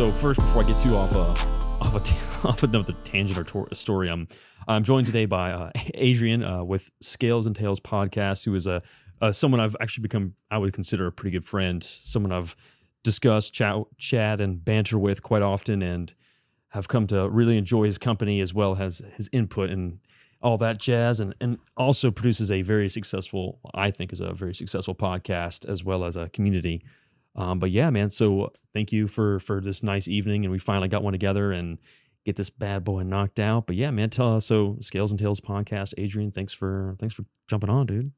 So first, before I get too off another tangent or story, I'm joined today by Adrian with Scales and Tails podcast, who is someone I've actually become, I would consider a pretty good friend, someone I've discussed, chat and banter with quite often, and have come to really enjoy his company as well as his input and all that jazz, and also produces a very successful, I think is a very successful podcast as well as a community. But yeah, man, so thank you for this nice evening, and we finally got one together and get this bad boy knocked out. But yeah, man, so Scales and Tails podcast, Adrian, thanks for jumping on, dude.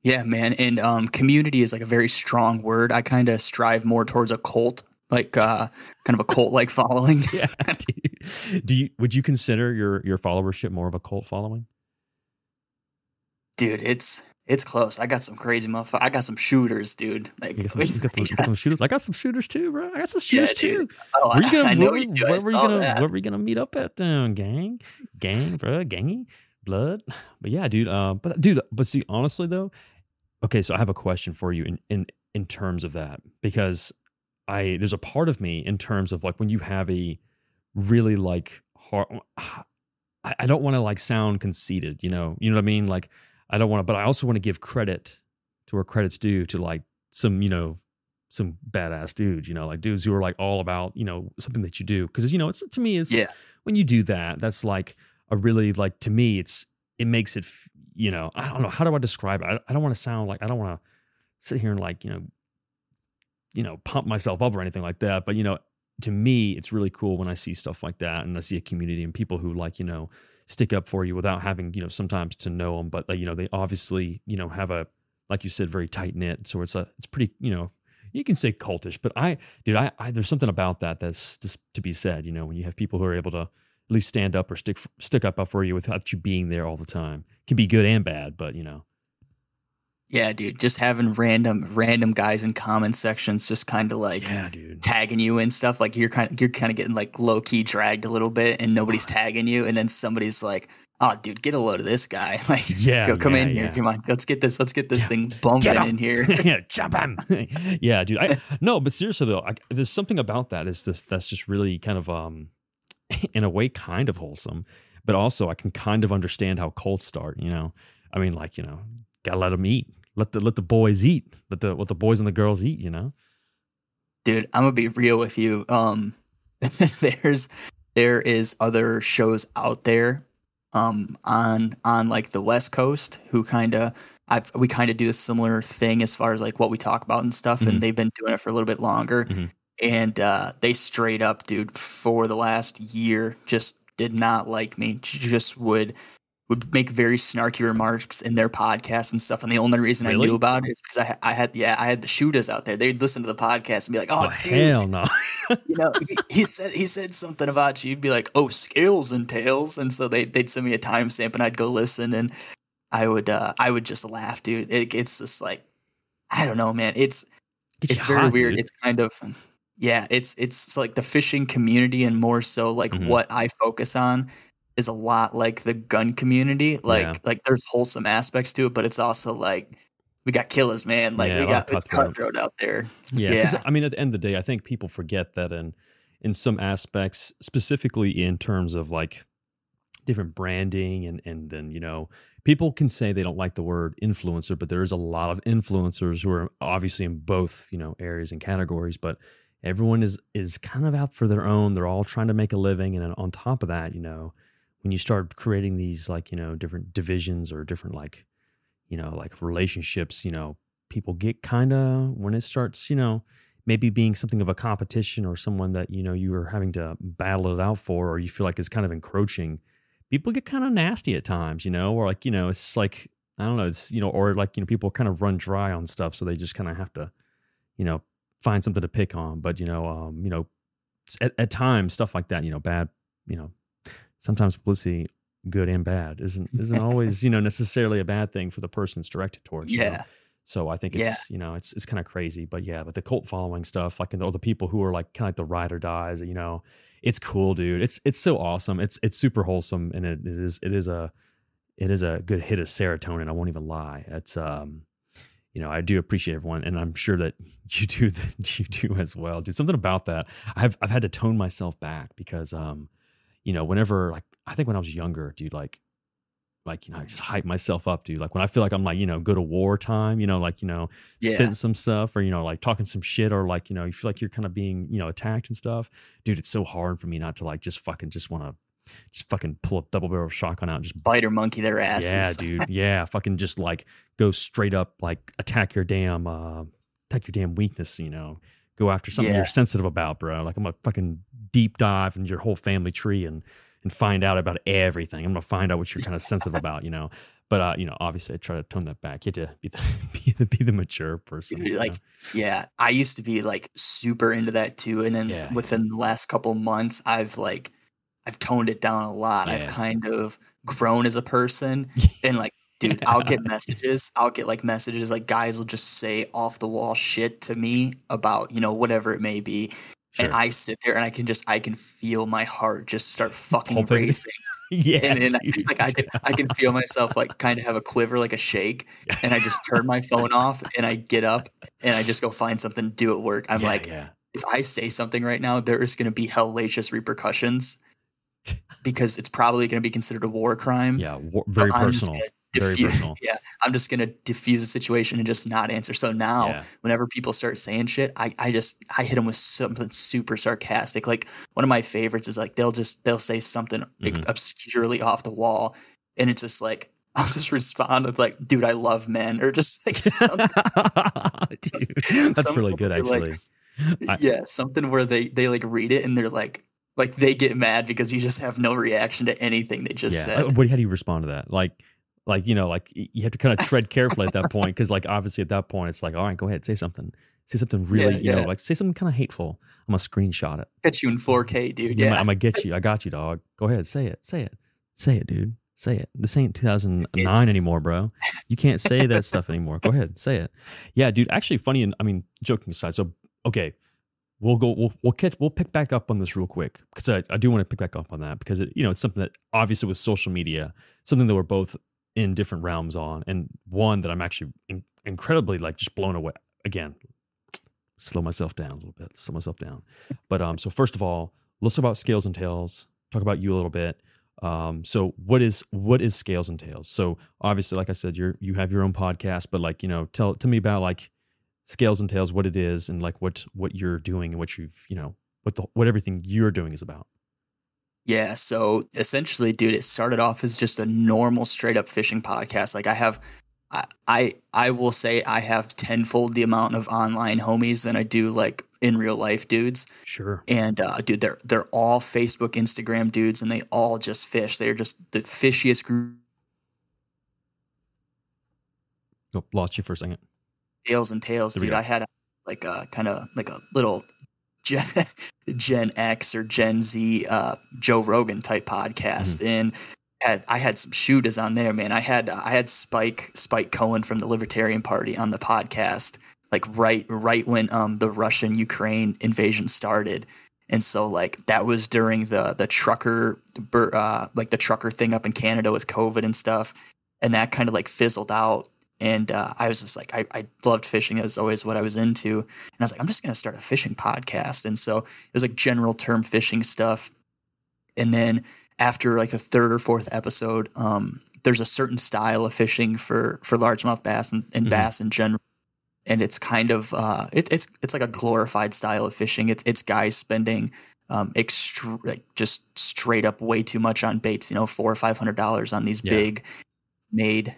Yeah, man. And community is like a very strong word. I kind of strive more towards a cult, like kind of a cult-like following. Yeah, dude. Would you consider your followership more of a cult following? Dude, it's close. I got some crazy motherfuckers. I got some shooters, dude. Like, you got some shooters. I got some shooters too, bro. I got some shooters too. Oh, Where were you gonna meet up at, gang, bro, gangy blood? But yeah, dude. But see, honestly though, okay. So I have a question for you in terms of that, because there's a part of me in terms of like when you have a really like hard. I don't want to like sound conceited, you know what I mean, like. I don't want to, but I also want to give credit to where credit's due to like some badass dudes, like dudes who are like all about, something that you do. Cause it's, to me, it's when you do that, that's like a really like, to me, it makes it, I don't know. How do I describe it? I don't want to sound like, I don't want to sit here and like, pump myself up or anything like that. But, to me, it's really cool when I see stuff like that and I see a community and people who like, stick up for you without having, sometimes to know them, but they obviously, have a, like you said, very tight knit. So it's pretty, you can say cultish, but there's something about that's just to be said, when you have people who are able to at least stand up or stick up for you without you being there all the time. It can be good and bad, but Yeah, dude, just having random guys in comment sections just kind of like tagging you and stuff. Like you're kind of getting like low key dragged a little bit, and nobody's tagging you, and then somebody's like, "Oh, dude, get a load of this guy! Like, come in here, come on, let's get this thing bumping in here." Yeah, jump him. Yeah, dude. No, but seriously though, there's something about that that's just really kind of in a way kind of wholesome, but also I can kind of understand how cults start. I mean, like gotta let them eat. Let the boys eat. Let the boys and the girls eat. Dude, I'm gonna be real with you. There is other shows out there, on like the West Coast who we kind of do a similar thing as far as like what we talk about and stuff, and they've been doing it for a little bit longer, and they straight up, dude, for the last year just did not like me. Just would make very snarky remarks in their podcast and stuff, and the only reason I knew about it is because I had the shooters out there. They'd listen to the podcast and be like, "Oh, dude, hell no!" he said something about you. You'd be like, "Oh, Scales and Tails," and so they'd send me a timestamp, and I'd go listen, and I would just laugh, dude. It's just like, I don't know, man. It's very weird. Dude. It's kind of it's like the fishing community, and more so like what I focus on is a lot like the gun community. Like there's wholesome aspects to it, but it's also like we got killers, man. Like it's cutthroat out there. Yeah. I mean, at the end of the day, I think people forget that in some aspects, specifically in terms of like different branding and then, people can say they don't like the word influencer, but there is a lot of influencers who are obviously in both, areas and categories, but everyone is kind of out for their own. They're all trying to make a living. And on top of that, when you start creating these like, different divisions or different like, like relationships, people get kind of, when it starts, maybe being something of a competition or someone that, you are having to battle it out for, or you feel like it's kind of encroaching, people get kind of nasty at times, or like, it's like, I don't know, it's, or like, people kind of run dry on stuff. So they just kind of have to, find something to pick on. But, at times, stuff like that, bad, sometimes publicity, good and bad, isn't always, necessarily a bad thing for the person it's directed towards. So I think it's, it's kind of crazy, but but the cult following stuff, like, and all the people who are like kind of like the ride or dies, it's cool, dude. It's so awesome. It's super wholesome. And it is a good hit of serotonin. I won't even lie. I do appreciate everyone, and I'm sure that you do. You do as well, dude. Something about that. I've had to tone myself back because, whenever like I think when I was younger, dude, I just hype myself up, dude. Like when I feel like I'm like, go to war time, Yeah. spitting some stuff or, like talking some shit or like, you feel like you're kind of being, attacked and stuff. Dude, it's so hard for me not to like just want to just fucking pull a double barrel shotgun out and just Bite or monkey their asses. yeah, dude. Yeah. Fucking just like go straight up, like attack your damn weakness, go after something Yeah. you're sensitive about, bro. Like I'm gonna fucking deep dive into your whole family tree and find out about everything. I'm gonna find out what you're kind of sensitive about, But obviously I try to tone that back. You have to be the mature person. Dude, like, yeah, I used to be like super into that too. And then Yeah. within the last couple months, I've toned it down a lot. I've Yeah. kind of grown as a person. And like, dude, I'll get messages. I'll get like messages like guys will just say off the wall shit to me about, whatever it may be. Sure. And I sit there and I can feel my heart just start fucking Pumping. racing. Yeah. And dude. like I can feel myself like kind of have a quiver, like a shake, and I just turn my phone off and I get up and I just go find something to do at work. I'm like, if I say something right now, there is going to be hellacious repercussions because it's probably going to be considered a war crime. Yeah, very personal. Very personal. Yeah, I'm just gonna diffuse the situation and just not answer. So now, whenever people start saying shit, I hit them with something super sarcastic. Like one of my favorites is like they'll say something obscurely off the wall, and it's just like I'll just respond with like, "Dude, I love men," or just like something. Dude, that's really good, actually. Like, something where they like read it and they're like they get mad because you just have no reaction to anything they just said. How do you respond to that? Like you have to kind of tread carefully at that point because like obviously at that point it's like, all right, go ahead, say something really, like say something kind of hateful. I'm gonna screenshot it. Get you in 4K, dude. I'm gonna get you. I got you, dog. Go ahead, say it, dude. Say it. This ain't 2009 anymore, bro. You can't say that stuff anymore. Go ahead, say it. Yeah, dude. Actually, funny and joking aside. So okay, we'll pick back up on this real quick because I do want to pick back up on that because it's something that obviously with social media, something that we're both in different realms on, and one that I'm actually incredibly like just blown away. Again, slow myself down a little bit. But so first of all, let's talk about Scales and Tails. Talk about you a little bit. So what is Scales and Tails? So obviously, like I said, you have your own podcast, but like tell me about like Scales and Tails, what it is, and like what you're doing and what you've what everything you're doing is about. Yeah, so essentially, dude, it started off as just a normal straight up fishing podcast. Like I will say I have tenfold the amount of online homies than I do like in real life dudes. Sure. And dude, they're all Facebook, Instagram dudes, and they all just fish. They're just the fishiest group. Oh, lost you for a second. Tails and Tails, dude. I had like a kind of like a little Gen X or Gen Z Joe Rogan type podcast, and I had some shooters on there, man. I had Spike Cohen from the Libertarian Party on the podcast, like right when the Russian Ukraine invasion started, and so like that was during the trucker like the trucker thing up in Canada with COVID and stuff, and that kind of like fizzled out. And I was just like, I loved fishing. It was always what I was into. And I was like, I'm just going to start a fishing podcast. And so it was like general term fishing stuff. And then after like the third or fourth episode, there's a certain style of fishing for largemouth bass and bass in general. And it's kind of it's like a glorified style of fishing. It's guys spending just straight up way too much on baits, $400 or $500 on these big made,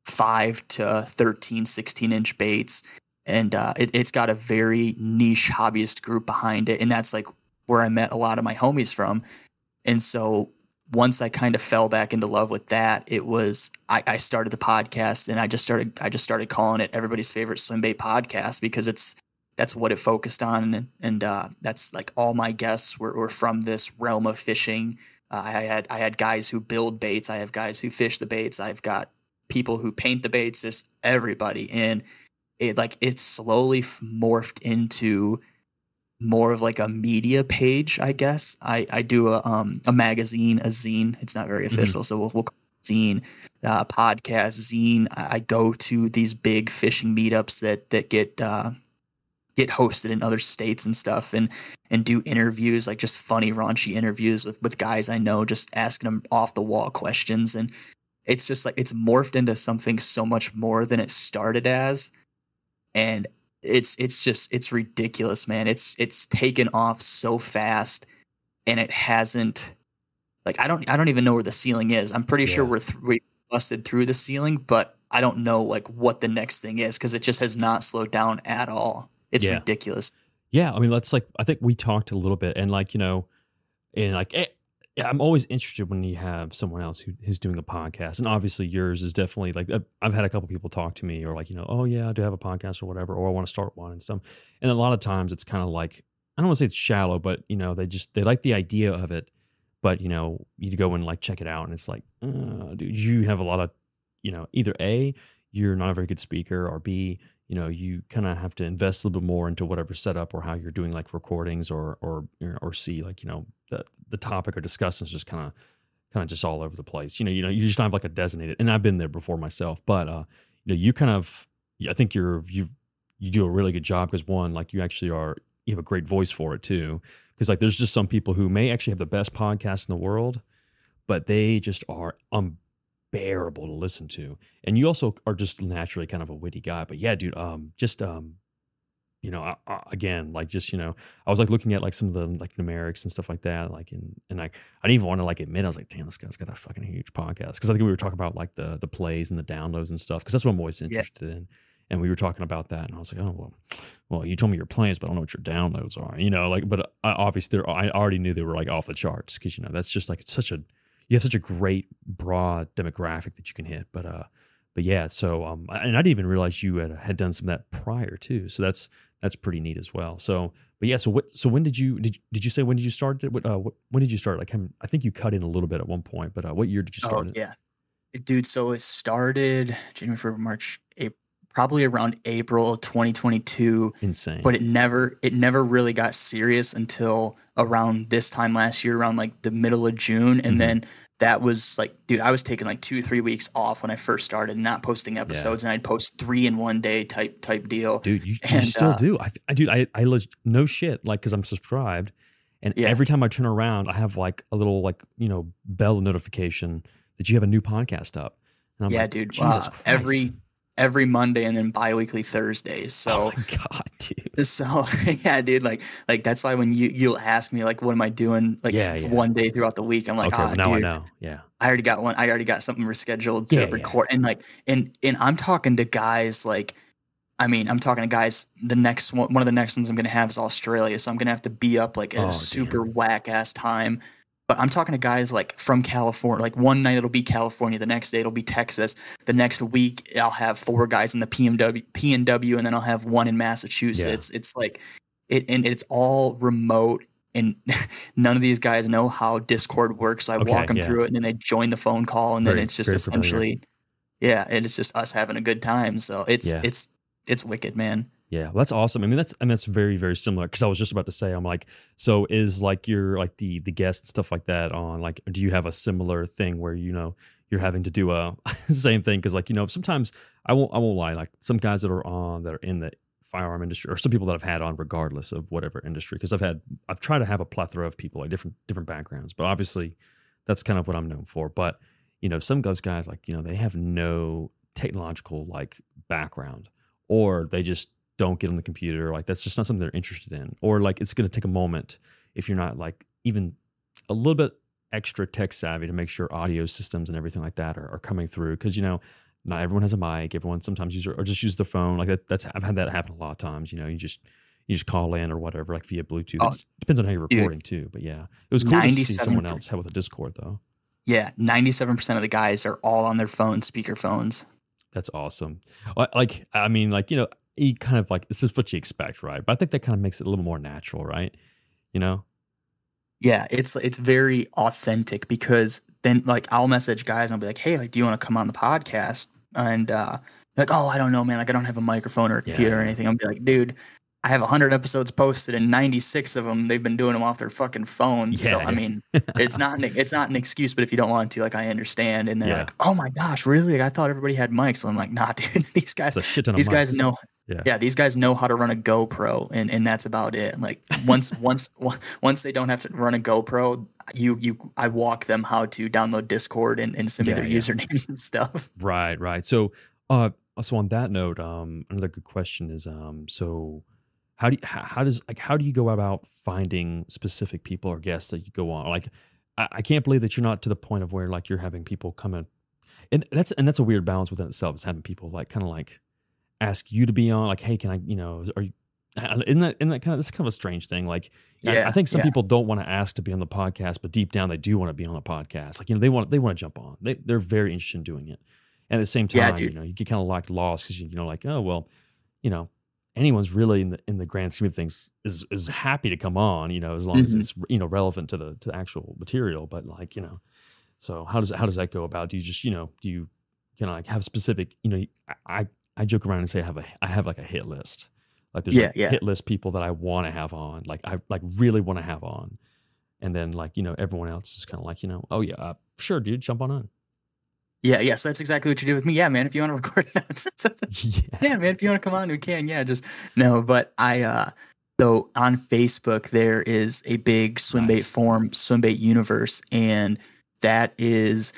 5 to 13, 16-inch baits. And it's got a very niche hobbyist group behind it. And that's like where I met a lot of my homies from. And so once I kind of fell back into love with that, it was I started the podcast, and I just started calling it everybody's favorite swim bait podcast because that's what it focused on. And that's like all my guests were from this realm of fishing. I had guys who build baits. I have guys who fish the baits. I've got people who paint the baits, just everybody. And it slowly morphed into more of like a media page, I guess. I do a magazine, a zine. It's not very official, so we'll call it zine. podcast, zine. I go to these big fishing meetups that get hosted in other states and stuff, and do interviews, like just funny, raunchy interviews with guys I know, just asking them off the wall questions. And it's just like it's morphed into something so much more than it started as. And it's ridiculous, man. It's taken off so fast, and it hasn't, like, I don't even know where the ceiling is. I'm pretty sure we busted through the ceiling, but I don't know like what the next thing is, because it just has not slowed down at all. It's ridiculous. Yeah, I mean, that's like, I think we talked a little bit, and like, you know, and like, I'm always interested when you have someone else who's doing a podcast, and obviously yours is definitely like, I've had a couple people talk to me, or like, you know, oh yeah, I do have a podcast or whatever, or I want to start one and stuff. And a lot of times it's kind of like, I don't want to say it's shallow, but you know, they like the idea of it, but you know, you go and like check it out, and it's like, dude, you have a lot of, you know, either A, you're not a very good speaker, or B, you know, you kind of have to invest a little bit more into whatever setup or how you're doing like recordings, or C, like, you know, the topic or discussion is just kind of just all over the place. You know, you just don't have like a designated, and I've been there before myself, but you know, you kind of, I think you do a really good job, because one, like you have a great voice for it too. Because like there's just some people who may actually have the best podcast in the world, but they just are unbearable to listen to. And you also are just naturally kind of a witty guy. But yeah, dude, you know, again, like just, you know, I was like looking at like some of the like numerics and stuff like that, like, and like I didn't even want to like admit, I was like, damn, this guy's got a fucking huge podcast. Because I think we were talking about like the plays and the downloads and stuff, because that's what I'm always interested in. And we were talking about that, and I was like, oh well, you told me your plans, but I don't know what your downloads are, you know, like. But obviously, I already knew they were like off the charts, because you know that's just like you have such a great broad demographic that you can hit. But yeah, so and I didn't even realize you had done some of that prior too, so that's pretty neat as well. So, but yeah, so when did you say, when did you start it? When did you start? Like, I think you cut in a little bit at one point, but what year did you start it? Yeah, dude. So it started January, February, March, April. Probably around April 2022. Insane. But it never really got serious until around this time last year, around like the middle of June. And then that was like, dude, I was taking like 2-3 weeks off when I first started, not posting episodes, and I'd post 3 in one day type deal. Dude, you still do. I no shit, like, because I'm subscribed, and every time I turn around, I have like a little like, you know, bell notification that you have a new podcast up. And I'm like, dude, Jesus Christ. Every Monday, and then bi-weekly Thursdays. So, oh my God, dude. So yeah, dude, like that's why when you'll ask me like, what am I doing like one day throughout the week, I'm like, okay, now dude, I know. Yeah, I already got something rescheduled to record. And like, and I'm talking to guys like, I mean, I'm talking to guys, the next one of the next ones I'm going to have is Australia. So I'm going to have to be up like at a super whack ass time. But I'm talking to guys like from California. Like one night it'll be California, the next day it'll be Texas. The next week I'll have 4 guys in the PNW, and then I'll have 1 in Massachusetts. It's like and it's all remote, and none of these guys know how Discord works. So I walk them through it, and then they join the phone call, and then it's just essentially, and it's just us having a good time. So it's wicked, man. Yeah, well, that's awesome. I mean, that's very, very similar, because I was just about to say, I'm like, so is like your like the guest stuff like that on, like, do you have a similar thing where, you know, you're having to do a same thing? Because like, you know, sometimes I won't lie, like some guys that are in the firearm industry, or some people that I've had on regardless of whatever industry, because I've tried to have a plethora of people, like different backgrounds, but obviously that's kind of what I'm known for. But you know, some of those guys, like, you know, they have no technological like background, or they just don't get on the computer. Like that's just not something they're interested in, or like it's going to take a moment if you're not like even a little bit extra tech savvy to make sure audio systems and everything like that are coming through. Because you know, not everyone has a mic. Everyone sometimes just use the phone. Like that's I've had that happen a lot of times. You know, you just call in or whatever, like via Bluetooth. It depends on how you're recording too. But yeah, it was cool to see someone else have with a Discord though. Yeah, 97% of the guys are all on their phone, speaker phones. That's awesome. Like, I mean, like, you know, you kind of like, this is what you expect, right? But I think that kind of makes it a little more natural, right? You know? Yeah, it's very authentic, because then like I'll message guys and I'll be like, hey, like, do you want to come on the podcast? And like, oh, I don't know, man. Like, I don't have a microphone or a computer or anything. I'll be like, dude, I have 100 episodes posted, and 96 of them they've been doing them off their fucking phones. So I mean, it's not an excuse, but if you don't want to, like, I understand. And they're like, "Oh my gosh, really? Like, I thought everybody had mics." I'm like, "Nah, dude. These guys know." Yeah, these guys know how to run a GoPro, and that's about it. Like once they don't have to run a GoPro, I walk them how to download Discord and send me their usernames and stuff. Right. So on that note, another good question is so how do you go about finding specific people or guests that you go on? Like I can't believe that you're not to the point of where like you're having people come in, and that's a weird balance within itself, is having people like kind of like ask you to be on, like, hey, can I, are you, isn't that kind of, that's kind of a strange thing. Like, I think some people don't want to ask to be on the podcast, but deep down they do want to be on the podcast. Like, they want to jump on. They're very interested in doing it. And at the same time, you get kind of like lost because like, oh, well, anyone's really in the grand scheme of things is happy to come on, as long as it's, relevant to the actual material. But like, so how does that go about? Do you just, do you kind of like have specific, I joke around and say I have like a hit list. Like there's a hit list people that I want to have on, like I like really want to have on. And then like, everyone else is kind of like, oh yeah, sure, dude, jump on. Yeah. So that's exactly what you do with me. Yeah, man, if you want to record it. Yeah, man, if you want to come on, we can. Yeah, just no. But so on Facebook, there is a big swim bait forum, Swim Bait Universe. And that is,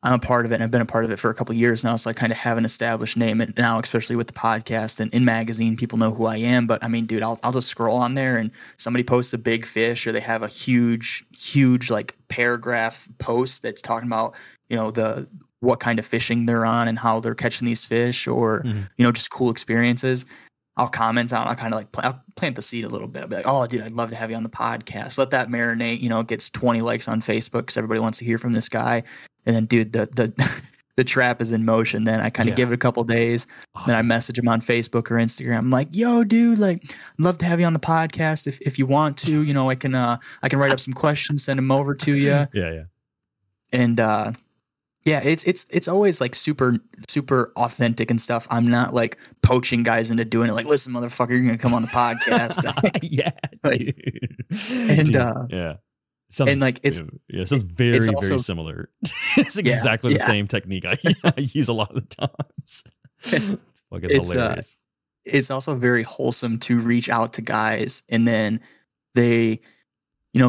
I'm a part of it, and I've been a part of it for a couple of years now. So I kind of have an established name, and now, especially with the podcast and in magazine, people know who I am. But I mean, dude, I'll just scroll on there, and somebody posts a big fish, or they have a huge like paragraph post that's talking about what kind of fishing they're on and how they're catching these fish, or just cool experiences. I'll comment on. I'll kind of like I'll plant the seed a little bit. I'll be like, "Oh, dude, I'd love to have you on the podcast." Let that marinate. It gets 20 likes on Facebook because everybody wants to hear from this guy. And then, dude, the trap is in motion. Then I kind of give it a couple days. Then I message him on Facebook or Instagram. I'm like, "Yo, dude, like, I'd love to have you on the podcast if you want to. I can write up some questions, send them over to you." Yeah. And it's always like super super authentic and stuff. I'm not like poaching guys into doing it. Like, listen, motherfucker, you're gonna come on the podcast. Yeah, dude. And yeah. It sounds, and like it sounds very very similar. It's exactly the same technique I use a lot of the times. It's fucking hilarious. It's also very wholesome to reach out to guys, and then they,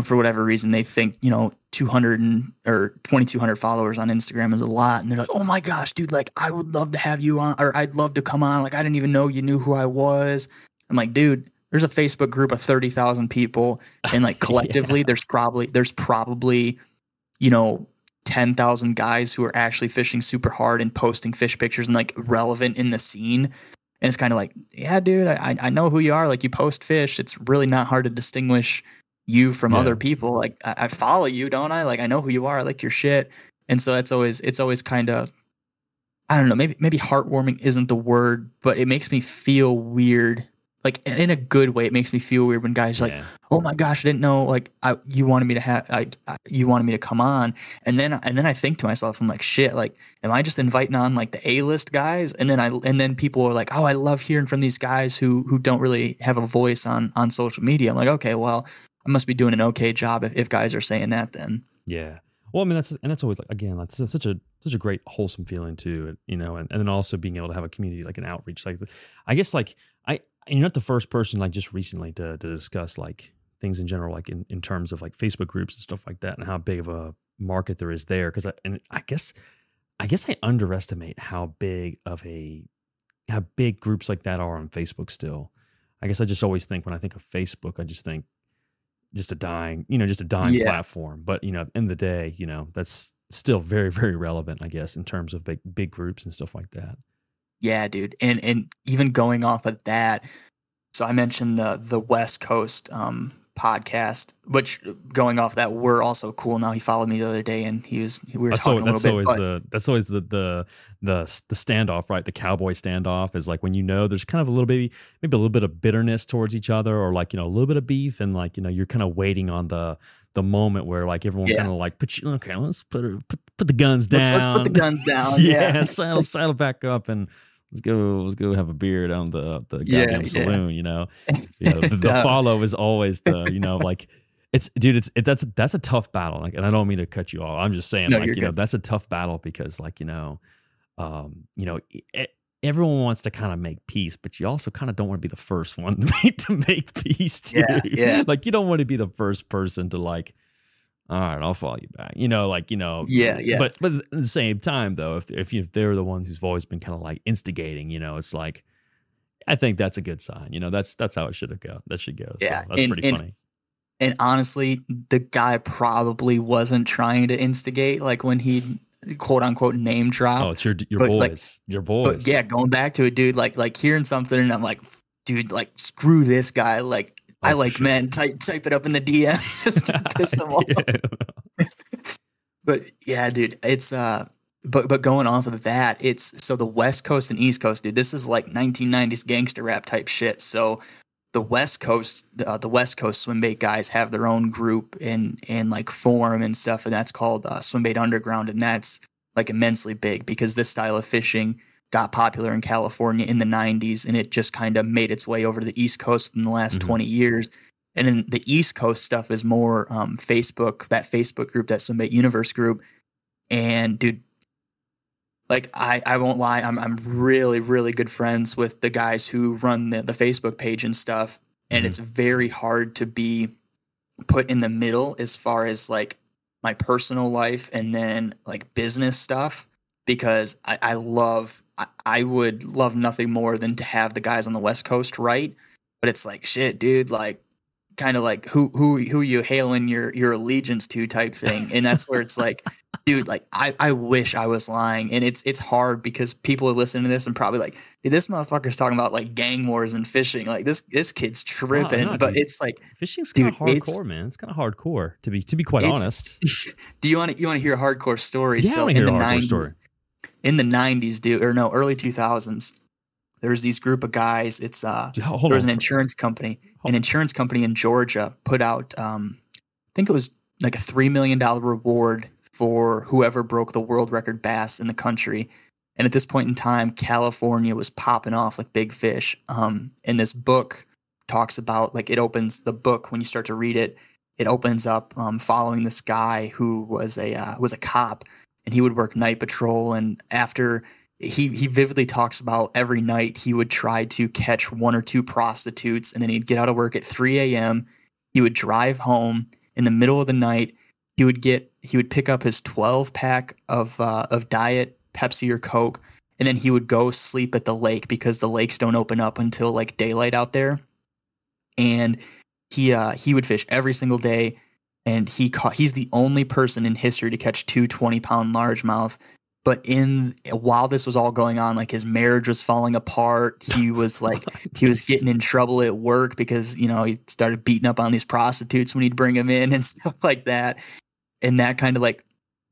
for whatever reason, they think 200 or 2,200 followers on Instagram is a lot, and they're like, "Oh my gosh, dude! Like, I would love to have you on, or I'd love to come on. Like, I didn't even know you knew who I was." I'm like, dude. There's a Facebook group of 30,000 people, and like collectively, there's probably 10,000 guys who are actually fishing super hard and posting fish pictures and like relevant in the scene. And it's kind of like, yeah, dude, I know who you are. Like, you post fish. It's really not hard to distinguish you from other people. Like, I follow you, don't I? Like, I know who you are. I like your shit. And so it's always kind of, I don't know, maybe heartwarming isn't the word, but it makes me feel weird. Like, in a good way, it makes me feel weird when guys are like, "Oh my gosh, I didn't know. Like, you wanted me to come on." And then I think to myself, I'm like, "Shit! Like, am I just inviting on like the A-list guys?" And then people are like, "Oh, I love hearing from these guys who don't really have a voice on social media." I'm like, "Okay, well, I must be doing an okay job if guys are saying that then." Yeah. Well, I mean, that's always like, again, that's such a great wholesome feeling too, and then also being able to have a community, like an outreach. Like, I guess like you're not the first person like just recently to discuss like things in general, like in terms of like Facebook groups and stuff like that, and how big of a market there is there. Because I guess I underestimate how big groups like that are on Facebook still. I guess I just always think, when I think of Facebook, I just think just a dying platform. But at the end of the day, that's still very, very relevant, I guess, in terms of big groups and stuff like that. Yeah, dude. And even going off of that, so I mentioned the West Coast podcast, which, going off that, we're also cool now. He followed me the other day, and we were talking a little bit. That's always the standoff, right? The cowboy standoff is like when there's kind of a little maybe a little bit of bitterness towards each other, or like a little bit of beef, and like you're kind of waiting on the moment where like everyone kind of like let's put the guns down. Let's put the guns down. Yeah, saddle back up, and let's go have a beer down the Yeah, goddamn yeah. saloon, the Yeah. follow is always the, like, it's, dude, that's a tough battle. Like, and I don't mean to cut you off. I'm just saying, No, like, you're good. that's a tough battle because, like, you know, e- everyone wants to kind of make peace, but you also kind of don't want to be the first one to make peace too. Yeah, yeah, Like, you don't want to be the first person to, like, all right, I'll follow you back. yeah, yeah, But at the same time, though, if they're the ones who's always been kind of like instigating, it's like, I think that's a good sign. That's how it should have go. That should go. yeah. So that's pretty funny. And honestly, the guy probably wasn't trying to instigate, like when he quote unquote name Oh, drop. it's your But like, boys, your but yeah, boys. going back to it, dude, like hearing something, and I'm like, dude, like screw this guy. Like I Oh, for like sure. men. Type it up in the DM just to piss him off. But yeah, dude, it's but going off of that, it's so the West Coast and East Coast, dude. This is like 1990s gangster rap type shit. So the West Coast swim bait guys have their own group and like forum and stuff, and that's called Swim Bait Underground, and that's like immensely big because this style of fishing got popular in California in the 90s, and it just kind of made its way over to the East Coast in the last Mhm. 20 years. And then the East Coast stuff is more Facebook, that Facebook group, that Swim Bait Universe group. And dude, like I won't lie, I'm really, really good friends with the guys who run the Facebook page and stuff. And Mhm. it's very hard to be put in the middle as far as like my personal life and then like business stuff because I would love nothing more than to have the guys on the West Coast right. But it's like shit, dude, like kind of like who you hailing your allegiance to type thing. And that's where it's like, dude, like I wish I was lying. And it's hard because people are listening to this and probably like, dude, this motherfucker's talking about like gang wars and fishing. Like this kid's tripping. No, But dude. it's like, Fishing's kind dude, of hardcore, man. It's kind of hardcore to be quite it's honest. do you want to hear a hardcore story? Yeah, I So want to in hear the a hardcore 90s, story. dude, or no, early 2000s, there's these group of guys. It's Dude, hold there was on. an insurance company. Hold- An insurance company in Georgia put out I think it was like a $3 million reward for whoever broke the world record bass in the country. And at this point in time, California was popping off with big fish. And this book talks about, like, it opens the book when you start to read it. It opens up following this guy who was a cop, and he would work night patrol. And after he vividly talks about every night he would try to catch one or two prostitutes, and then he'd get out of work at 3 a.m. He would drive home in the middle of the night. He would pick up his 12 pack of diet Pepsi or Coke, and then he would go sleep at the lake because the lakes don't open up until like daylight out there. And he would fish every single day, and he's the only person in history to catch two 20-pound largemouth. But while this was all going on, like his marriage was falling apart. He was like he was getting in trouble at work because he started beating up on these prostitutes when he'd bring them in and stuff like that. And that kind of like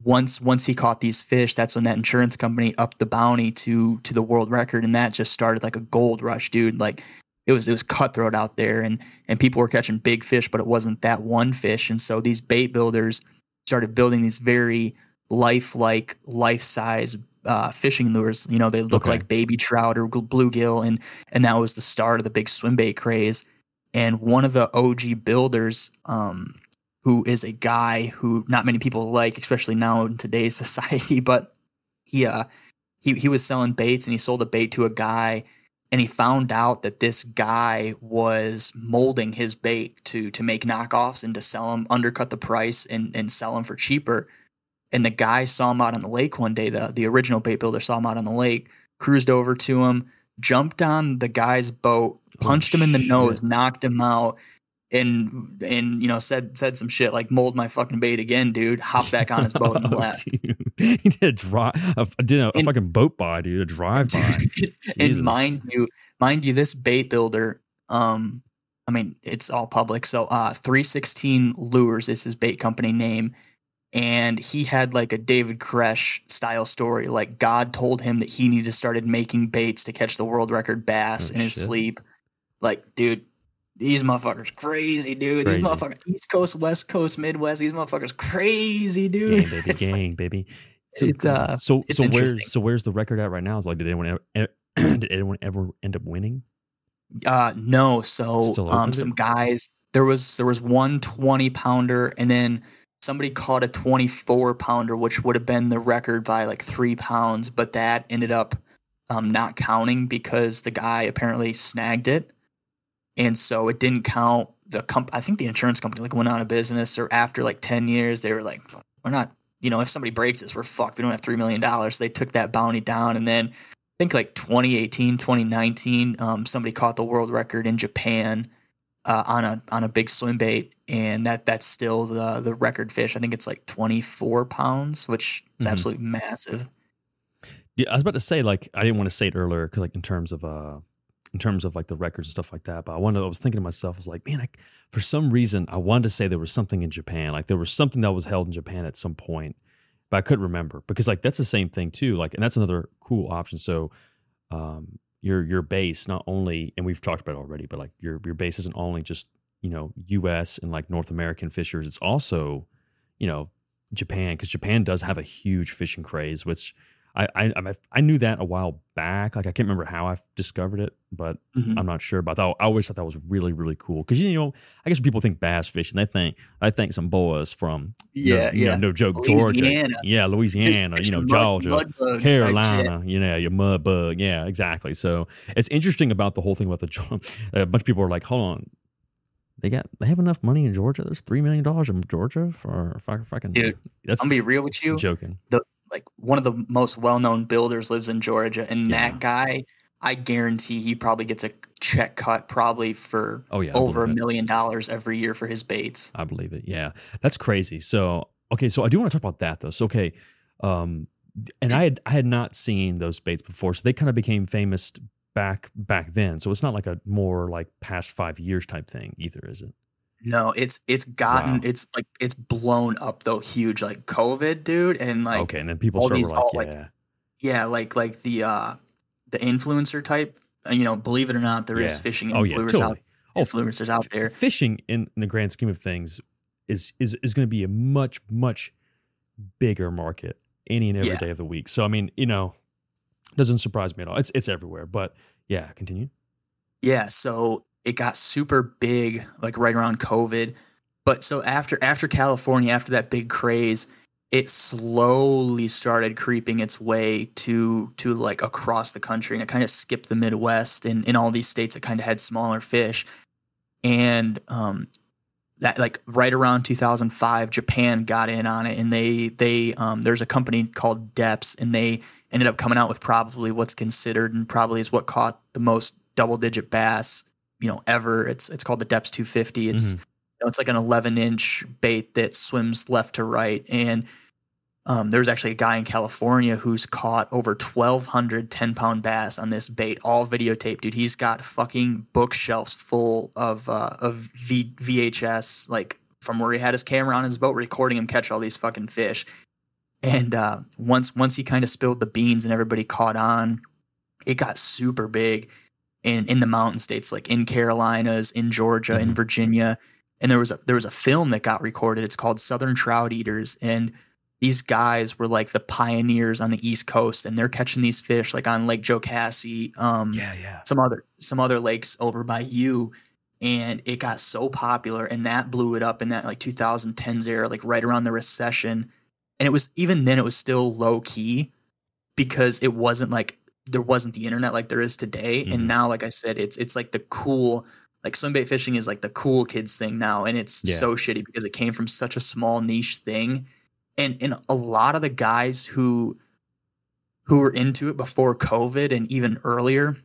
once he caught these fish, that's when that insurance company upped the bounty to the world record, and that just started like a gold rush, dude. Like it was cutthroat out there, and people were catching big fish, but it wasn't that one fish. And so these bait builders started building these very life-size fishing lures. They look Okay. like baby trout or bluegill, and that was the start of the big swim bait craze. And one of the OG builders, who is a guy who not many people like, especially now in today's society, but he was selling baits, and he sold a bait to a guy, and he found out that this guy was molding his bait to make knockoffs and to sell them, undercut the price and sell them for cheaper. And the guy saw him out on the lake one day. The original bait builder saw him out on the lake, cruised over to him, jumped on the guy's boat, punched him in the nose, knocked him out, and said some shit like, "Mold my fucking bait again, dude." Hopped back on his boat and left. Dude. He did a fucking boat by, dude, a drive by. And mind you, this bait builder, I mean, it's all public. So 316 Lures is his bait company name. And he had like a David Koresh style story. Like God told him that he needed to started making baits to catch the world record bass in his sleep. Like, dude, these motherfuckers crazy, dude. Crazy. These motherfuckers, East Coast, West Coast, Midwest. These motherfuckers crazy, dude. Gang, baby, gang, baby. So it's where's interesting. where's the record at right now? It's like, did anyone Did anyone ever end up winning? No. So Still open, some dude? guys, there was one 20-pounder, and then somebody caught a 24-pounder, which would have been the record by like 3 pounds, but that ended up not counting because the guy apparently snagged it, and so it didn't count. I think the insurance company like went out of business, or after like 10 years, they were like, "Fuck, we're not, if somebody breaks this, we're fucked. We don't have $3 million." So they took that bounty down, and then I think like 2018, 2019, somebody caught the world record in Japan on a big swim bait, and that's still the record fish. I think it's like 24 pounds, which is Mhm. absolutely massive. Yeah, I was about to say, like, I didn't want to say it earlier because, like, in terms of like the records and stuff like that. But I was thinking to myself, I was like, man, for some reason, I wanted to say there was something in Japan, like there was something that was held in Japan at some point, but I couldn't remember because like that's the same thing too. Like, and that's another cool option. So, your base not only, and we've talked about it already, but like your base isn't only just U.S. and like North American fishers. It's also you know Japan, because Japan does have a huge fishing craze, which I knew that a while back. Like I can't remember how I discovered it, but Hmm. I'm not sure about that. I always thought that was really really cool because I guess when people think bass fishing, I think some boys from Yeah, yeah. no joke, Georgia, Louisiana, yeah, Louisiana, fishing Georgia, mud bugs type shit. Carolina, your mud bug, yeah, exactly. So it's interesting about the whole thing about a bunch of people are like, hold on, they have enough money in Georgia. There's $3 million in Georgia for fucking. Dude, That's I'm gonna be real with you. joking. The Like one of the most well-known builders lives in Georgia, and Yeah. that guy, I guarantee he probably gets a check cut probably for Oh yeah, I over believe a it. million dollars every year for his baits. I believe it. Yeah, that's crazy. So okay, so I do want to talk about that though. So okay, um, and I had not seen those baits before, so they kind of became famous back then. So it's not like a more like past 5 years type thing either, is it? No, Wow. it's blown up though huge, like COVID, dude, and like Okay, and then people all start were these like, all like yeah, yeah, like the influencer type. Believe it or not, there is yeah, fishing oh yeah, totally. Oh, influencers out there. fishing in the grand scheme of things is going to be a much bigger market any and every Yeah. day of the week. So I mean, doesn't surprise me at all. It's everywhere. But yeah, continue. Yeah, so it got super big like right around COVID. But so after California, after that big craze, it slowly started creeping its way to like across the country, and it kind of skipped the Midwest, and in all these states it kind of had smaller fish. And that like right around 2005, Japan got in on it, and they there's a company called Depths, and they ended up coming out with probably what's considered and probably is what caught the most double digit bass ever. It's called the Depths 250. Hmm. It's like an 11-inch bait that swims left to right, and there's actually a guy in California who's caught over 1,200 10-pound bass on this bait, all videotaped, dude. He's got fucking bookshelves full of VHS, like from where he had his camera on his boat, recording him catch all these fucking fish. And once he kind of spilled the beans and everybody caught on, it got super big in the mountain states, like in Carolinas, in Georgia, in Hmm. Virginia. And there was a film that got recorded. It's called Southern Trout Eaters, and these guys were like the pioneers on the East Coast, and they're catching these fish like on Lake Jocassee, Yeah, yeah. some other lakes over by you. And it got so popular, and that blew it up in that like 2010s era, like right around the recession. And it was, even then it was still low key because it wasn't like, there wasn't the internet like there is today. And Hmm. now, like I said, it's like the cool, like swimbait fishing is like the cool kids thing now, and it's Yeah. so shitty because it came from such a small niche thing. And a lot of the guys who were into it before COVID and even earlier,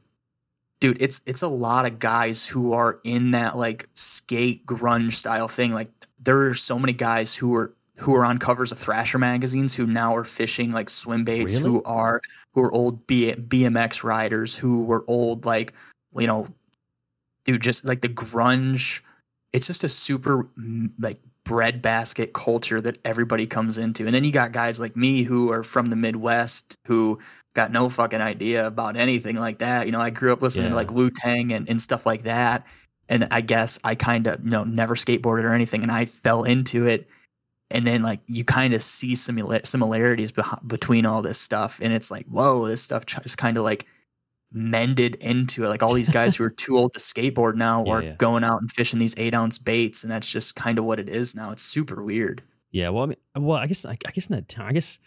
dude, it's a lot of guys who are in that like skate grunge style thing. Like there are so many guys who are on covers of Thrasher magazines who now are fishing like swim baits, Really? who are old BMX riders, who were old like, you know dude, just like the grunge. It's just a super like breadbasket culture that everybody comes into. And then you got guys like me who are from the Midwest who got no fucking idea about anything like that. I grew up listening to like Yeah. Wu Tang and stuff like that. And I guess I kind of, never skateboarded or anything, and I fell into it. And then like you kind of see similarities between all this stuff. And it's like, whoa, this stuff is kind of like mended into it. Like all these guys who are too old to skateboard now Yeah, are yeah. going out and fishing these 8-ounce baits, and that's just kind of what it is now. It's super weird. Yeah, well, I mean, well, I guess in that time, I guess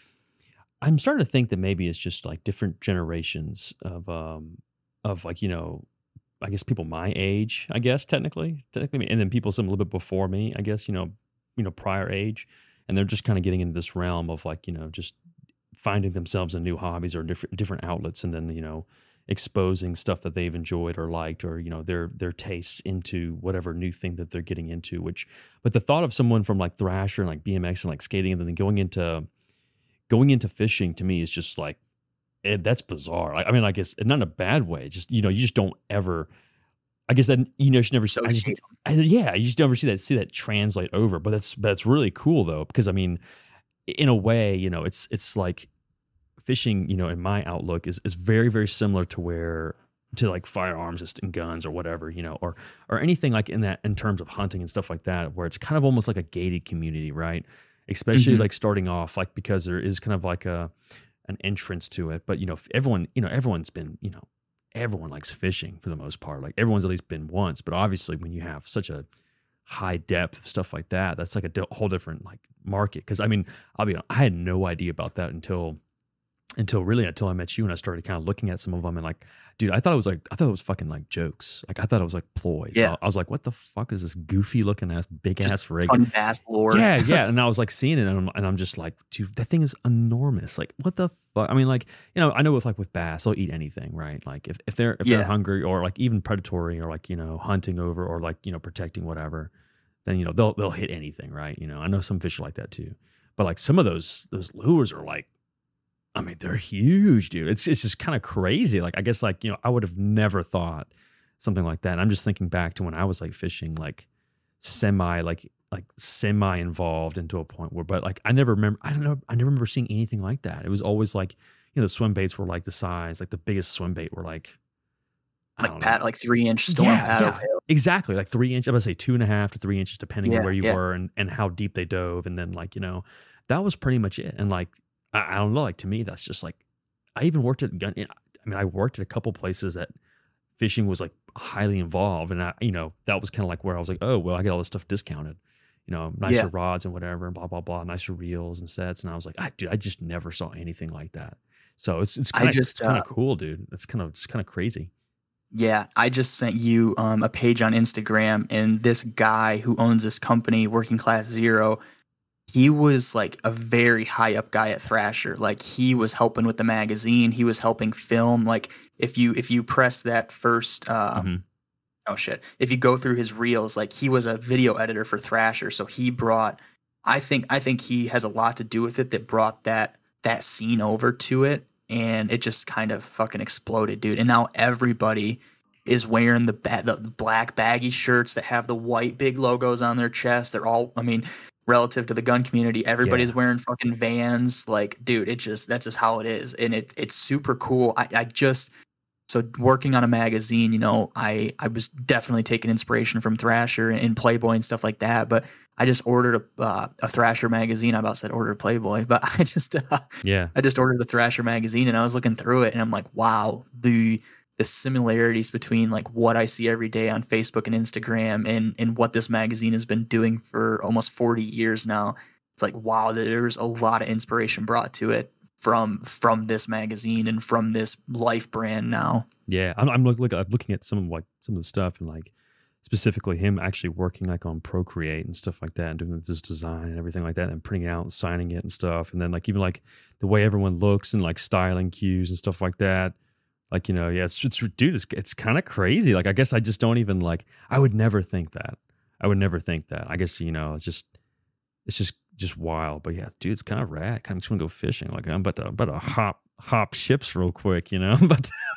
I'm starting to think that maybe it's just like different generations of like, I guess people my age, I guess technically, and then people some a little bit before me, I guess, prior age, and they're just kind of getting into this realm of like, just finding themselves in new hobbies or different outlets, and then exposing stuff that they've enjoyed or liked, or their tastes into whatever new thing that they're getting into. But the thought of someone from like Thrasher and like BMX and like skating, and then going into fishing, to me is just like, that's bizarre. Like, I mean, I guess not in a bad way. Just you just don't ever. I guess that you should never. Yeah, you just never see that translate over. But that's really cool though, because I mean, in a way, it's like fishing. In my outlook is very very similar to like firearms and guns or whatever, or anything like in terms of hunting and stuff like that, where it's kind of almost like a gated community, right? Especially like starting off, like because there is kind of like an entrance to it. But everyone's been, everyone likes fishing for the most part. Like everyone's at least been once. But obviously, when you have such a high depth of stuff like that, that's like a whole different like market. Because I mean, I had no idea about that until I met you, and I started kind of looking at some of them, and like, dude, I thought it was fucking like jokes. Like I thought it was like ploys. Yeah. I was like, what the fuck is this goofy looking ass big ass rig? Fun bass lore. Yeah, yeah. And I was like seeing it, and I'm just like, dude, that thing is enormous. Like, what the fuck? I mean, like, I know with bass, they'll eat anything, right? Like if they're hungry, or like even predatory, or like hunting over, or like protecting whatever, then they'll hit anything, right? I know some fish are like that too, but like some of those lures are like, I mean, they're huge, dude. It's just kind of crazy. Like, I guess like, I would have never thought something like that. And I'm just thinking back to when I was like fishing, like semi involved into a point where, but like, I never remember seeing anything like that. It was always like, the swim baits were like the size, like the biggest swim bait were like, like 3-inch storm paddle tail. Exactly. Like 3 inch. I would say 2.5 to 3 inches, depending on where you were and how deep they dove. And then like, that was pretty much it. And like, I don't know, like to me, that's just like, I even worked at I worked at a couple places that fishing was like highly involved. And that was kind of like where I was like, oh, well, I get all this stuff discounted, nicer rods and whatever, and blah, blah, blah, nicer reels and sets. And I was like, dude, I just never saw anything like that. So it's kind of cool, dude. It's kind of crazy. Yeah, I just sent you a page on Instagram, and this guy who owns this company, Working Class Zero, he was like a very high up guy at Thrasher. Like he was helping with the magazine. He was helping film. Like if you press that first, if you go through his reels, like he was a video editor for Thrasher. So he brought, I think he has a lot to do with it that brought that scene over to it. And it just kind of fucking exploded, dude. And now everybody is wearing the black baggy shirts that have the white big logos on their chest. They're all, I mean, relative to the gun community, everybody's wearing fucking Vans. Like, dude, that's just how it is. And it's super cool. So working on a magazine, I was definitely taking inspiration from Thrasher and Playboy and stuff like that. But I just ordered a Thrasher magazine. I about said ordered Playboy, but I just ordered the Thrasher magazine, and I was looking through it, and I'm like, wow, the similarities between like what I see every day on Facebook and Instagram and what this magazine has been doing for almost 40 years now. It's like, wow, there's a lot of inspiration brought to it from this magazine and from this life brand now. Yeah. I'm looking at some of the stuff, and like specifically him actually working like on Procreate and stuff like that, and doing this design and everything like that, and printing it out and signing it and stuff. And then like even like the way everyone looks and like styling cues and stuff like that. Like, dude, it's kind of crazy. Like, I guess I just don't even like, I would never think that. I guess, it's just wild. But yeah, dude, it's kind of rad. Kind of just want to go fishing. Like, I'm about to hop ships real quick, I'm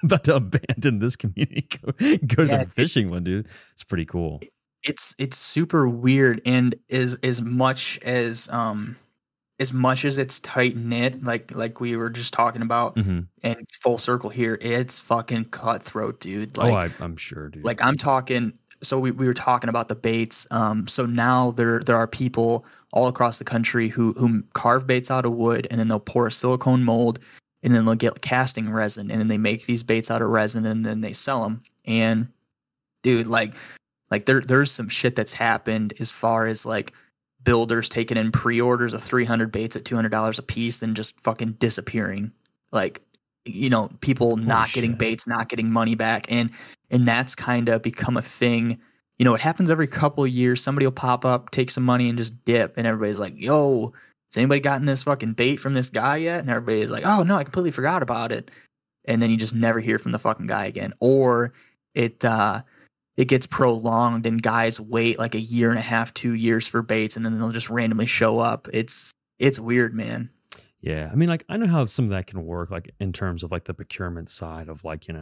about to abandon this community, go to the fishing one, dude. It's pretty cool. It's super weird. And as much as it's tight knit, like we were just talking about, and full circle here, it's fucking cutthroat, dude. Like, I'm sure, dude. Like I'm talking. So we were talking about the baits. So now there are people all across the country who carve baits out of wood, and then they'll pour a silicone mold, and then they'll get casting resin, and then they make these baits out of resin, and then they sell them. And dude, like there's some shit that's happened as far as like builders taking in pre-orders of 300 baits at $200 a piece and just fucking disappearing. Like, you know, people not getting baits, not getting money back. And that's kind of become a thing. You know, it happens every couple of years. Somebody will pop up, take some money and just dip. And everybody's like, yo, has anybody gotten this fucking bait from this guy yet? And everybody's like, oh no, I completely forgot about it. And then you just never hear from the fucking guy again. Or it gets prolonged and guys wait like a year and a half, 2 years for baits, and then they'll just randomly show up. It's weird, man. Yeah. I mean, like, I know how some of that can work, like in terms of like the procurement side of like, you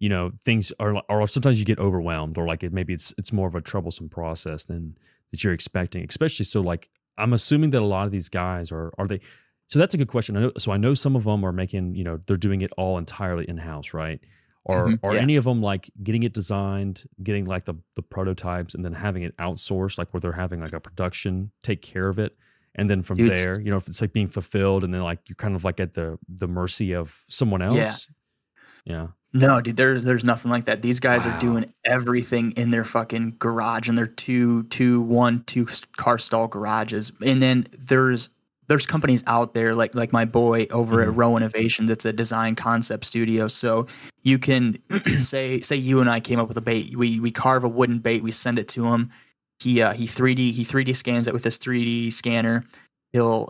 know, things are, or sometimes you get overwhelmed, or like maybe it's more of a troublesome process than that you're expecting, especially. So like, I'm assuming that a lot of these guys are they, so that's a good question. I know some of them are making, you know, they're doing it all entirely in-house, right? Or are any of them like getting it designed, getting like the prototypes, and then having it outsourced, like where they're having like a production take care of it, and then from there, you know, if it's like being fulfilled, and then like you're kind of like at the mercy of someone else. Yeah. No, dude, there's nothing like that. These guys are doing everything in their fucking garage, and they're two car stall garages. And then there's companies out there like my boy over at Row Innovations. It's a design concept studio. So you can say you and I came up with a bait. We carve a wooden bait. We send it to him. He 3D scans it with this 3D scanner. He'll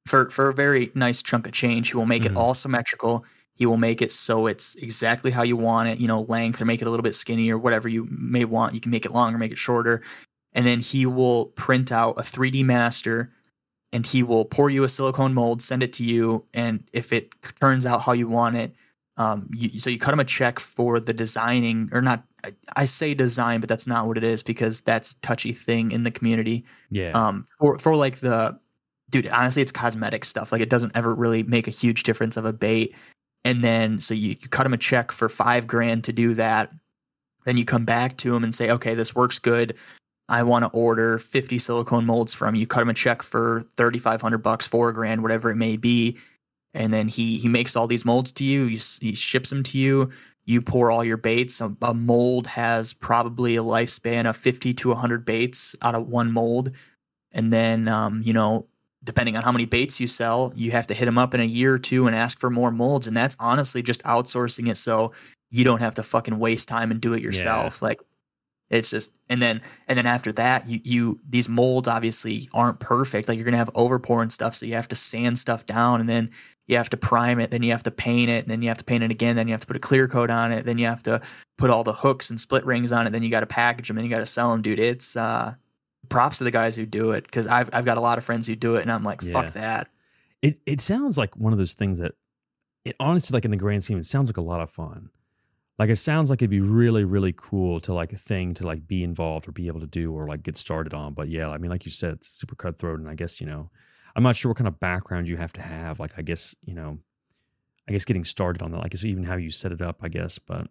for a very nice chunk of change, he will make it all symmetrical. He will make it so it's exactly how you want it, you know, length, or make it a little bit skinnier, whatever you may want. You can make it longer, make it shorter. And then he will print out a 3D master, and he will pour you a silicone mold, send it to you. And if it turns out how you want it, so you cut him a check for the designing, or not. I say design, but that's not what it is, because that's a touchy thing in the community. Yeah. For like dude, honestly, it's cosmetic stuff. Like, it doesn't ever really make a huge difference of a bait. And then, so you cut him a check for $5,000 to do that. Then you come back to him and say, okay, this works good. I want to order 50 silicone molds from you. Cut him a check for $3,500, $4,000, whatever it may be. And then he makes all these molds to you. He ships them to you. You pour all your baits. A mold has probably a lifespan of 50 to 100 baits out of one mold. And then, you know, depending on how many baits you sell, you have to hit them up in a year or two and ask for more molds. And that's honestly just outsourcing it, so you don't have to fucking waste time and do it yourself. Like, it's just, and then after that, you these molds obviously aren't perfect. Like, you're gonna have overpour and stuff, so you have to sand stuff down, and then you have to prime it, then you have to paint it, and then you have to paint it again, then you have to put a clear coat on it, then you have to put all the hooks and split rings on it, then you got to package them, and you got to sell them, dude. It's props to the guys who do it, because I've got a lot of friends who do it, and I'm like, fuck that. It sounds like one of those things that, it honestly, like in the grand scheme, it sounds like a lot of fun. Like, it sounds like it'd be really, really cool to like a thing to like be involved or be able to do or like get started on. But yeah, I mean, like you said, it's super cutthroat, and I guess, you know, I'm not sure what kind of background you have to have. Like, I guess, you know, getting started on that, like, it's even how you set it up, I guess. But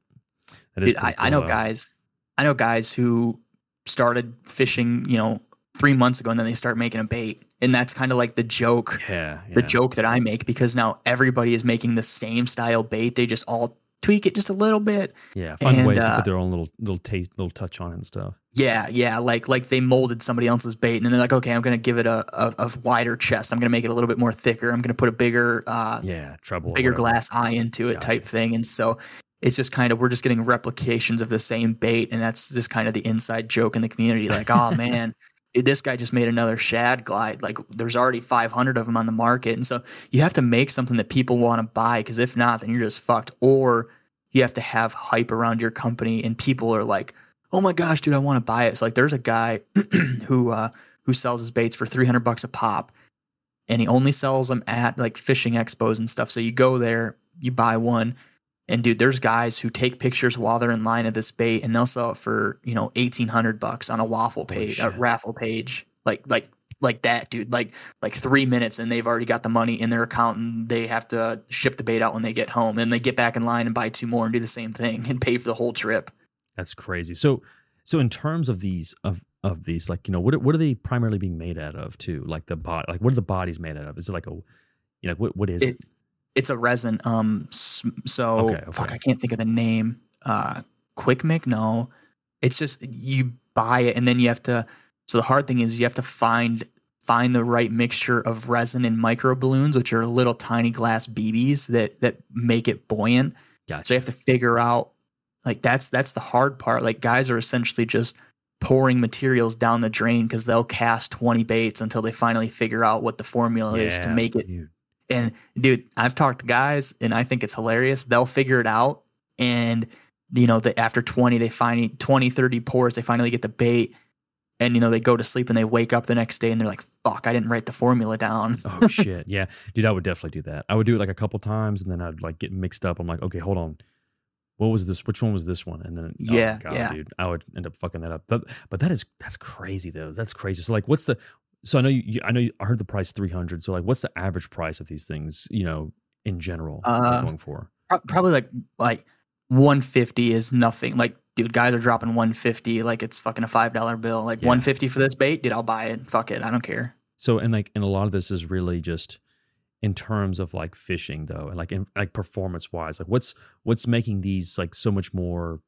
that is, I know guys who started fishing, you know, 3 months ago, and then they start making a bait. And that's kind of like the joke, the joke that I make, because now everybody is making the same style bait. They just all tweak it just a little bit. Yeah, find ways to put their own little taste, little touch on it and stuff. Yeah, like they molded somebody else's bait, and then they're like, okay, I'm gonna give it a wider chest. I'm gonna make it a little bit more thicker. I'm gonna put a bigger glass eye into it, type thing. And so it's just kind of, we're just getting replications of the same bait, and that's just kind of the inside joke in the community. Like, oh man, this guy just made another shad glide. Like, there's already 500 of them on the market. And so you have to make something that people want to buy, because if not, then you're just fucked. Or you have to have hype around your company, and people are like, oh my gosh, dude, I want to buy it. So like, there's a guy who sells his baits for $300 a pop, and he only sells them at like fishing expos and stuff. So you go there, you buy one, and dude, there's guys who take pictures while they're in line at this bait, and they'll sell it for, you know, $1,800 on a waffle page, a raffle page, like that, dude. Like 3 minutes, and they've already got the money in their account, and they have to ship the bait out when they get home, and they get back in line and buy 2 more and do the same thing and pay for the whole trip. That's crazy. So in terms of these of these, like, you know, what are they primarily being made out of too? Like the body, like what are the bodies made out of? Is it like a, you know, what is it? It's a resin. So Okay, fuck, okay. I can't think of the name. Quick Mix? No. It's just you buy it and then you have to. So the hard thing is you have to find the right mixture of resin and micro balloons, which are little tiny glass BBs that make it buoyant. So you Gotcha. have to figure out like that's the hard part. Like guys are essentially just pouring materials down the drain because they'll cast 20 baits until they finally figure out what the formula is to Yeah, make it. dude. And dude, I've talked to guys and I think it's hilarious. They'll figure it out and after 20 they finally 20 30 pours they finally get the bait and they go to sleep and they wake up the next day and they're like, fuck, I didn't write the formula down. Oh shit. Yeah. Dude, I would definitely do that. I would do it like a couple times and then I'd like get mixed up. I'm like, okay, hold on. What was this? Which one was this one? And then, oh my Yeah, God, yeah. dude, I would end up fucking that up. But that's crazy though. That's crazy. So like, so I heard the price 300. So like, what's the average price of these things, in general, like Uh going for? probably like 150 is nothing. Like, dude, guys are dropping 150 like it's fucking a $5 bill. Like Yeah. 150 for this bait, dude, I'll buy it. Fuck it, I don't care. So, and a lot of this is really just in terms of like fishing though, and like performance wise, like what's making these like so much more.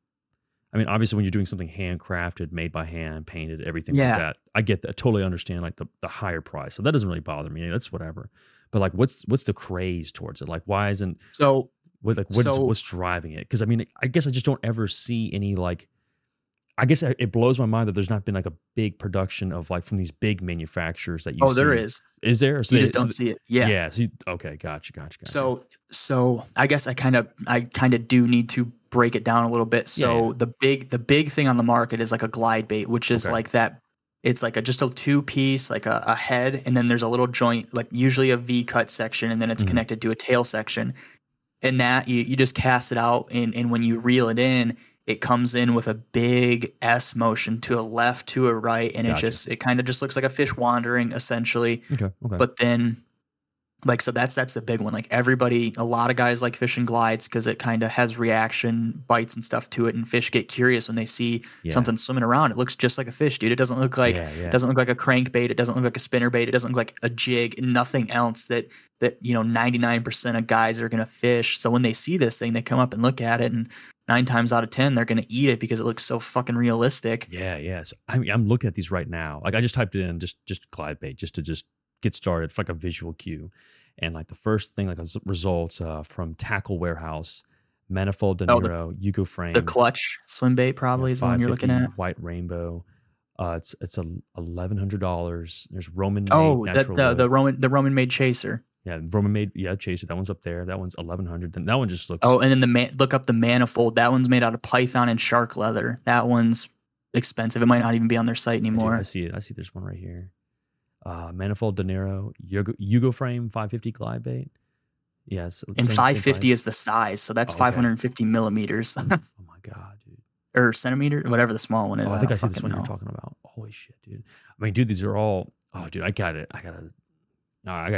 I mean, obviously, when you're doing something handcrafted, made by hand, painted, everything like Yeah. that, I get that. I totally understand like the higher price. So that doesn't really bother me. That's whatever. But like, what's the craze towards it? Like, why isn't So what's driving it? Because I mean, I guess I just don't ever see any like. I guess it blows my mind that there's not been like a big production of like from these big manufacturers that you see. there is. Is there? You just don't see it. Yeah. Yeah. Okay. Gotcha. So I guess I kind of do need to break it down a little bit. So Yeah. the big thing on the market is like a glide bait, which is Okay. like that. It's like just a 2-piece, like a head, and then there's a little joint, like usually a V cut section, and then it's Mhm. connected to a tail section. And that you just cast it out, and when you reel it in, it comes in with a big S motion to a left, to a right, and Gotcha. it kind of just looks like a fish wandering essentially. Okay. But then so that's the big one. Like a lot of guys like fishing glides because it kind of has reaction bites and stuff to it, and fish get curious when they see Yeah. something swimming around. It looks just like a fish, dude. It doesn't look like Yeah. it doesn't look like a crankbait. It doesn't look like a spinner bait. It doesn't look like a jig. Nothing else that 99% of guys are gonna fish. So when they see this thing, they come up and look at it, and 9 times out of 10 they're gonna eat it because it looks so fucking realistic. Yeah. So I'm looking at these right now. Like I just typed it in just glide bait just to just get started for like a visual cue. And like the first thing, like results from Tackle Warehouse, Manifold De Oh, Niro, Yugo Frame, The clutch swim bait probably is the one you're looking at. White Rainbow. It's $1,100. There's Roman made Oh, natural the wood. Roman made chaser. Yeah, Roman made Chaser. That one's up there. That one's 1,100. Then that one just looks. Oh, and then look up the Manifold. That one's made out of python and shark leather. That one's expensive. It might not even be on their site anymore. I see it. I see there's one right here. Manifold De Niro, Yugo Frame 550 glide bait. Yes. And 550 is the size, so that's 550 millimeters. Oh my God, dude. Or centimeter, whatever the small one is. I think I see this fucking one know. you're talking about. Holy shit, dude. I mean, dude, these are all. Oh, dude, I gotta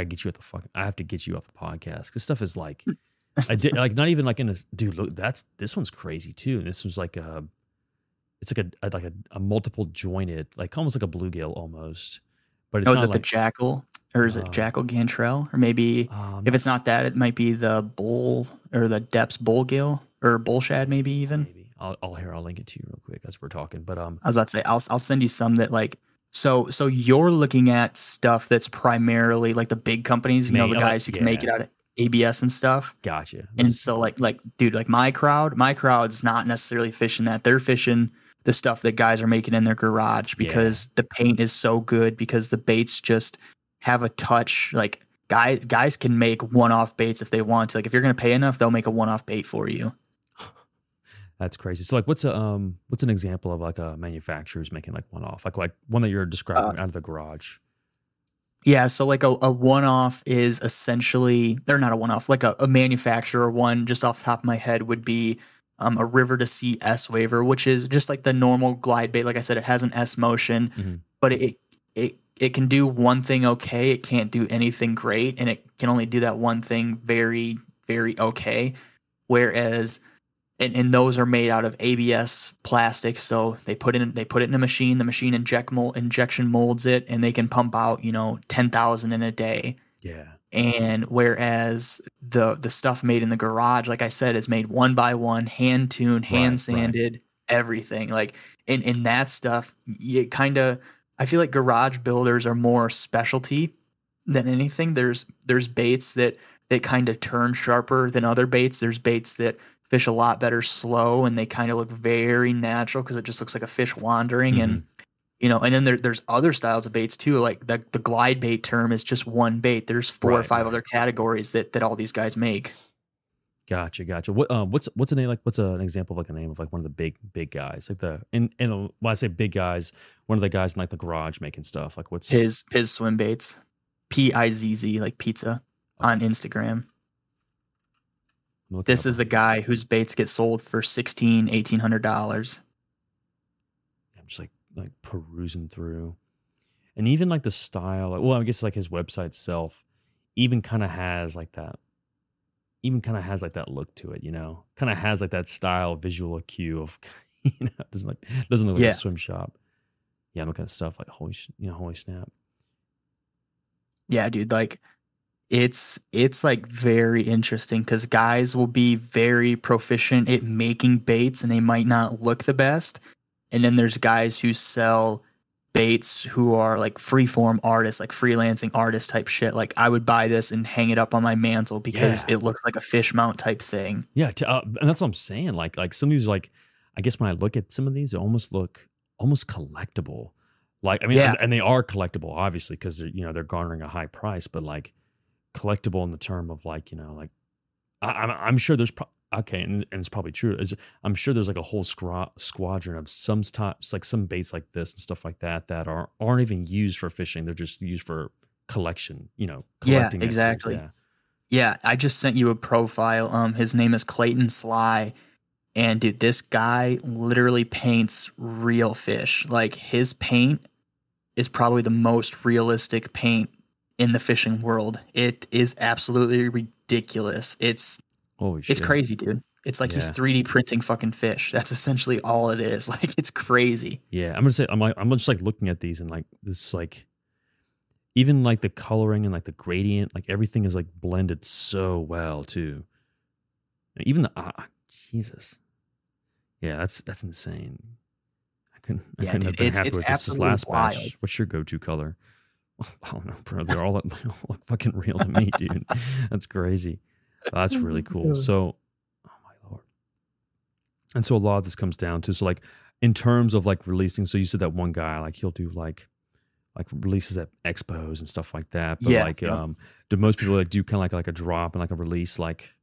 get you at the fucking. I have to get you off the podcast because stuff is like, I did like not even like in a dude. Look, this one's crazy too. And this was like it's like a multiple jointed, like almost like a bluegill almost. But it's is not it like, the jackal, or is it jackal gantrell, or maybe if it's not that, it might be the bull or the depths bullgill or bull shad, maybe even. Maybe I'll link it to you real quick as we're talking. But I was about to say I'll send you some that like. So you're looking at stuff that's primarily like the big companies, the guys who can make it out of ABS and stuff. Gotcha. And so like dude, like my crowd's not necessarily fishing that. They're fishing the stuff that guys are making in their garage because the paint is so good, because the baits just have a touch. Like guys can make one-off baits if they want to. Like if you're going to pay enough, they'll make a one-off bait for you. That's crazy. So like what's an example of like a manufacturer's making like one-off, like one that you're describing out of the garage? Yeah, so like a one-off is essentially, they're not a one-off, like a manufacturer one, just off the top of my head, would be a River to Sea S Waver, which is just like the normal glide bait. Like I said, it has an S motion, but it can do one thing okay. It can't do anything great, and it can only do that one thing very, very okay. Whereas, and those are made out of ABS plastic, so they put it in a machine. The machine injection molds it, and they can pump out 10,000 in a day. Yeah. And whereas the stuff made in the garage, like I said, is made one by one, hand tuned, hand Right, right. sanded, everything. Like in that stuff, you kind of I feel like garage builders are more specialty than anything. There's baits that kind of turn sharper than other baits. There's baits that fish a lot better slow and they kind of look very natural because it just looks like a fish wandering. Hmm. And and then there's other styles of baits too. Like the glide bait term is just one bait. There's four or Right, five right. other categories that all these guys make. Gotcha, gotcha. What's a name like? What's an example of like a name of like one of the big guys like the and when I say big guys, one of the guys in like the garage making stuff. Like what's Piz swim baits, PIZZ like pizza on Instagram. I'm looking This up is the guy whose baits get sold for $1,800. I'm just like perusing through, and even like the style. Well, I guess like his website itself, even kind of has like that. Even kind of has like that look to it, kind of has like that style visual cue of, doesn't look like a Yeah. swim shop. Yeah, I'm looking at stuff like holy snap. Yeah, dude, like it's like very interesting because guys will be very proficient at making baits and they might not look the best. And then there's guys who sell baits who are like freeform artists, like freelancing artist type shit. Like I would buy this and hang it up on my mantle because Yeah. it looks like a fish mount type thing. Yeah, and that's what I'm saying. Like some of these, like I guess when I look at some of these, they almost look almost collectible. Like I mean, Yeah. and they are collectible, obviously, because they're garnering a high price, but like collectible in the term of like like I'm sure there's okay, and it's probably true. I'm sure there's like a whole squadron of some types, like some baits like this and stuff like that that aren't even used for fishing. They're just used for collection. Yeah, Collecting. exactly. Yeah. Yeah, I just sent you a profile. His name is Clayton Sly. And dude, this guy literally paints real fish. Like his paint is probably the most realistic paint in the fishing world. It is absolutely ridiculous. It's Holy shit. crazy, dude. It's like he's Yeah. 3D printing fucking fish. That's essentially all it is. Like it's crazy. Yeah, I'm gonna say I'm just like looking at these and like this like even like the coloring and like the gradient, like everything is like blended so well too. And even the Jesus, yeah, that's insane. I Yeah, couldn't dude, have been it's happy with this absolutely last wild. batch. What's your go-to color? I don't know, bro. They're all look fucking real to me, dude. That's crazy. That's really cool. So, oh my lord. And so a lot of this comes down to like in terms of like releasing. So you said that one guy like he'll do like releases at expos and stuff like that. But Yeah, like yeah. do most people like do kind of like a drop and like a release like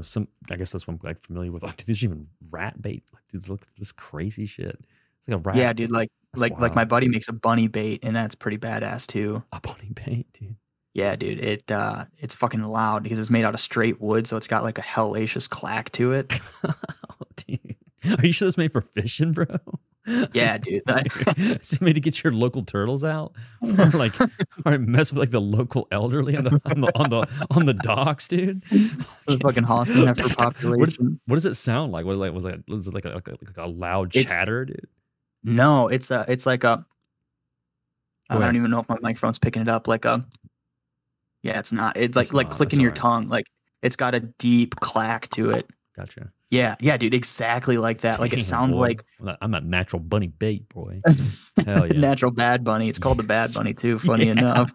some I guess that's what I'm like familiar with. Like, dude, there's even rat bait. Like dude, look at this crazy shit. It's like a rat. Yeah, dude, like That's like my wild. buddy makes a bunny bait and that's pretty badass too. A bunny bait, dude. Yeah, dude, it's fucking loud because it's made out of straight wood, so it's got like a hellacious clack to it. Oh, dude. Are you sure that's made for fishing, bro? Yeah, dude. Is it made to get your local turtles out, or mess with like the local elderly on the docks, dude? The fucking Austin after population. What does it sound like? Was it like a loud It's- chatter, dude? No, it's like a. I Go don't ahead. even know if my microphone's picking it up. Like a. Yeah, it's not. It's like It's not. clicking That's your all right. tongue. Like it's got a deep clack to it. Gotcha. Yeah, dude, exactly like that. Like it Damn, sounds boy. like I'm a natural bunny bait, boy. Hell yeah. natural bad bunny. It's called the bad bunny too. Funny Yeah, enough.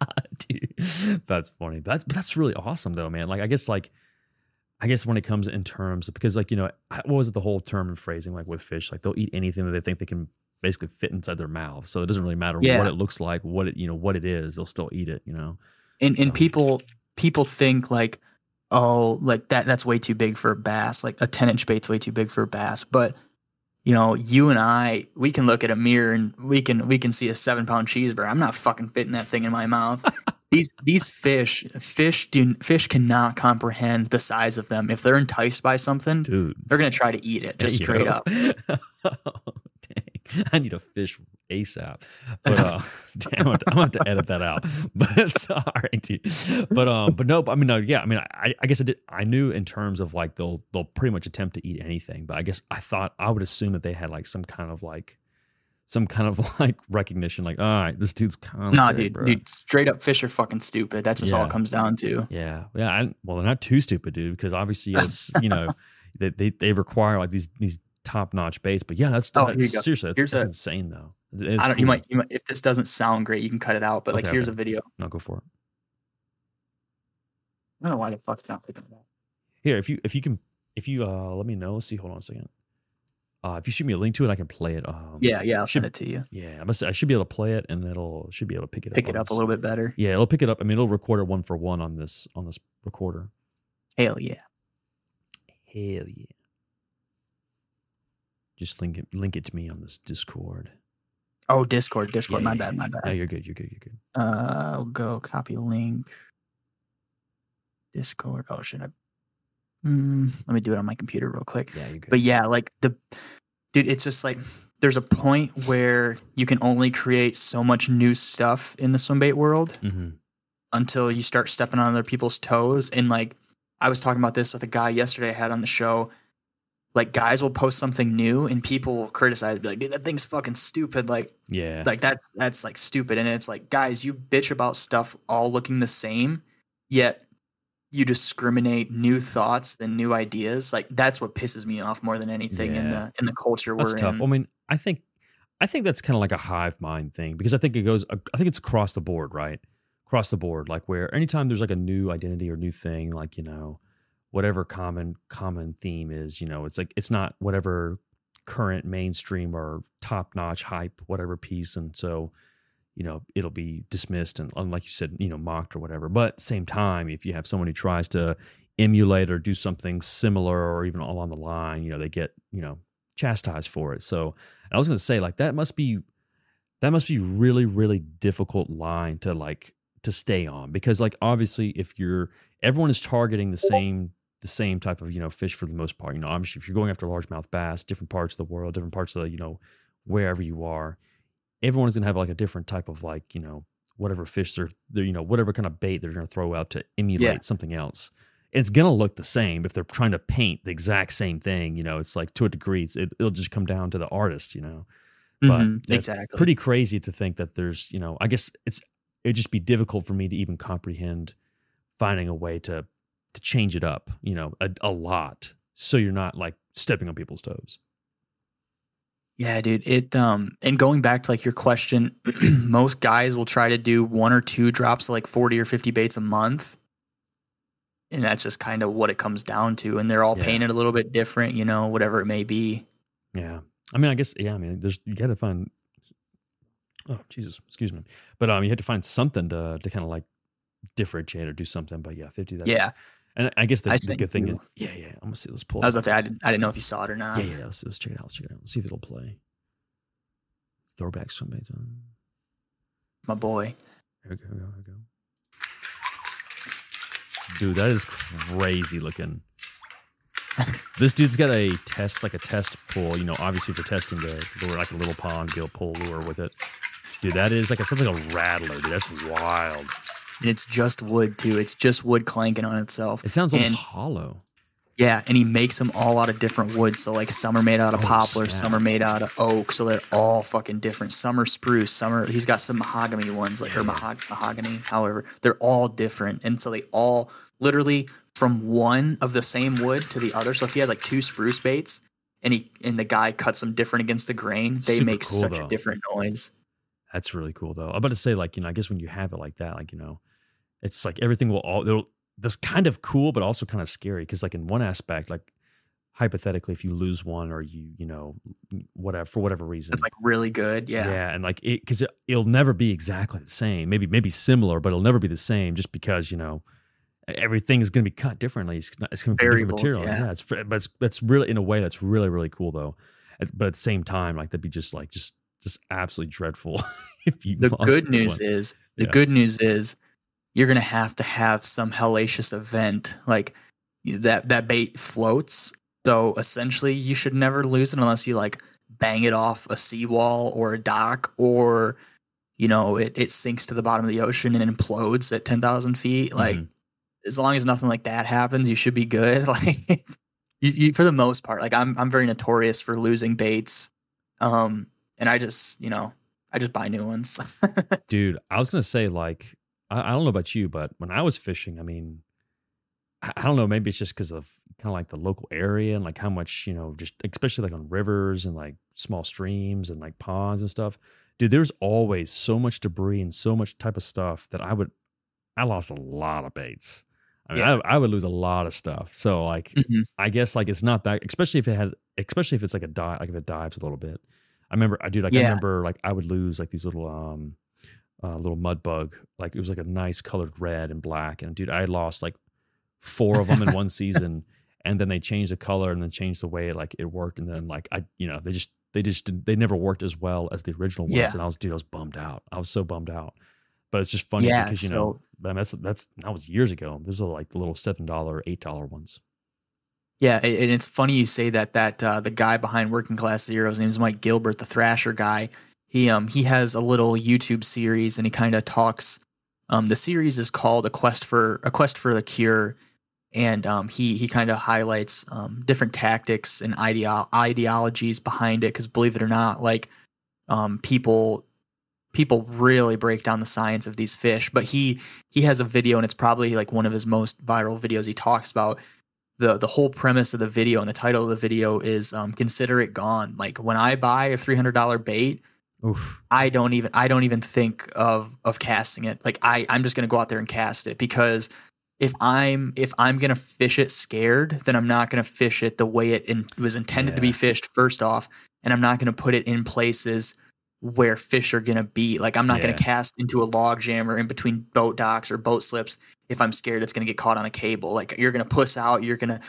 dude. That's funny. But that's really awesome though, man. Like I guess when it comes in terms of, because like what was it, the whole term and phrasing like with fish, like they'll eat anything that they think they can basically fit inside their mouth. So it doesn't really matter Yeah. what it looks like, what it is, they'll still eat it. And So- people think like, oh, like that's way too big for a bass. Like a 10-inch bait's way too big for a bass. But you and I, we can look at a mirror and we can see a 7-pound cheeseburger. I'm not fucking fitting that thing in my mouth. These fish cannot comprehend the size of them. If they're enticed by something, dude. they're gonna try to eat it just straight up. Dang. I need a fish ASAP. But damn, I'm gonna have to edit that out. But it's all right, dude. But no, I mean, no, yeah. I mean, I guess I knew in terms of like they'll pretty much attempt to eat anything. But I guess I would assume that they had like some kind of like some kind of like recognition, like, all right, this dude's kind of Nah, big, bro. dude, straight up fish are fucking stupid. That's just all Yeah. it comes down to. Yeah, yeah. Well, they're not too stupid, dude, because obviously, it's they require like these top notch baits. But yeah, that's Oh, here you go. seriously, Here's that's a- insane though. It is I don't. cool. You might. If this doesn't sound great, you can cut it out. But like, Okay, here's okay. a video. No, go for it. I don't know why the fuck it's not picking it up. Here, if you can, let me know. Let's see. Hold on a second. If you shoot me a link to it, I can play it. Yeah, I'll send it to you. Yeah, I should be able to play it, and should be able to pick it up. Pick it up a little bit better. Yeah, it'll pick it up. I mean, it'll record it 1-for-1 on this recorder. Hell yeah. Hell yeah. Just link it to me on this Discord. Oh, Discord. Yeah, My yeah, bad. No, you're good. I'll go copy link. Discord. Oh shit. Let me do it on my computer real quick. Yeah, you're good. But yeah, like dude, it's just like there's a point where you can only create so much new stuff in the swimbait world until you start stepping on other people's toes. And like I was talking about this with a guy yesterday I had on the show. Like guys will post something new and people will criticize, be like, dude, that thing's fucking stupid. Like, yeah, like that's like stupid. And it's like, guys, you bitch about stuff all looking the same, yet you discriminate new thoughts and new ideas. Like that's what pisses me off more than anything in the culture that's we're tough. in. I mean, I think that's kind of like a hive mind thing, because I think it's across the board, right? Across the board, like where anytime there's like a new identity or new thing, like, whatever common theme is, it's like, it's not whatever current mainstream or top notch hype, whatever piece. And so, it'll be dismissed and, like you said, mocked or whatever. But at the same time, if you have someone who tries to emulate or do something similar or even along the line, they get, chastised for it. So I was going to say, like, that must be really, really difficult line to stay on, because like, obviously if everyone is targeting the same type of, fish for the most part, obviously if you're going after largemouth bass, different parts of the world, different parts of the, wherever you are, everyone's going to have like a different type of like, whatever fish they're whatever kind of bait they're going to throw out to emulate something else. And it's going to look the same if they're trying to paint the exact same thing, it's like, to a degree, it'll just come down to the artist, but Exactly. pretty crazy to think that there's, I guess it'd just be difficult for me to even comprehend finding a way to change it up, a lot, so you're not like stepping on people's toes. Yeah, dude. And going back to like your question, most guys will try to do 1 or 2 drops of like 40 or 50 baits a month. And that's just kind of what it comes down to. And they're all painted a little bit different, whatever it may be. Yeah. I mean, I guess, you got to find, oh, Jesus, excuse me. But you had to find something to kind of like differentiate or do something. But yeah, 50, that's, and I guess the good thing is, I'm gonna see. Let's pull. I was about to say, I didn't know if you saw it or not. Yeah. Let's check it out. Let's see if it'll play. Throwback swimbaits on. My boy. Here we go. Dude, that is crazy looking. This dude's got a test pull. Obviously for testing the lure, like a little pond, be able to pull a lure with it. Dude, that is like something like a rattler. Dude, that's wild. And it's just wood too. It's just wood clanking on itself. It sounds almost hollow. Yeah, and he makes them all out of different woods. So like some are made out of poplar, some are made out of oak. So they're all fucking different. Some are spruce, he's got some mahogany ones, like or mahogany. However, they're all different, and so they all literally from one of the same wood to the other. So if he has like 2 spruce baits, and the guy cuts them different against the grain, they make such a different noise. That's really cool, though. I'm about to say, like, I guess when you have it like that, like, it's like everything that's kind of cool, but also kind of scary. Because, like, in one aspect, like, hypothetically, if you lose one or whatever, for whatever reason, it's like really good. Yeah. Yeah. And like, because it'll never be exactly the same. Maybe similar, but it'll never be the same, just because, everything is going to be cut differently. It's going to be different material. Yeah. That's really, in a way, that's really, really cool, though. But at the same time, like, that'd be just absolutely dreadful if you. The good news is you're gonna have to have some hellacious event like that bait floats. So essentially, you should never lose it unless you like bang it off a seawall or a dock, or it sinks to the bottom of the ocean and implodes at 10,000 feet. Like as long as nothing like that happens, you should be good. Like you for the most part. Like I'm very notorious for losing baits. and I just, I just buy new ones. Dude, I was gonna say like I don't know about you, but when I was fishing, I mean, I don't know, maybe it's just because of kind of like the local area and like how much, just especially like on rivers and like small streams and like ponds and stuff. Dude, there's always so much debris and so much type of stuff that I lost a lot of baits. I mean, Yeah. I would lose a lot of stuff. So like, Hmm. I guess like it's not that, especially if it's like a dive, like if it dives a little bit. I Yeah. remember like I would lose like these little mud bug. Like it was like a nice colored red and black. And dude, I lost like four of them in one season. And then they changed the color and then changed the way it worked. And then like they never worked as well as the original Yeah. ones. And I was bummed out. I was so bummed out. But it's just funny Yeah. because So man, that was years ago. Those are like the little $7, $8 ones. yeah, and it's funny you say that. The guy behind Working Class Zero, his name is Mike Gilbert, the Thrasher guy. He has a little YouTube series, and he kind of talks. The series is called A Quest for the Cure, and he kind of highlights different tactics and ideologies behind it. Because believe it or not, like people really break down the science of these fish. But he has a video, and it's probably like one of his most viral videos. He talks about the whole premise of the video, and the title of the video is "Consider It Gone." Like when I buy a $300 bait, Oof. I don't even think of casting it. Like I'm just gonna go out there and cast it, because if I'm gonna fish it scared, then I'm not gonna fish it the way it was intended to be Yeah. fished first off, and I'm not gonna put it in places where fish are gonna be. Like I'm not gonna Yeah. cast into a log jam or in between boat docks or boat slips if I'm scared it's gonna get caught on a cable. Like you're gonna puss out, you're gonna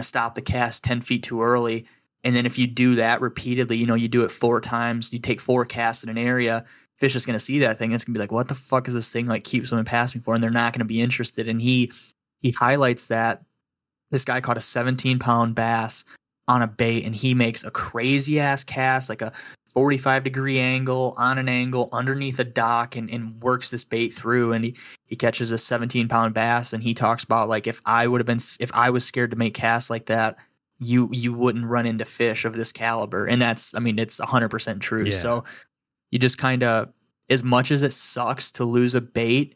stop the cast 10 feet too early. And then if you do that repeatedly, you do it 4 times, you take 4 casts in an area, fish is going to see that thing. It's going to be like, what the fuck is this thing like keep swimming past me for? And they're not going to be interested. And he highlights that this guy caught a 17-pound bass on a bait, and he makes a crazy ass cast, like a 45-degree angle on an angle underneath a dock, and works this bait through, and he catches a 17-pound bass. And he talks about like, if I was scared to make casts like that, you wouldn't run into fish of this caliber. And that's, I mean, it's 100% true. Yeah. So you just kind of, as much as it sucks to lose a bait,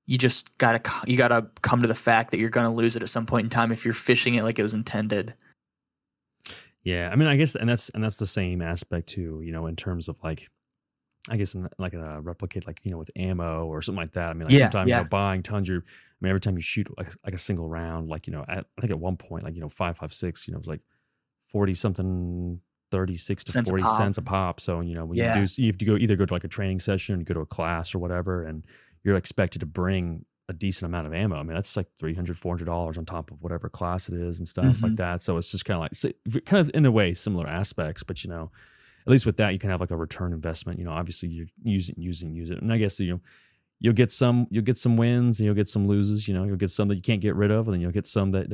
you gotta come to the fact that you're gonna lose it at some point in time if you're fishing it like it was intended. Yeah. I mean, I guess, and that's the same aspect too, in terms of like, I guess like a replicate, like, with ammo or something like that. I mean, like Yeah, sometimes yeah. buying tons, every time you shoot like a single round, like, I think at one point, like, 5.56, it was like 40 something, 36 to Cents a 40 pop. cents a pop. So, when Yeah. you have to either go to like a training session or you go to a class or whatever, and you're expected to bring a decent amount of ammo. I mean, that's like $300, $400 on top of whatever class it is and stuff like that. So it's just kind of like, kind of in a way, similar aspects, but at least with that, you can have like a return investment. Obviously you're use it. And I guess, you'll get some wins and you'll get some loses, you'll get some that you can't get rid of. And then you'll get some that,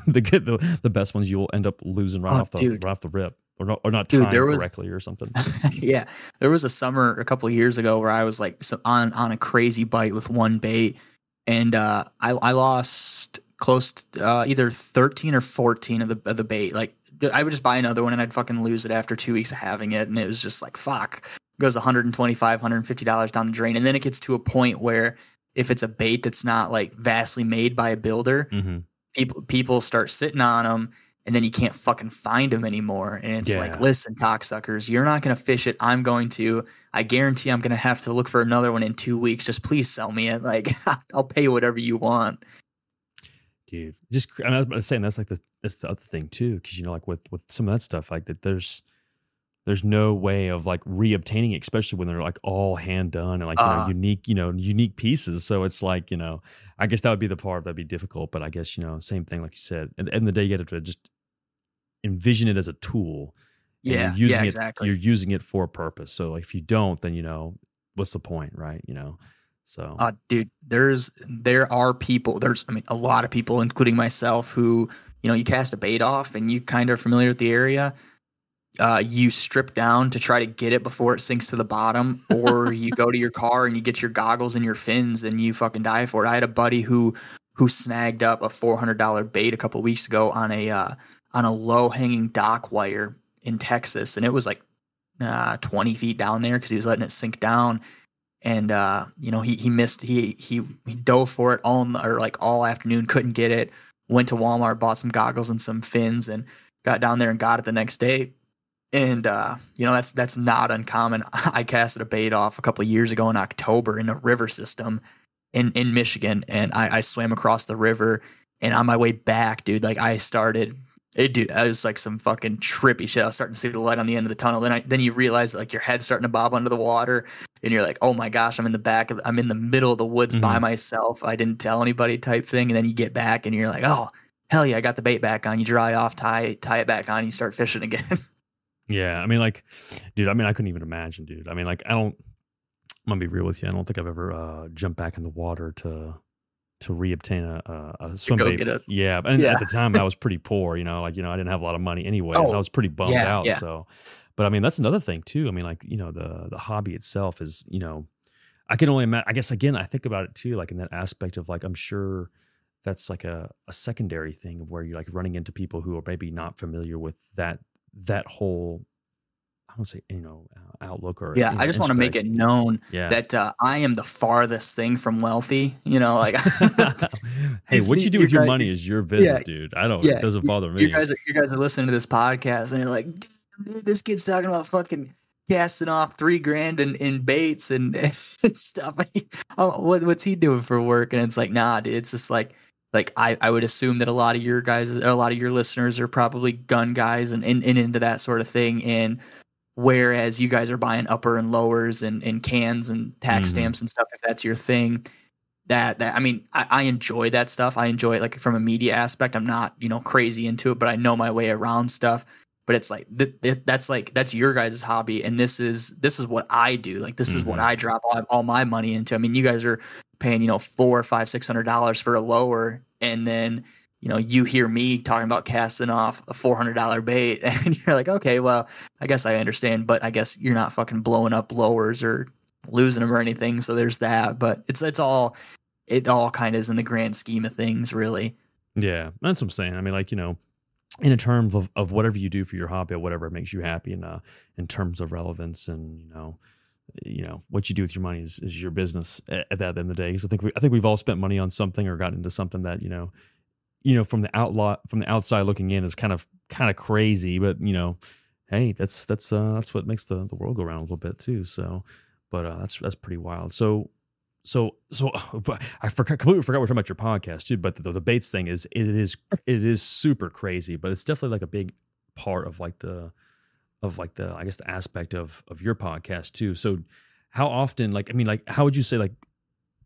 the best ones you'll end up losing right off the rip or not timed correctly or something. Yeah. There was a summer a couple of years ago where I was like on a crazy bite with one bait, and I lost close to either 13 or 14 of the bait. Like I would just buy another one and I'd fucking lose it after 2 weeks of having it. And it was just like, fuck. It goes $125, $150 down the drain. And then it gets to a point where if it's a bait that's not like vastly made by a builder, people start sitting on them, and then you can't fucking find them anymore. And it's like, listen, cocksuckers, you're not going to fish it. I guarantee I'm going to have to look for another one in 2 weeks. Just please sell me it. Like I'll pay you whatever you want. Dude, I was about to say, and that's the other thing too. Cause like with some of that stuff, like that there's no way of like reobtaining it, especially when they're like all hand done and like, unique pieces. So it's like, I guess that would be the part that'd be difficult, but I guess, same thing, like you said, at the end of the day, you got to just envision it as a tool. Yeah. You're using exactly. You're using it for a purpose. So like, if you don't, then, what's the point? Right. So, dude, there are people, a lot of people, including myself, who, you cast a bait off and you kind of familiar with the area. You strip down to try to get it before it sinks to the bottom, or you go to your car and you get your goggles and your fins and you fucking die for it. I had a buddy who snagged up a $400 bait a couple of weeks ago on a low hanging dock wire in Texas, and it was like 20 feet down there because he was letting it sink down. And he missed. He dove for it all afternoon, couldn't get it. Went to Walmart, bought some goggles and some fins, and got down there and got it the next day. And that's not uncommon. I casted a bait off a couple of years ago in October in a river system in Michigan, and I swam across the river. And on my way back, dude, like I was like some fucking trippy shit. I was starting to see the light on the end of the tunnel. Then you realize that, like, your head's starting to bob under the water, and you're like, oh my gosh, I'm in the middle of the woods by myself. I didn't tell anybody type thing. And then you get back and you're like, oh hell yeah, I got the bait back on. You dry off, tie it back on, and you start fishing again. Yeah, I mean, like, dude, I mean, I couldn't even imagine, dude. I mean, like, I'm gonna be real with you. I don't think I've ever jumped back in the water to reobtain a swim bait. Yeah, and at the time I was pretty poor, I didn't have a lot of money anyway. I was pretty bummed out. Yeah. So, but I mean, that's another thing too. I mean, like, the hobby itself is, I can only imagine. I guess again, I think about it too, like in that aspect of, like, I'm sure that's like a secondary thing of where you're like running into people who are maybe not familiar with that whole, I don't say, outlook or I just want to make it known that I am the farthest thing from wealthy. Like, hey, what you do with your money is your business, dude. It doesn't bother me. You guys are listening to this podcast and you're like, dude, this kid's talking about fucking casting off $3,000 in baits and stuff. What's he doing for work? And it's like, nah, dude. It's just like I would assume that a lot of your listeners are probably gun guys and into that sort of thing. And whereas you guys are buying upper and lowers and cans and tax stamps and stuff, if that's your thing, that I mean, I enjoy that stuff. I enjoy it, like, from a media aspect. I'm not, crazy into it, but I know my way around stuff. But it's like, that's your guys' hobby. And this is what I do. Like, this is what I drop all my money into. I mean, you guys are paying, $400, $500, $600 for a lower. And then, you hear me talking about casting off a $400 bait, and you're like, okay, well, I guess I understand, but I guess you're not fucking blowing up lowers or losing them or anything. So there's that. But it all kind of is in the grand scheme of things, really. Yeah, that's what I'm saying. I mean, like, in terms of whatever you do for your hobby or whatever makes you happy, and in terms of relevance, and what you do with your money is your business at that end of the day. Because I think we've all spent money on something or gotten into something that from the outside looking in is kind of crazy, but hey, that's what makes the world go around a little bit too. So, but that's pretty wild. So I completely forgot we're talking about your podcast too. But the baits thing it is super crazy, but it's definitely like a big part of the I guess the aspect of your podcast too. So how often, like, I mean, like, how would you say, like,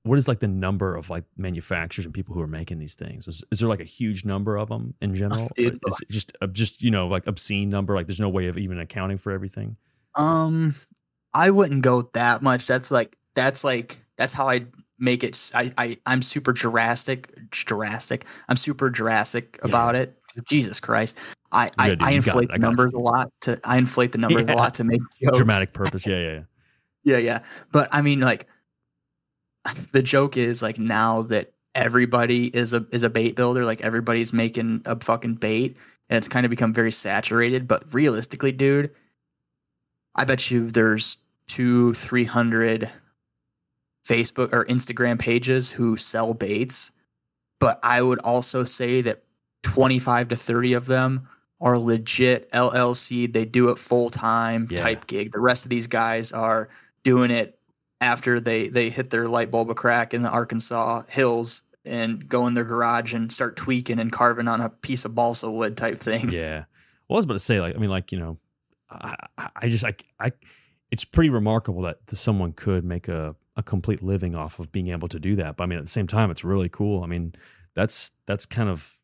what is like the number of like manufacturers and people who are making these things? Is there like a huge number of them in general? Dude, is it just like obscene number? Like, there's no way of even accounting for everything. I wouldn't go that much. That's how I make it. I'm super Jurassic. I'm super Jurassic about it. Jesus Christ. I inflate the numbers a lot to make jokes. Dramatic purpose. Yeah. But I mean, like, the joke is, like, now that everybody is a bait builder, like, everybody's making a fucking bait, and it's kind of become very saturated. But realistically, dude, I bet you there's 200-300 Facebook or Instagram pages who sell baits. But I would also say that 25 to 30 of them are legit LLC. They do it full time type gig. The rest of these guys are doing it after they hit their light bulb a crack in the Arkansas hills and go in their garage and start tweaking and carving on a piece of balsa wood type thing. Yeah. Well, I was about to say, like, I mean, like, I it's pretty remarkable that someone could make a complete living off of being able to do that. But I mean, at the same time, it's really cool. I mean, that's kind of,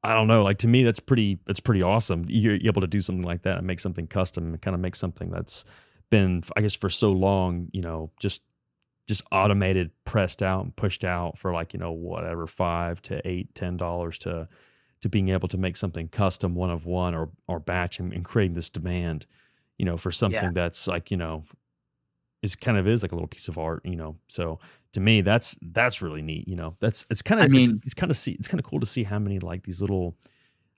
I don't know, like, to me, that's pretty awesome. You're able to do something like that and make something custom and kind of make something that's been, I guess, for so long, just automated, pressed out and pushed out for, like, whatever, $5 to $8, $10 to being able to make something custom, one of one or batch, and creating this demand, for something that's like, is like a little piece of art, So to me, that's really neat. It's kind of, it's kind of cool to see how many, like, these little,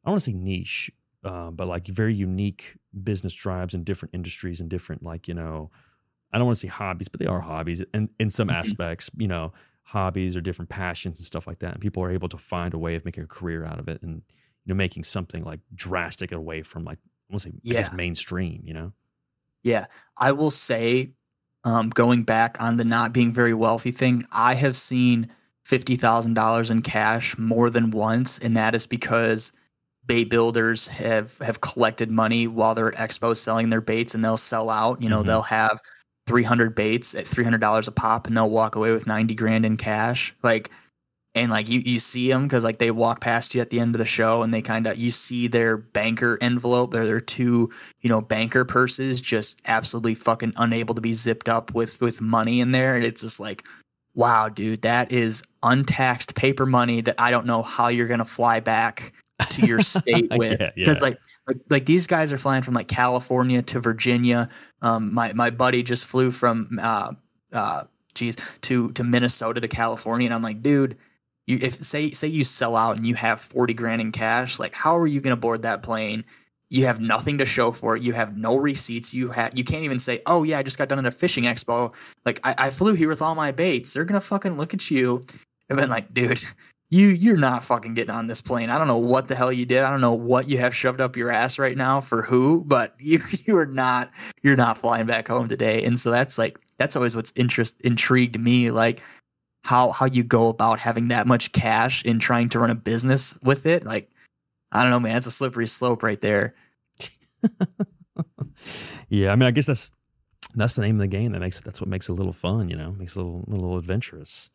I don't want to say niche, but like very unique business drives in different industries and different, like, I don't want to say hobbies, but they are hobbies. And in some Mhm. aspects, hobbies or different passions and stuff like that. And people are able to find a way of making a career out of it and, making something like drastic away from like, I want to say, I guess, Yeah. mainstream. Yeah. I will say, going back on the not being very wealthy thing, I have seen $50,000 in cash more than once, and that is because bait builders have collected money while they're at expos selling their baits, and they'll sell out. Hmm. They'll have 300 baits at $300 a pop, and they'll walk away with 90 grand in cash. Like, and like you see them because like they walk past you at the end of the show, and they kind of, you see their banker envelope or their two banker purses just absolutely fucking unable to be zipped up with money in there, and it's just like, wow, dude, that is untaxed paper money that I don't know how you're gonna fly back to your state with, Yeah, because yeah. like these guys are flying from like California to Virginia. My buddy just flew from uh geez, to Minnesota to California, and I'm like, dude, if say you sell out and you have 40 grand in cash, like how are you going to board that plane? You have nothing to show for it. You have no receipts. You can't even say, oh yeah, I just got done at a fishing expo. Like I flew here with all my baits. They're gonna fucking look at you and been like, dude, you're not fucking getting on this plane. I don't know what the hell you did. I don't know what you have shoved up your ass right now for who, but you're not flying back home today. And so that's always what's intrigued me. Like how you go about having that much cash and trying to run a business with it. Like, I don't know, man. It's a slippery slope right there. Yeah, I mean, I guess that's the name of the game. That's what makes it a little fun, makes it a little adventurous.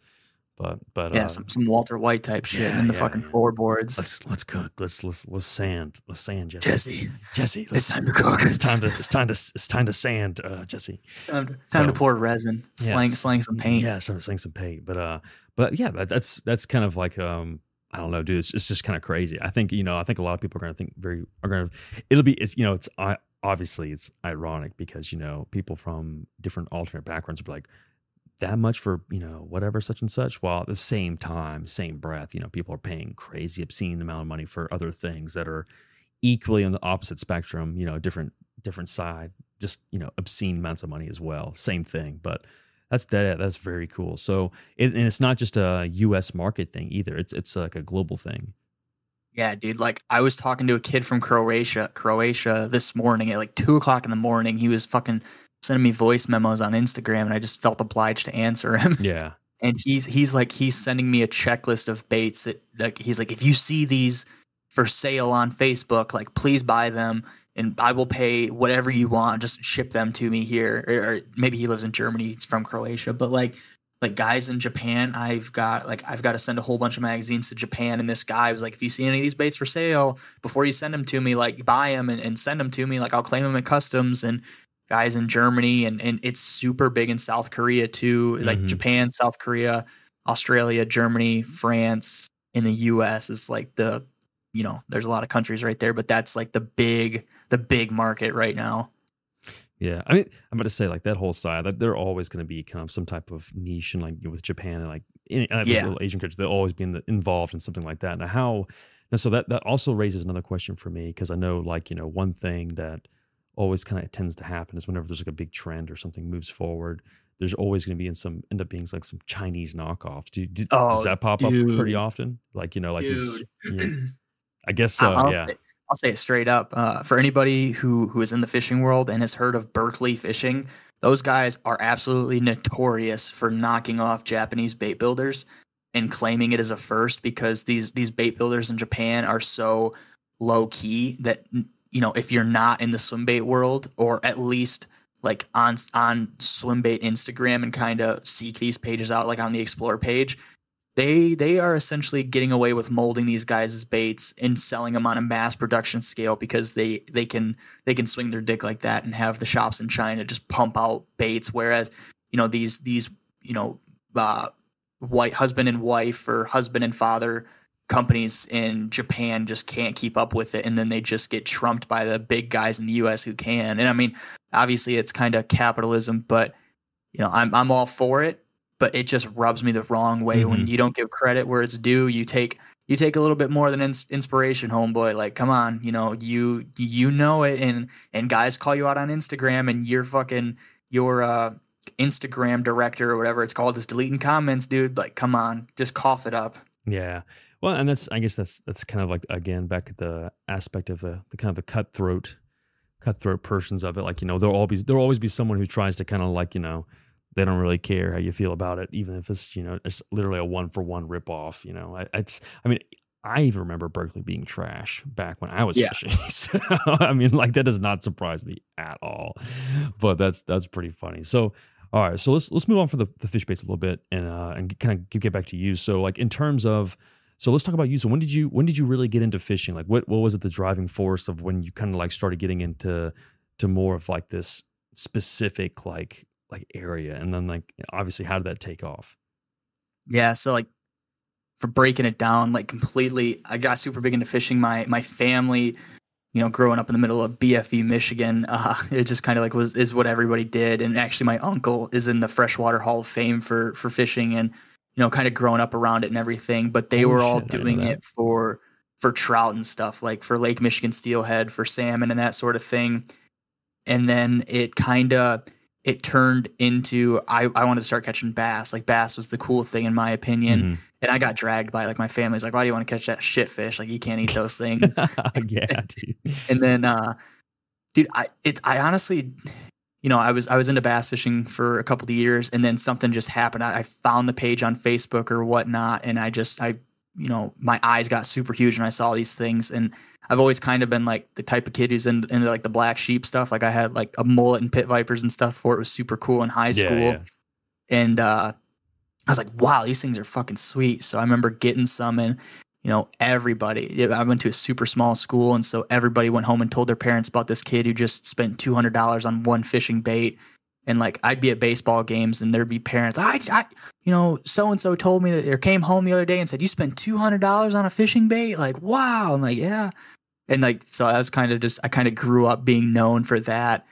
But Yeah, some Walter White type shit yeah, in the yeah, fucking yeah. floorboards. Let's cook. Let's sand, Jesse. Jesse, Jesse, it's time to cook. it's time to sand, Jesse. Time to So pour resin, yes, slang some paint. yeah, start saying some paint. But yeah, that's kind of like I don't know, dude. It's just kind of crazy. I think I think a lot of people are gonna think it'll be it's obviously it's ironic because people from different alternate backgrounds will be like that much for whatever such and such, while at the same time, same breath, people are paying crazy obscene amount of money for other things that are equally on the opposite spectrum, different side, just obscene amounts of money as well, same thing. But that's very cool. So and it's not just a US market thing either, it's like a global thing. Yeah, dude. Like I was talking to a kid from Croatia this morning at like 2 o'clock in the morning. He was fucking sending me voice memos on Instagram, and I just felt obliged to answer him. Yeah. And he's sending me a checklist of baits that, like, he's like, if you see these for sale on Facebook, like please buy them and I will pay whatever you want. Just ship them to me here. Or maybe he lives in Germany. He's from Croatia, but like guys in Japan, I've got to send a whole bunch of magazines to Japan. And this guy was like, if you see any of these baits for sale, before you send them to me, like buy them and send them to me. Like I'll claim them at customs. And guys in Germany, and it's super big in South Korea too. Like Hmm. Japan, South Korea, Australia, Germany, France, in the US is like there's a lot of countries right there, but that's like the big market right now. Yeah, I mean, I'm about to say like that whole side that they're always going to be kind of some type of niche, and like with Japan and like those Yeah. little Asian countries, they'll always be involved in something like that. Now so that also raises another question for me, because I know like one thing that always kind of tends to happen is whenever there's like a big trend or something moves forward, there's always going to be end up being like some Chinese knockoffs. Does Oh, that pop up pretty dude, often? Like like these, dude. I guess I- so. I'll Yeah, say, I'll say it straight up. For anybody who is in the fishing world and has heard of Berkeley Fishing, those guys are absolutely notorious for knocking off Japanese bait builders and claiming it as a first, because these bait builders in Japan are so low key that if you're not in the swim bait world, or at least like on swim bait Instagram, and kind of seek these pages out, like on the explore page, they are essentially getting away with molding these guys as baits and selling them on a mass production scale, because they can swing their dick like that and have the shops in China just pump out baits, whereas these uh, white husband and wife or husband and father companies in Japan just can't keep up with it, and then they just get trumped by the big guys in the US who can. And I mean, obviously it's kind of capitalism, but I'm all for it, but it just rubs me the wrong way when hmm you don't give credit where it's due. You you take a little bit more than inspiration, homeboy. Like, come on, you know it, and guys call you out on Instagram, and you're fucking your Instagram director or whatever it's called is deleting comments, dude. Like, come on, just cough it up. Yeah. Well, and I guess that's kind of like, again, back at the aspect of the kind of the cutthroat portions of it. Like, there'll always be someone who tries to kind of like, they don't really care how you feel about it, even if it's, it's literally a 1-for-1 ripoff. I mean, I even remember Berkeley being trash back when I was fishing. So, I mean, like, that does not surprise me at all, but that's pretty funny. So, all right, so let's move on for the fish baits a little bit and kind of get back to you. So, like, in terms of, so let's talk about you. So when did you really get into fishing? Like, what was it, the driving force of when you kind of like started getting into more of like this specific like area, and then like obviously how did that take off? Yeah, so like for breaking it down like completely, I got super big into fishing. My family, growing up in the middle of BFE, Michigan, it just kind of like is what everybody did. And actually, my uncle is in the Freshwater Hall of Fame for fishing, and kind of growing up around it and everything. But they were all doing it for trout and stuff, like for Lake Michigan steelhead, for salmon and that sort of thing. And then it turned into I wanted to start catching bass. Like, bass was the cool thing in my opinion. Mm-hmm. And I got dragged by like my family's like, why do you want to catch that shit fish? Like, you can't eat those things. Yeah, dude. And then dude, I honestly, I was into bass fishing for a couple of years, and then something just happened. I found the page on Facebook or whatnot, and my eyes got super huge and I saw these things. And I've always kind of been like the type of kid who's into like the black sheep stuff. Like, I had like a mullet and pit vipers and stuff for it. It was super cool in high school. Yeah. And I was like, wow, these things are fucking sweet. So I remember getting some, and everybody, I went to a super small school, and so everybody went home and told their parents about this kid who just spent $200 on one fishing bait. And like, I'd be at baseball games and there'd be parents, so-and-so told me that, or came home the other day and said, you spent $200 on a fishing bait? Like, wow. I'm like, yeah. And like, so I was kind of grew up being known for that.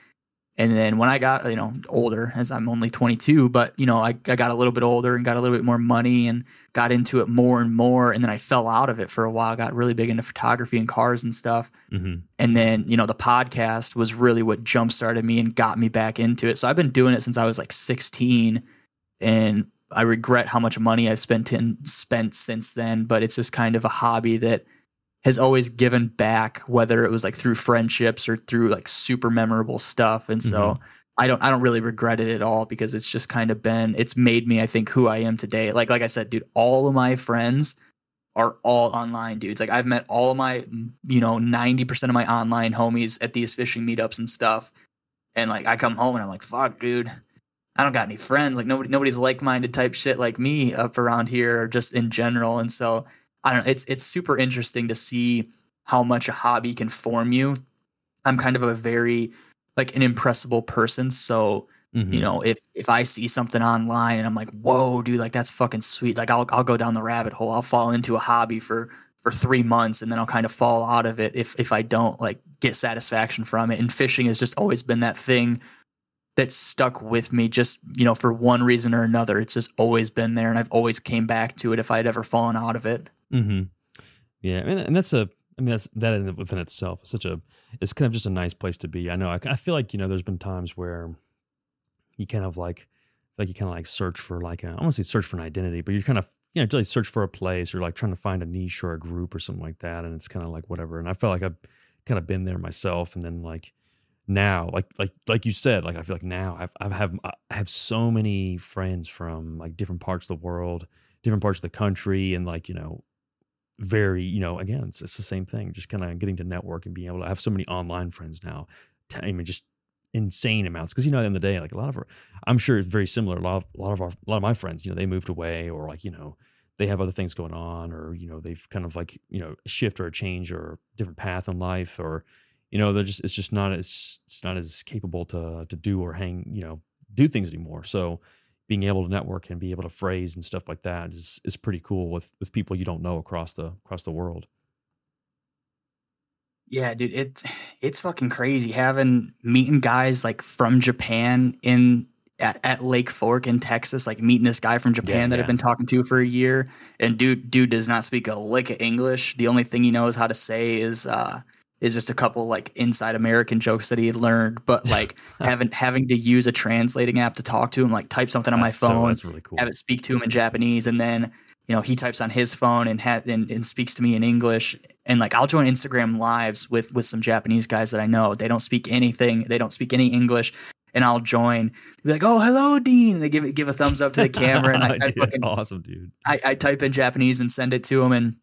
And then when I got, older, as I'm only 22, but, I got a little bit older and got a little bit more money and got into it more and more. And then I fell out of it for a while, got really big into photography and cars and stuff. Mm-hmm. And then, the podcast was really what jump started me and got me back into it. So I've been doing it since I was like 16, and I regret how much money I've spent since then, but it's just kind of a hobby that has always given back, whether it was like through friendships or through like super memorable stuff. And so I don't really regret it at all, because it's just kind of it's made me, I think, who I am today. Like I said, dude, all of my friends are all online dudes. Like, I've met all of my, 90% of my online homies at these fishing meetups and stuff. And like, I come home and I'm like, fuck, dude, I don't got any friends. Like, nobody's like-minded type shit like me up around here, or just in general. And so I don't know. It's super interesting to see how much a hobby can form you. I'm kind of a very like an impressible person. So, if I see something online and I'm like, whoa, dude, like that's fucking sweet. Like I'll go down the rabbit hole. I'll fall into a hobby for 3 months, and then I'll kind of fall out of it if I don't like get satisfaction from it. And fishing has just always been that thing that stuck with me, just, for one reason or another. It's just always been there, and I've always came back to it if I'd ever fallen out of it. Mm-hmm. Yeah, and that's that within itself is it's kind of just a nice place to be. I know. I feel like there's been times where you kind of like search for like I won't say search for an identity, but you're kind of really search for a place, or like trying to find a niche or a group or something like that, and it's kind of like whatever. And I felt like I've kind of been there myself, and then like now, like you said, like I feel like now I have so many friends from like different parts of the world, different parts of the country, and like very, again, it's the same thing, just kind of getting to network and being able to have so many online friends now. I mean, just insane amounts. Because, at the end of the day, like I'm sure it's very similar. A lot of my friends, they moved away, or like, they have other things going on, or, they've kind of like, shift or a change or a different path in life, or, it's just not as capable to do or do things anymore. So being able to network and be able to phrase and stuff like that is pretty cool with people you don't know across the world. Yeah, dude, it's fucking crazy meeting guys like from Japan at Lake Fork in Texas, like meeting this guy from Japan that I've been talking to for a year. And dude does not speak a lick of English. The only thing he knows how to say is just a couple like inside American jokes that he had learned. But like having to use a translating app to talk to him, like type something on my phone, that's really cool. Have it speak to him in Japanese, and then he types on his phone and speaks to me in English. And like I'll join Instagram lives with some Japanese guys that I know. They don't speak anything. They don't speak any English. And I'll join. Be like, "Oh, hello, Dean." And they give a thumbs up to the camera. And that's awesome, dude. I type in Japanese and send it to them, and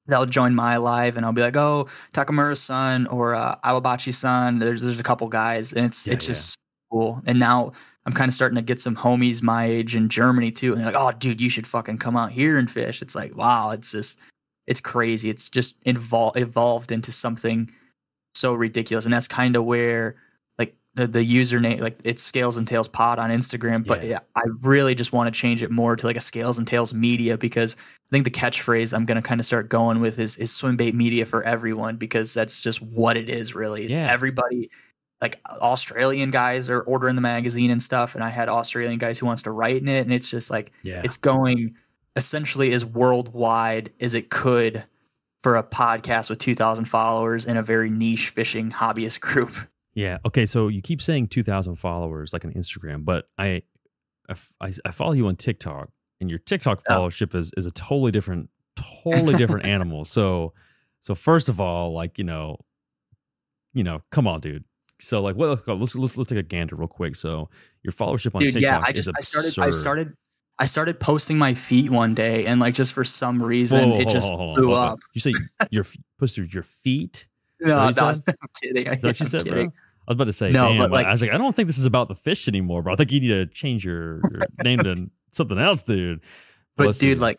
they'll join my live. And I'll be like, "Oh, Takamura-san or Awabachi-san." There's a couple guys, and it's just cool. And now I'm kind of starting to get some homies my age in Germany too. And they're like, "Oh, dude, you should fucking come out here and fish." It's like, wow, it's crazy. It's just evolved into something so ridiculous. And that's kind of where like the username, like it's Scales and Tails Pod on Instagram. But I really just want to change it more to like a Scales and Tails Media, because I think the catchphrase I'm going to kind of start going with is swim bait media for everyone, because that's just what it is really. Yeah. Everybody, like Australian guys are ordering the magazine and stuff. And I had Australian guys who wants to write in it. And it's just like, it's going essentially as worldwide as it could for a podcast with 2,000 followers in a very niche fishing hobbyist group. Yeah. Okay. So you keep saying 2,000 followers like on Instagram, but I follow you on TikTok, and your TikTok followership is a totally different animal. So first of all, like, come on, dude. So like, well, let's take a gander real quick. So your followership on TikTok is absurd. I started posting my feet one day, and like just for some reason it just blew up. You say posted your feet? No, I'm kidding. Is that what you said, bro? I was about to say, no, but like, I was like, I don't think this is about the fish anymore, bro. I think you need to change your name to something else, dude. But dude, like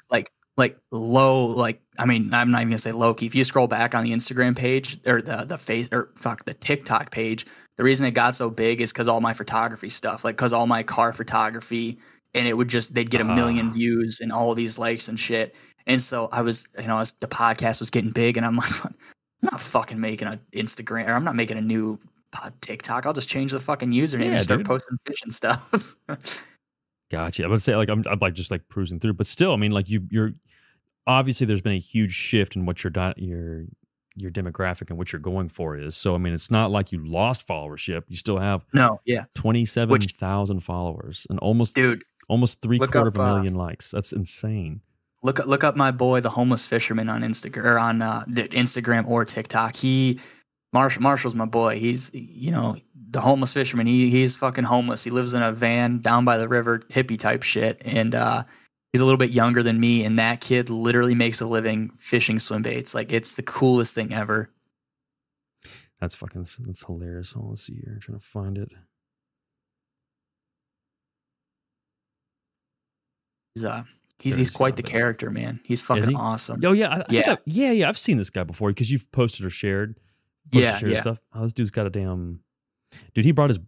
low, like, I mean, I'm not even gonna say low key. If you scroll back on the Instagram page or the TikTok page, the reason it got so big is because all my photography stuff, like because all my car photography, and it would they'd get a million views and all of these likes and shit. And so I was, as the podcast was getting big, and I'm like, I'm not fucking making an Instagram, or I'm not making a new TikTok. I'll just change the fucking username and start posting fish and stuff. Gotcha. I would say like I'm like just like cruising through, but still, I mean, like you're obviously there's been a huge shift in what your demographic and what you're going for is. So I mean, it's not like you lost followership. You still have 27,000 followers and almost 750,000 likes. That's insane. Look up my boy, the homeless fisherman, on Instagram or on Instagram or TikTok. Marshall's my boy. He's the homeless fisherman. He's fucking homeless. He lives in a van down by the river, hippie type shit, and he's a little bit younger than me. And that kid literally makes a living fishing swim baits. Like, it's the coolest thing ever. That's hilarious. Oh, let's see here. I'm trying to find it. He's quite the character, man. He's fucking awesome. Oh yeah, I've seen this guy before because you've posted or shared. Stuff. Oh, this dude's got a damn. Dude, he brought his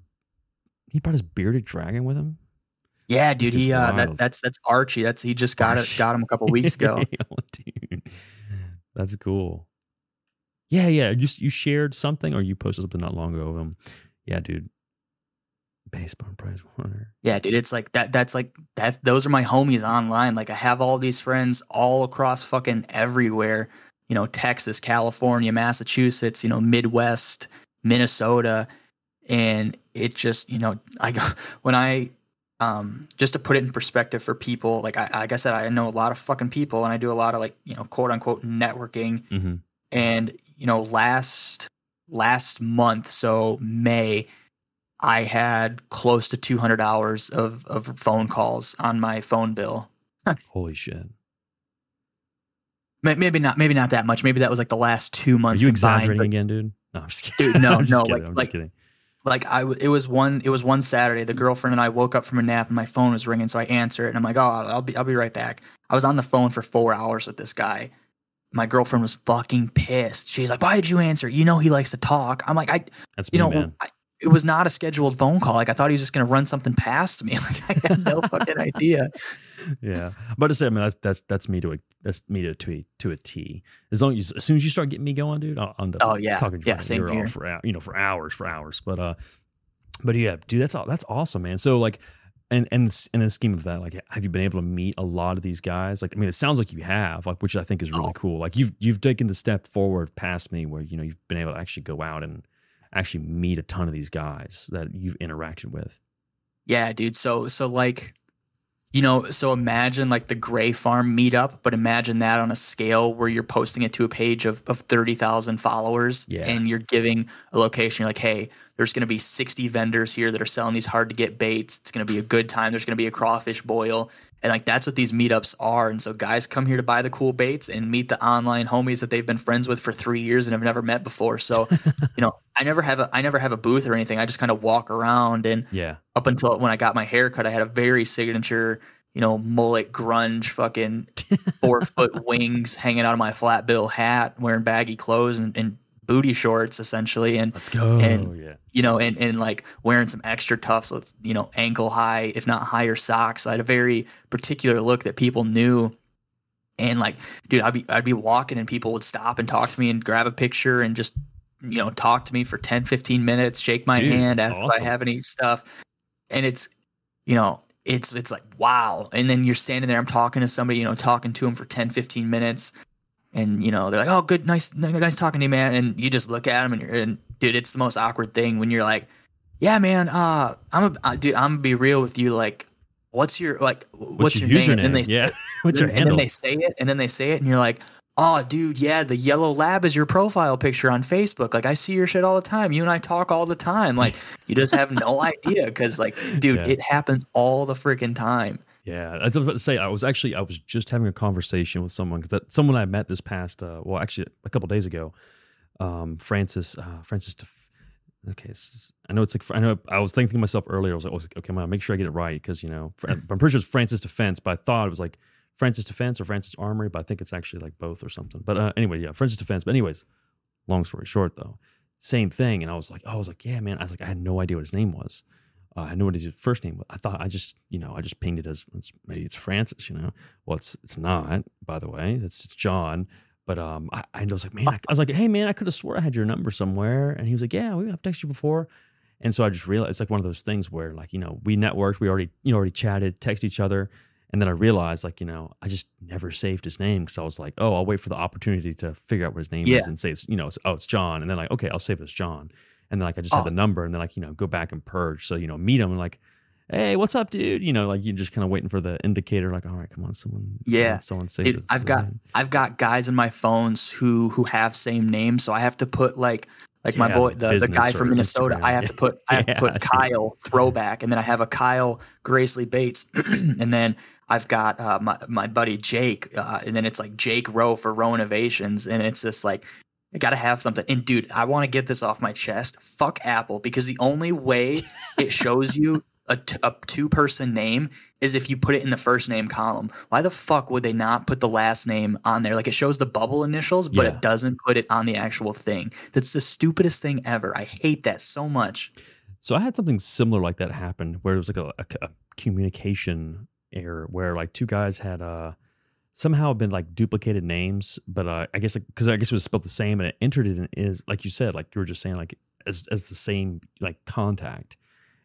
bearded dragon with him. Yeah, dude. That's Archie. He just got him a couple weeks ago. Dude, that's cool. Yeah. You shared something, or you posted something not long ago of him. Yeah, dude. Baseball prize winner. Yeah, dude. It's like that. Those are my homies online. Like, I have all these friends all across fucking everywhere. Texas, California, Massachusetts, Midwest, Minnesota. And it just, just to put it in perspective for people, like I said, I know a lot of fucking people, and I do a lot of like, quote unquote networking. Mm-hmm. And, last month, so May, I had close to 200 hours of phone calls on my phone bill. Holy shit. Maybe not that much. Maybe that was like the last 2 months. Are you exaggerating again, dude? No, I'm just kidding. Dude, no. I'm just kidding. Like it was one Saturday. The girlfriend and I woke up from a nap and my phone was ringing, so I answer it and I'm like, "Oh, I'll be right back." I was on the phone for 4 hours with this guy. My girlfriend was fucking pissed. She's like, "Why did you answer? He likes to talk." I'm like, That's me, man. It was not a scheduled phone call. Like, I thought he was just going to run something past me. Like, I had no fucking idea. Yeah, but to say, I mean, that's me to a T. As soon as you start getting me going, dude, I'm talking to you. Same here. For hours. But yeah, dude, that's awesome, man. So like, And in the scheme of that, like, have you been able to meet a lot of these guys? Like, I mean, it sounds like you have, like, which I think is really cool. Like, you've taken the step forward past me, where you've been able to actually go out and actually meet a ton of these guys that you've interacted with. Yeah, dude. So like, so imagine like the Gray Farm meetup, but imagine that on a scale where you're posting it to a page of 30,000 followers, Yeah. and you're giving a location. You're like, hey, there's going to be 60 vendors here that are selling these hard to get baits. It's going to be a good time. There's going to be a crawfish boil. And like, that's what these meetups are. And so guys come here to buy the cool baits and meet the online homies that they've been friends with for 3 years and have never met before. So, I never have a booth or anything. I just kind of walk around, and Yeah. up until when I got my haircut, I had a very signature, mullet grunge fucking 4-foot wings hanging out of my flat bill hat, wearing baggy clothes and booty shorts essentially. And Let's go. And, Yeah. and like wearing some extra tufts with, ankle high, if not higher socks. I had a very particular look that people knew. And like, dude, I'd be walking and people would stop and talk to me and grab a picture and just, talk to me for 10, 15 minutes, shake my hand, ask if I have any stuff. And it's, it's like, wow. And then you're standing there, I'm talking to somebody, talking to them for 10, 15 minutes. And, they're like, oh, good, nice talking to you, man. And you just look at them and dude, it's the most awkward thing when you're like, yeah, man, I'm gonna be real with you. Like, what's your name? And they yeah. What's your handle? And then they say it and you're like, oh, dude, yeah, the yellow lab is your profile picture on Facebook. Like, I see your shit all the time. You and I talk all the time. Like, you just have no idea. Because, like, dude, it happens all the freaking time. Yeah, I was about to say, I was just having a conversation with someone, because someone I met this past, actually a couple days ago, Francis. Okay, I know. I was thinking to myself earlier. I was like, okay, I'm gonna make sure I get it right, because I'm pretty sure it's Francis Defense, but I thought it was like Francis Defense or Francis Armory, but I think it's actually like both or something. But anyway, yeah, Francis Defense. But anyways, long story short, though, same thing. And I was like, yeah, man. I had no idea what his name was. I knew what his first name was. I thought I just pinged it as maybe it's Francis. Well, it's not. By the way, it's John. But I was like, man, I was like, hey, man, I could have swore I had your number somewhere. And he was like, yeah, I've texted you before. And so I just realized it's like one of those things where, like, we networked, we already chatted, text each other. And then I realized, like, I just never saved his name, because I was like, oh, I'll wait for the opportunity to figure out what his name is and say, it's John. And then, like, okay, I'll save it as John. And then, like, I just had the number, and then, like, go back and purge. So, meet him and, like, hey, what's up, dude? Like, you're just kind of waiting for the indicator, like, all right, come on, someone. Yeah. Someone say dude, I've got guys in my phones who have same names. So I have to put like my boy, the guy from Minnesota, Instagram. I have to put Kyle throwback. And then I have a Kyle Gracely Bates. And then I've got my buddy Jake. And then it's like Jake Rowe for Rowe Innovations. And it's just like, I got to have something. And dude, I want to get this off my chest. Fuck Apple, because the only way it shows you a two-person name is if you put it in the first name column. Why the fuck would they not put the last name on there? Like, it shows the bubble initials, but it doesn't put it on the actual thing. That's the stupidest thing ever. I hate that so much. So I had something similar like that happen, where it was like a communication error, where like two guys had somehow been like duplicated names, but I guess because it was spelled the same, and it entered it is like you said, like you were just saying, like as the same like contact.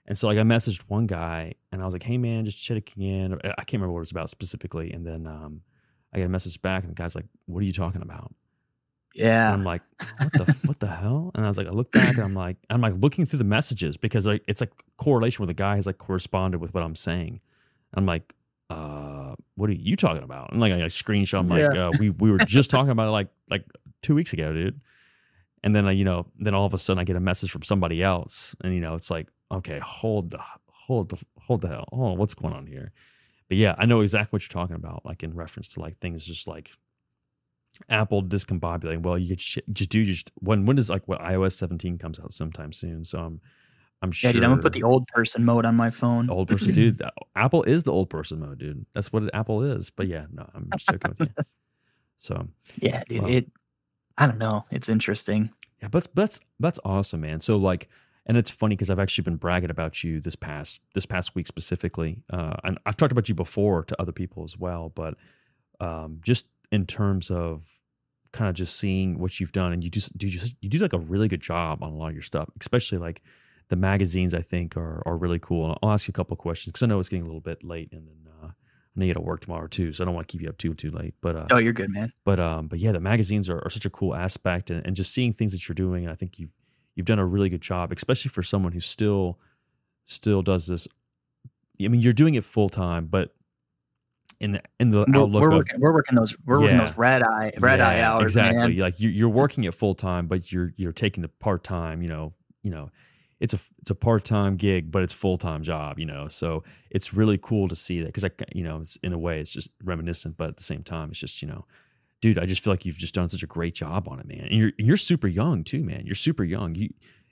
And so, like, I messaged one guy, and I was like, hey, man, just checking in. I can't remember what it was about specifically. And then I got a message back, and the guy's like, what are you talking about? Yeah. And I'm like, what the hell? And I was like, I look back, and I'm like looking through the messages, because like it's like correlation where the guy has like corresponded with what I'm saying. I'm like, what are you talking about? And like I screenshot, I'm like, we were just talking about it like 2 weeks ago, dude. And then then all of a sudden I get a message from somebody else, and it's like, okay, hold the hell. Hold on, what's going on here? But yeah, I know exactly what you're talking about, like in reference to like things just like Apple discombobulating. Well, you just when does like what iOS 17 comes out sometime soon. So I'm sure. Yeah, dude, I'm gonna put the old person mode on my phone. Old person, dude. Apple is the old person mode, dude. That's what Apple is. But yeah, no, I'm just joking with you. So yeah, dude, well, I don't know. It's interesting. Yeah, but that's awesome, man. So like, and it's funny because I've actually been bragging about you this past week specifically, and I've talked about you before to other people as well. But just in terms of kind of just seeing what you've done, and you do like a really good job on a lot of your stuff, especially like the magazines I think are really cool. And I'll ask you a couple of questions because I know it's getting a little bit late, and then I know you got to work tomorrow too, so I don't want to keep you up too late. Oh, you're good, man. But yeah, the magazines are such a cool aspect, and just seeing things that you're doing. And I think you've done a really good job, especially for someone who still does this. I mean, you're doing it full time, but in the outlook we're working those red eye hours. Exactly. Man. Like you're working it full time, but you're taking the part time. It's a part time gig, but it's full time job. So it's really cool to see that because it's in a way it's just reminiscent, but at the same time it's just dude, I just feel like you've just done such a great job on it, man. And you're super young too, man. You're super young.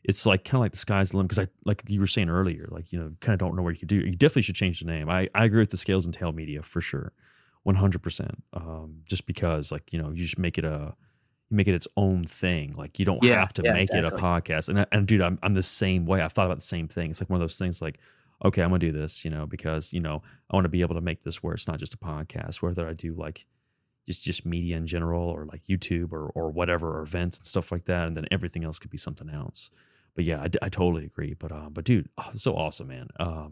It's like kind of like the sky's the limit because like you were saying earlier, like kind of don't know what you could do. You definitely should change the name. I agree with the Scales and Tail Media for sure, 100%. Just because you just make it its own thing. Like you don't have to make it a podcast. And dude, I'm the same way. I've thought about the same thing. It's like one of those things like, okay, I'm gonna do this, because I want to be able to make this where it's not just a podcast, whether I do like just media in general or like YouTube or whatever, or events and stuff like that, and then everything else could be something else. But yeah, I totally agree. But dude, it's so awesome, man. I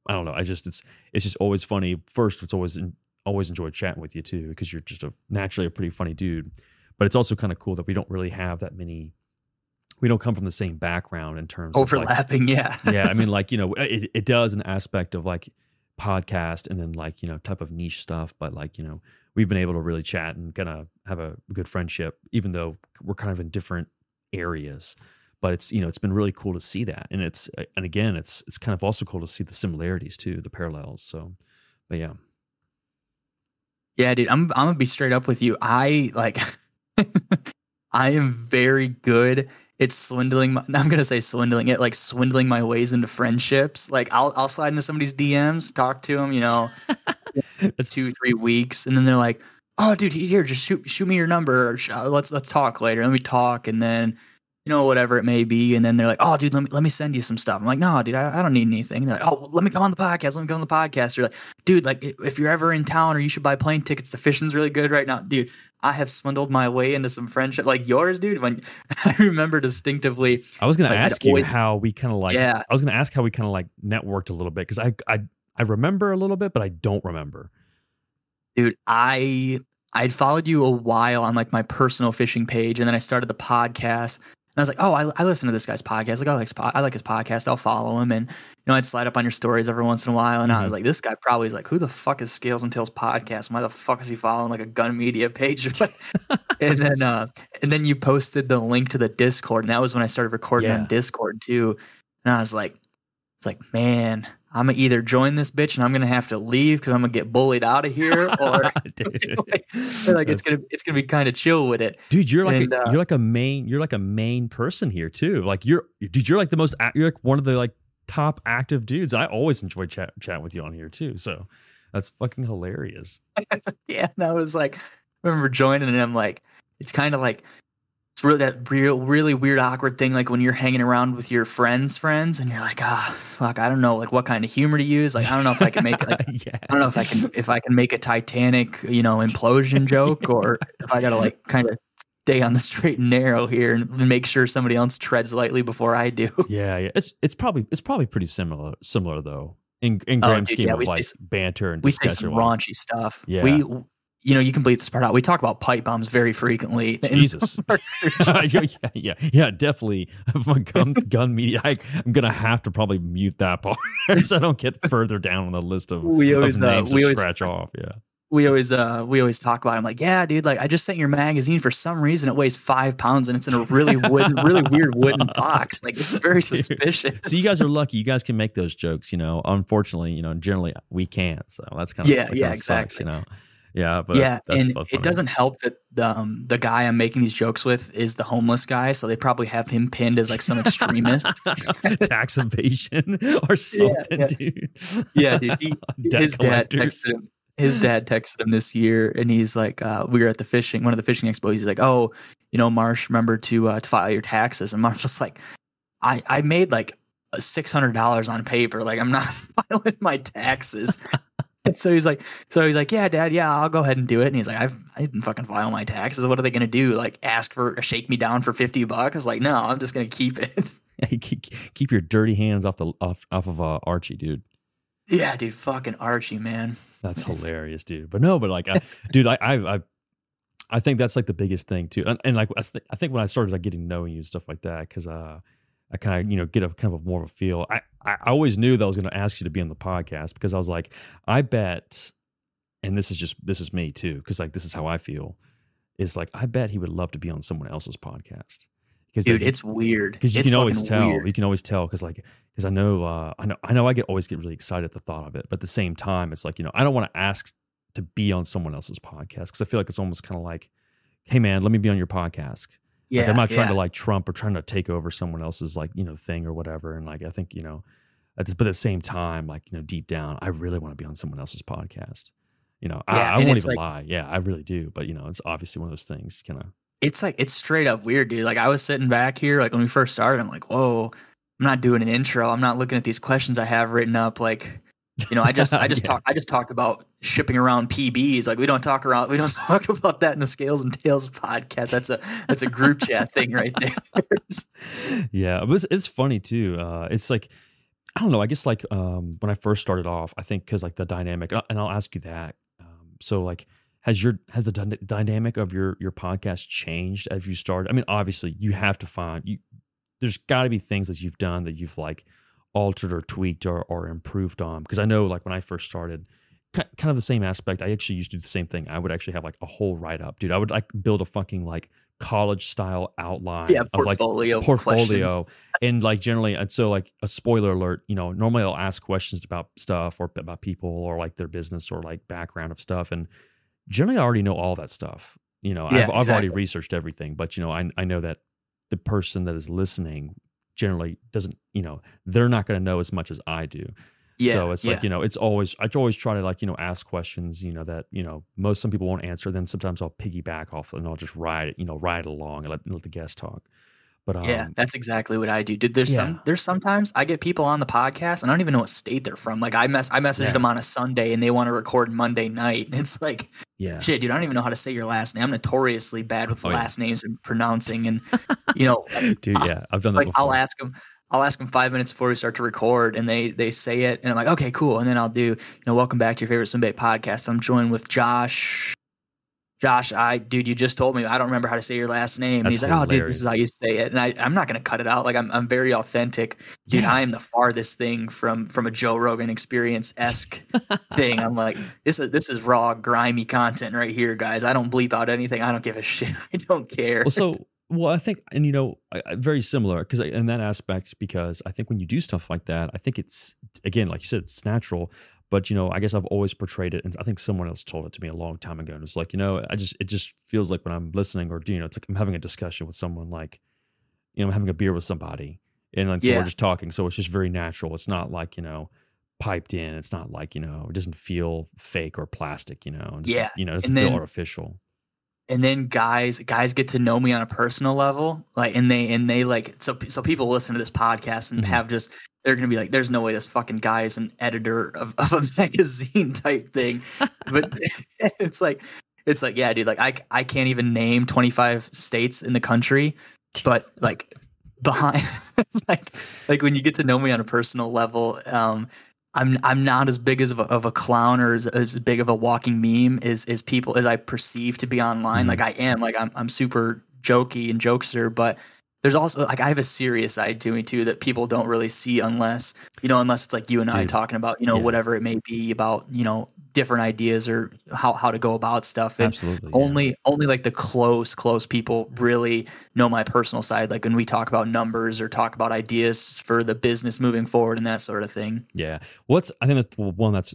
don't know. It's just always funny. First, it's always enjoyed chatting with you too, because you're just naturally a pretty funny dude. But it's also kind of cool that we don't really have that many. We don't come from the same background in terms overlapping. Of yeah. I mean, it does an aspect of like podcast and then like type of niche stuff, but like we've been able to really chat and kind of have a good friendship, even though we're kind of in different areas. But it's it's been really cool to see that, and it's kind of also cool to see the similarities too, the parallels. So, but yeah, dude, I'm gonna be straight up with you. I am very good at swindling. I'm gonna say swindling it, like swindling my ways into friendships. Like I'll slide into somebody's DMs, talk to them, 2-3 weeks, and then they're like, "Oh, dude, here, just shoot me your number. Or let's talk later." Let me talk, and then whatever it may be. And then they're like, "Oh, dude, let me send you some stuff." I'm like, "No, dude, I don't need anything." And they're like, "Oh, well, let me come on the podcast. Let me come on the podcast." You're like, "Dude, like if you're ever in town, or you should buy plane tickets to Fishing's really good right now." Dude, I have swindled my way into some friendship like yours, dude. When I remember distinctly, I was going to ask you how we kind of like, I was going to ask how we kind of like networked a little bit. Cause I remember a little bit, but I don't remember. Dude, I'd followed you a while on like my personal fishing page. And then I started the podcast. And I was like, "Oh, I listen to this guy's podcast. Like, I like his podcast. I'll follow him." And I'd slide up on your stories every once in a while. And I was like, "This guy probably is like, who the fuck is Scales and Tails podcast? Why the fuck is he following like a gun media page?" and then you posted the link to the Discord, and that was when I started recording on Discord too. And I was like, "It's like, man, I'm gonna either join this bitch and I'm gonna have to leave because I'm gonna get bullied out of here, or it's gonna be kind of chill with it." Dude, you're like a main person here too. Like you're like you're like one of the like top active dudes. I always enjoy chatting with you on here too. So that's fucking hilarious. Yeah, and I was like, I remember joining, and I'm like, it's kind of like. It's really that really weird, awkward thing, like when you're hanging around with your friends, and you're like, fuck, I don't know, like what kind of humor to use. Like, I don't know if I can make, like, I don't know if I can make a Titanic, implosion joke, or if I gotta like kind of stay on the straight and narrow here and make sure somebody else treads lightly before I do. Yeah. It's probably pretty similar though. In grand scheme of like banter and discussion. We say some raunchy stuff. Yeah. You can bleep this part out. We talk about pipe bombs very frequently. Jesus. yeah, definitely. Gun media. I'm gonna have to probably mute that part so I don't get further down on the list of names to scratch off. Yeah. We always talk about it. I'm like, "Yeah, dude, like I just sent your magazine. For some reason it weighs 5 pounds and it's in a really weird wooden box. Like it's very suspicious." So you guys are lucky. You guys can make those jokes, Unfortunately, generally we can't. So that's kind of exactly. Sucks, Yeah, but and it doesn't help that the guy I'm making these jokes with is the homeless guy, so they probably have him pinned as like some extremist. Tax evasion or something, dude. Yeah, dude. His dad texted him this year, and he's like, we were at one of the fishing expos. He's like, "Oh, Marsh, remember to file your taxes." And Marsh was like, I made like $600 on paper. Like I'm not filing my taxes. And so he's like, "Yeah, Dad, yeah, I'll go ahead and do it." And he's like, I didn't fucking file my taxes. What are they going to do? Like shake me down for $50? I was like, "No, I'm just going to keep it." Hey, keep your dirty hands off of Archie, dude. Yeah, dude, fucking Archie, man. That's hilarious, dude. But no, but like, dude, I think that's like the biggest thing too. And like, I think when I started like getting to know you and stuff like that, because I kind of get a kind of a more of a feel. I always knew that I was going to ask you to be on the podcast because I was like, I bet, and this is me too, because like this is how I feel. Is like I bet he would love to be on someone else's podcast. Because dude, it's weird. Because you it's can always tell. Weird. You can always tell because I know I always get really excited at the thought of it. But at the same time, it's like, I don't want to ask to be on someone else's podcast because I feel like it's almost kind of like, hey man, let me be on your podcast. Yeah, like I'm not trying to like Trump or trying to take over someone else's like thing or whatever. And like I think but at the same time, like deep down, I really want to be on someone else's podcast. I won't even lie. Yeah, I really do. But it's obviously one of those things kind of. It's straight up weird, dude. Like I was sitting back here, like when we first started, I'm like, whoa, I'm not doing an intro. I'm not looking at these questions I have written up. Like, I just Yeah. talked about shipping around PBs. Like we don't talk about that in the Scales and Tails podcast. That's a group chat thing right there. Yeah, it's funny too. It's like, I don't know. I guess like when I first started off, I think because like the dynamic, and I'll ask you that. So like, has the dynamic of your podcast changed as you started? I mean, obviously, you have to find there's got to be things that you've done that you've like altered or tweaked or improved on. Because I know like when I first started, kind of the same aspect. I actually used to do the same thing. I would actually have like a whole write up, dude. I would like build a fucking like college style outline of like portfolio and like generally. And so like a spoiler alert, normally I'll ask questions about stuff or about people or like their business or like background of stuff. And generally I already know all that stuff. I've already researched everything, but I know that the person that is listening generally doesn't, they're not going to know as much as I do. Yeah, so it's like, I always try to like, ask questions, that, some people won't answer. Then sometimes I'll piggyback off and I'll just ride along and let the guest talk. But yeah, that's exactly what I do. Dude, there's sometimes I get people on the podcast and I don't even know what state they're from. Like I messaged them on a Sunday and they want to record Monday night. It's like, shit, dude, I don't even know how to say your last name. I'm notoriously bad with last names and pronouncing and dude, I've done that before. I'll ask them 5 minutes before we start to record and they say it and I'm like, okay, cool. And then I'll do, welcome back to your favorite Swim Bait podcast. I'm joined with Josh, dude, you just told me I don't remember how to say your last name. And he's like, oh, dude, this is how you say it. And I'm not going to cut it out. Like I'm very authentic, dude. I am the farthest thing from a Joe Rogan Experience-esque thing. I'm like, this is raw, grimy content right here, guys. I don't bleep out anything. I don't give a shit. I don't care. Well, I think, and very similar because in that aspect, because I think when you do stuff like that, I think it's, again, like you said, it's natural. But, I guess I've always portrayed it, and I think someone else told it to me a long time ago. And it's like, it just feels like when I'm listening or, it's like I'm having a discussion with someone, like, I'm having a beer with somebody, and like, so we're just talking. So it's just very natural. It's not like, piped in. It's not like, it doesn't feel fake or plastic, it doesn't feel artificial. And then guys get to know me on a personal level, like, and they like, so people listen to this podcast and have just, they're going to be like, there's no way this fucking guy is an editor of a magazine type thing. But it's like, yeah, dude, like I can't even name 25 states in the country, but like behind, like when you get to know me on a personal level, I'm not as big of a clown or as big of a walking meme as people as I perceive to be online. Like I am, like I'm super jokey and jokester, but there's also like I have a serious side to me too that people don't really see unless it's like you and I talking about whatever it may be about different ideas or how to go about stuff. And absolutely, only like the close people really know my personal side. Like when we talk about numbers or talk about ideas for the business moving forward and that sort of thing. Yeah. I think that's one that's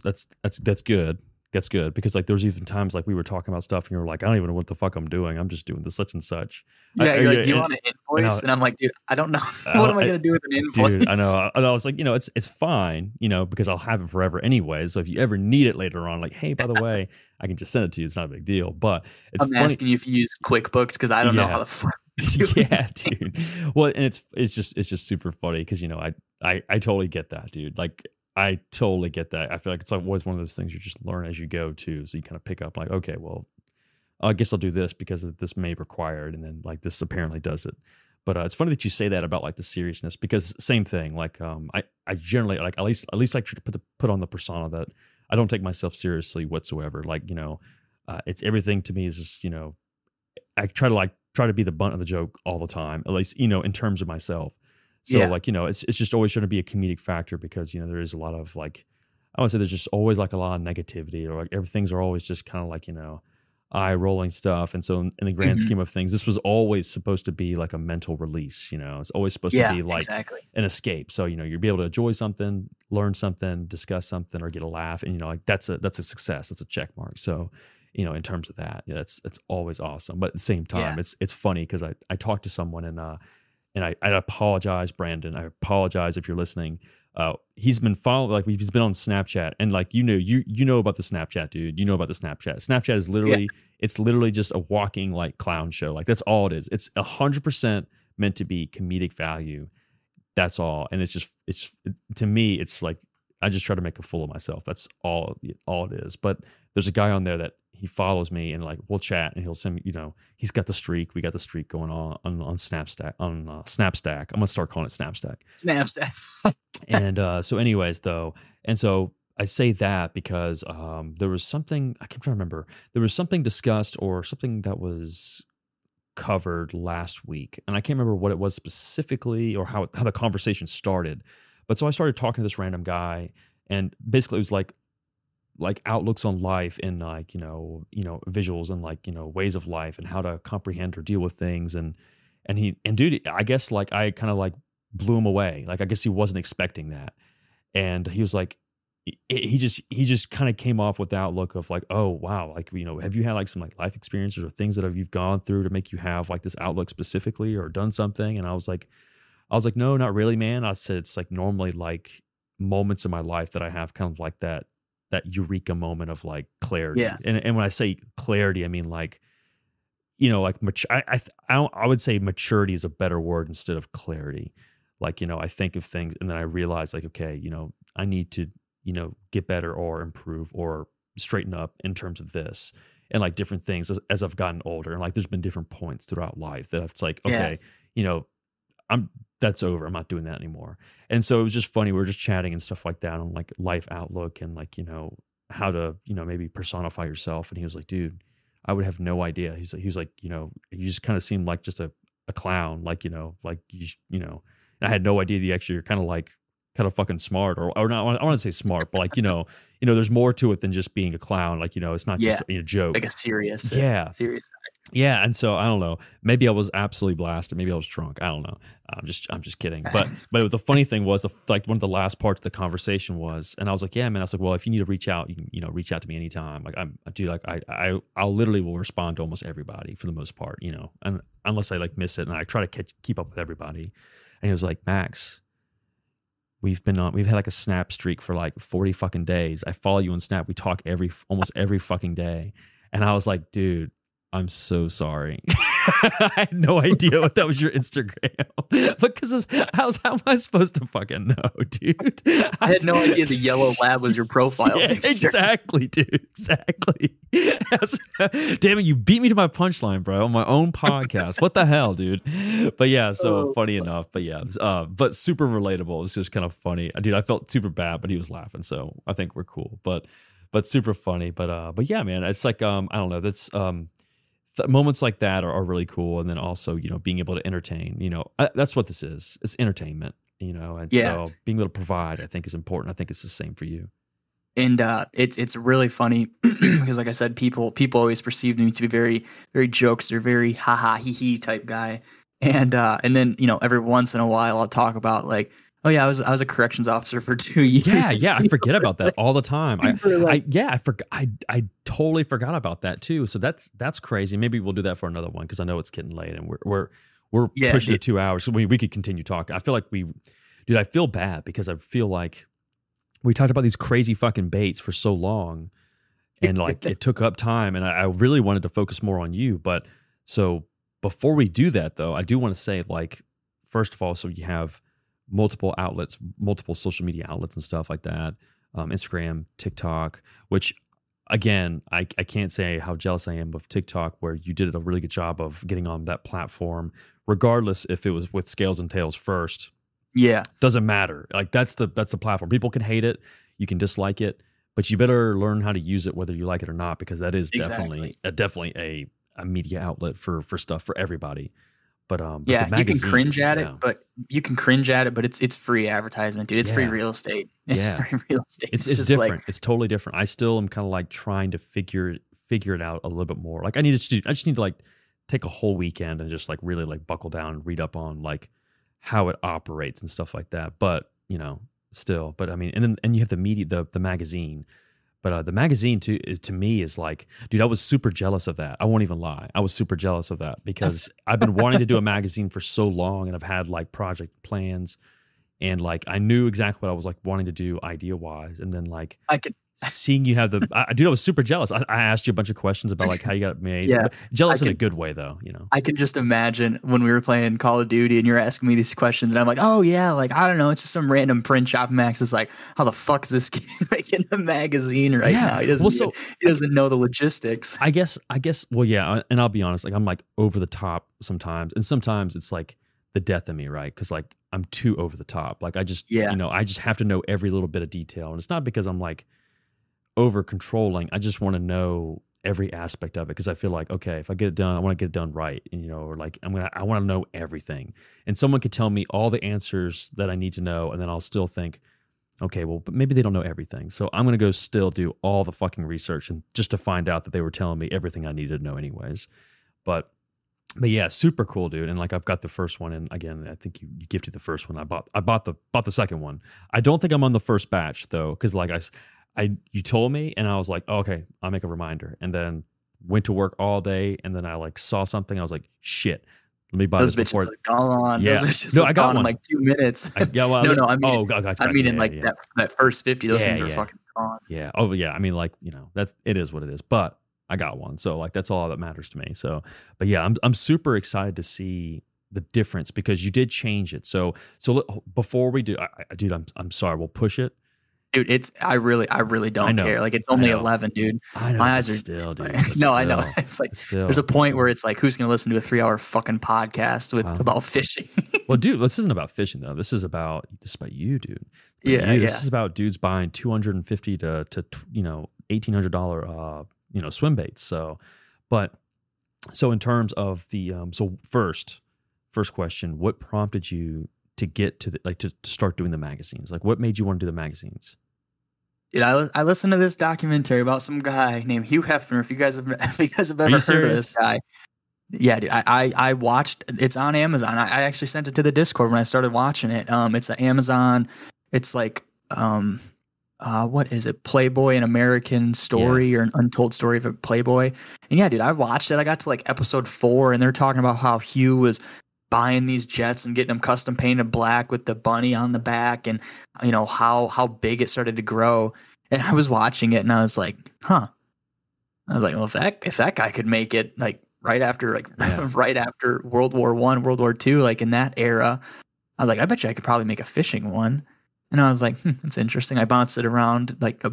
good. That's good because like there's even times like we were talking about stuff and you were like, I don't even know what the fuck I'm doing. I'm just doing this such and such. Yeah, you're like, do you want an invoice? And I'm like, dude, I don't know. What am I gonna do with an invoice? Dude, I know. And I was like, it's fine, because I'll have it forever anyway. So if you ever need it later on, like, hey, by the way, I can just send it to you. It's not a big deal. But I'm asking you if you use QuickBooks because I don't know how the fuck. Yeah, dude. Well, and it's just super funny because I totally get that, dude. Like I totally get that. I feel like it's always one of those things you just learn as you go too. So you kind of pick up like, okay, well, I guess I'll do this because this may require it, and then like this apparently does it. But it's funny that you say that about like the seriousness, because same thing. Like I generally like at least like to put on the persona that I don't take myself seriously whatsoever. Like it's everything to me is just I try to be the butt of the joke all the time, at least in terms of myself. So Yeah. like it's just always trying to be a comedic factor, because there is a lot of like, I would say there's just always like a lot of negativity, or like everything's are always just kind of like eye rolling stuff. And so in the grand Mhm. scheme of things, this was always supposed to be like a mental release. It's always supposed to Yeah, be like exactly. an escape. So you'll be able to enjoy something, learn something, discuss something, or get a laugh, and like that's a success. That's a check mark. So in terms of that, yeah, it's always awesome. But at the same Yeah. time, it's funny because I talked to someone, and I apologize, Brandon. I apologize if you're listening. He's been following, like he's been on Snapchat, and like you know about the Snapchat, dude. You know about the Snapchat. Snapchat is literally it's literally just a walking like clown show. Like that's all it is. It's 100% meant to be comedic value. That's all, and to me, it's like I just try to make a fool of myself. That's all it is. But there's a guy on there that he follows me, and like we'll chat, and he'll send me, he's got the streak. We got the streak going on Snapstack, on Snapstack. I'm gonna start calling it Snapstack. Snapchat. And so anyways though, and so I say that because there was something, I can't remember, there was something discussed or something that was covered last week, and I can't remember what it was specifically or how the conversation started. But so I started talking to this random guy, and basically it was like outlooks on life, and like visuals, and like ways of life, and how to comprehend or deal with things. And dude, I guess like I kind of like blew him away. Like I guess he wasn't expecting that, and he was like, he just kind of came off with the outlook of like, oh wow, like have you had like some like life experiences or things that you've gone through to make you have like this outlook specifically, or done something? And I was like, no, not really, man. I said it's like normally like moments in my life that I have kind of like that eureka moment of like clarity. Yeah. And when I say clarity, I mean like, like I would say maturity is a better word instead of clarity. Like, I think of things, and then I realize like, okay, I need to, get better or improve or straighten up in terms of this, and like different things as I've gotten older. And like, there's been different points throughout life that it's like, okay, that's over. I'm not doing that anymore. And so it was just funny. We were just chatting and stuff like that on like life outlook, and like, how to, maybe personify yourself. And he was like, dude, I would have no idea. He was like, you just kind of seemed like just a clown, like, like and I had no idea you're kind of fucking smart, or not. I want to say smart, but like, there's more to it than just being a clown. Like, it's not just a joke. Like a serious. Serious. Yeah, and so I don't know. Maybe I was absolutely blasted. Maybe I was drunk. I don't know. I'm just kidding. But the funny thing was, like one of the last parts of the conversation was, and I was like, yeah, man. I was like, well, if you need to reach out, you can, reach out to me anytime. Like I'll literally will respond to almost everybody for the most part, and unless I like miss it, and I try to keep up with everybody. And he was like, Max, we've had like a Snap streak for like 40 fucking days. I follow you on Snap. We talk almost every fucking day. And I was like, dude, I'm so sorry. I had no idea what that was your Instagram. Because how am I supposed to fucking know, dude? I had no idea the yellow lab was your profile picture. Exactly, dude. Exactly. Damn it, you beat me to my punchline, bro, on my own podcast. What the hell, dude? But yeah, so funny enough. But yeah, but super relatable. It was just kind of funny. Dude, I felt super bad, but he was laughing. So I think we're cool. But super funny. But yeah, man, it's like I don't know. That's moments like that are really cool. And then also, being able to entertain, that's what this is. It's entertainment, and so being able to provide, I think, is important. I think it's the same for you. And it's really funny because, like I said, people always perceive me to be very, very jokester, very ha ha he he type guy. And then every once in a while I'll talk about like, oh yeah, I was a corrections officer for 2 years. Yeah, I forget about that all the time. I totally forgot about that too. So that's crazy. Maybe we'll do that for another one, because I know it's getting late and we're pushing to 2 hours. So we could continue talking. I feel like I feel bad because I feel like we talked about these crazy fucking baits for so long, and like it took up time, and I really wanted to focus more on you. But so before we do that though, I do want to say, like, first of all, so you have multiple outlets, multiple social media outlets and stuff like that. Instagram, TikTok, which again, I can't say how jealous I am of TikTok, where you did a really good job of getting on that platform, regardless if it was with Scales and Tails first. Yeah. Doesn't matter. Like that's the platform. People can hate it, you can dislike it, but you better learn how to use it whether you like it or not, because that is definitely a media outlet for stuff for everybody. But yeah, you can cringe at it, but it's free advertisement, dude. It's free real estate. It's free real estate. It's different. Like, it's totally different. I still am kind of like trying to figure it out a little bit more. Like I just need to like take a whole weekend and just like really like buckle down and read up on like how it operates and stuff like that. But still. But I mean, and you have the media, the magazine. But the magazine to me is like, dude, I was super jealous of that. I won't even lie. I was super jealous of that because I've been wanting to do a magazine for so long, and I've had like project plans, and like I knew exactly what I was like wanting to do idea wise, and then like seeing you have dude, I was super jealous. I asked you a bunch of questions about like how you got it made. Yeah, jealous in a good way though. I can just imagine when we were playing Call of Duty and you're asking me these questions, and I'm like, oh yeah, like I don't know, it's just some random print shop. Max is like, how the fuck is this kid making a magazine right now? He doesn't know the logistics. I guess. Well, yeah, and I'll be honest, like I'm like over the top sometimes, and sometimes it's like the death of me, right? Because like I'm too over the top. Like I just I just have to know every little bit of detail, and it's not because I'm like over controlling. I just want to know every aspect of it because I feel like, okay, if I get it done, I want to get it done right, and or like I want to know everything. And someone could tell me all the answers that I need to know, and then I'll still think, okay, well, but maybe they don't know everything, so I'm gonna go still do all the fucking research and just to find out that they were telling me everything I needed to know anyways. But yeah, super cool, dude. And like I've got the first one, and again, I think you gifted the first one. I bought the second one. I don't think I'm on the first batch though, because like you told me, and I was like, oh, okay, I'll make a reminder, and then went to work all day, and then I like saw something, I was like, shit, let me buy this before. Gone. Yeah, no, I got one in like 2 minutes. I mean, I mean, in like that first 50, those things are fucking gone. Yeah. Oh yeah. I mean, like it is what it is, but I got one, so like that's all that matters to me. So, but yeah, I'm super excited to see the difference because you did change it. So before we do, dude, I'm sorry, we'll push it. Dude, I really don't care. Like it's only 11, dude. I know, my eyes are still, dude. No, I know. It's like there's a point where it's like, who's gonna listen to a 3-hour fucking podcast about fishing? Well, dude, this isn't about fishing though. This is about you, dude. This is about dudes buying $250 to $1,800 swim baits. So in terms of the first question, what prompted you to get to to start doing the magazines? Like what made you want to do the magazines? Dude, I listened to this documentary about some guy named Hugh Hefner. If you guys have ever heard of this guy. Yeah, dude, I watched, it's on Amazon. I actually sent it to the Discord when I started watching it. It's an Amazon, it's like what is it? Playboy, an American story or an untold story of a Playboy. And yeah, dude, I watched it. I got to like episode 4 and they're talking about how Hugh was buying these jets and getting them custom painted black with the bunny on the back, and how big it started to grow. And I was watching it and I was like, well, if that guy could make it like right after World War I, World War II, like in that era, I was like, I bet you I could probably make a fishing one. And I was like, that's interesting. I bounced it around like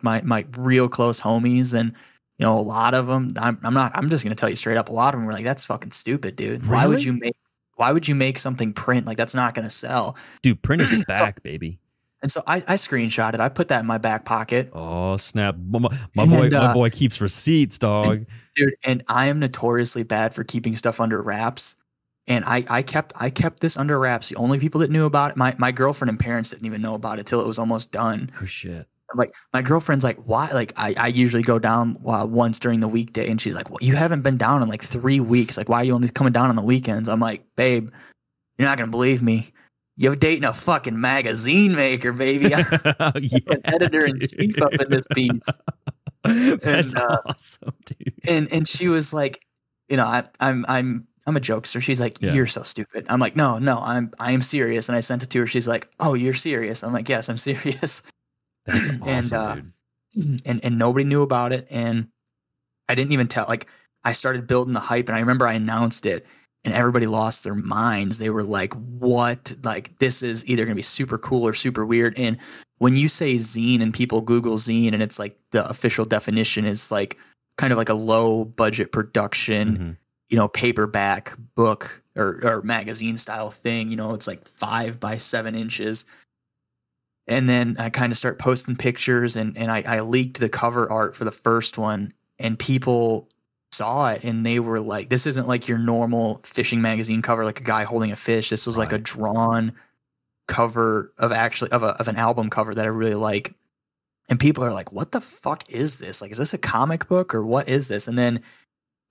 my real close homies, and a lot of them, I'm just going to tell you straight up, a lot of them were like, that's fucking stupid, dude. Really? Why would you make something print? Like, that's not going to sell. Dude, print it back, baby. And so I screenshot it. I put that in my back pocket. Oh, snap. My boy keeps receipts, dog. Dude, and I am notoriously bad for keeping stuff under wraps. And I kept this under wraps. The only people that knew about it, my girlfriend and parents didn't even know about it till it was almost done. Oh, shit. Like my girlfriend's like, why? Like I usually go down once during the weekday, and she's like, well, you haven't been down in like 3 weeks. Like, why are you only coming down on the weekends? I'm like, babe, you're not gonna believe me. You're dating a fucking magazine maker, baby. I'm an editor in chief up in this piece. That's awesome, dude. And she was like, I'm a jokester. She's like, you're so stupid. I'm like, no, I am serious. And I sent it to her. She's like, oh, you're serious? I'm like, yes, I'm serious. That's awesome, dude. And nobody knew about it, and I didn't even tell. Like, I started building the hype, and I remember I announced it, and everybody lost their minds. They were like, "What? Like, this is either going to be super cool or super weird." And when you say zine and people Google zine and it's like the official definition is like kind of like a low budget production, Mm-hmm. Paperback book or magazine style thing. It's like 5 by 7 inches. And then I kind of start posting pictures and I leaked the cover art for the first one, and people saw it and they were like, this isn't like your normal fishing magazine cover, like a guy holding a fish. This was like a Right. drawn cover of an album cover that I really like. And people are like, what the fuck is this? Like, is this a comic book or what is this? And then,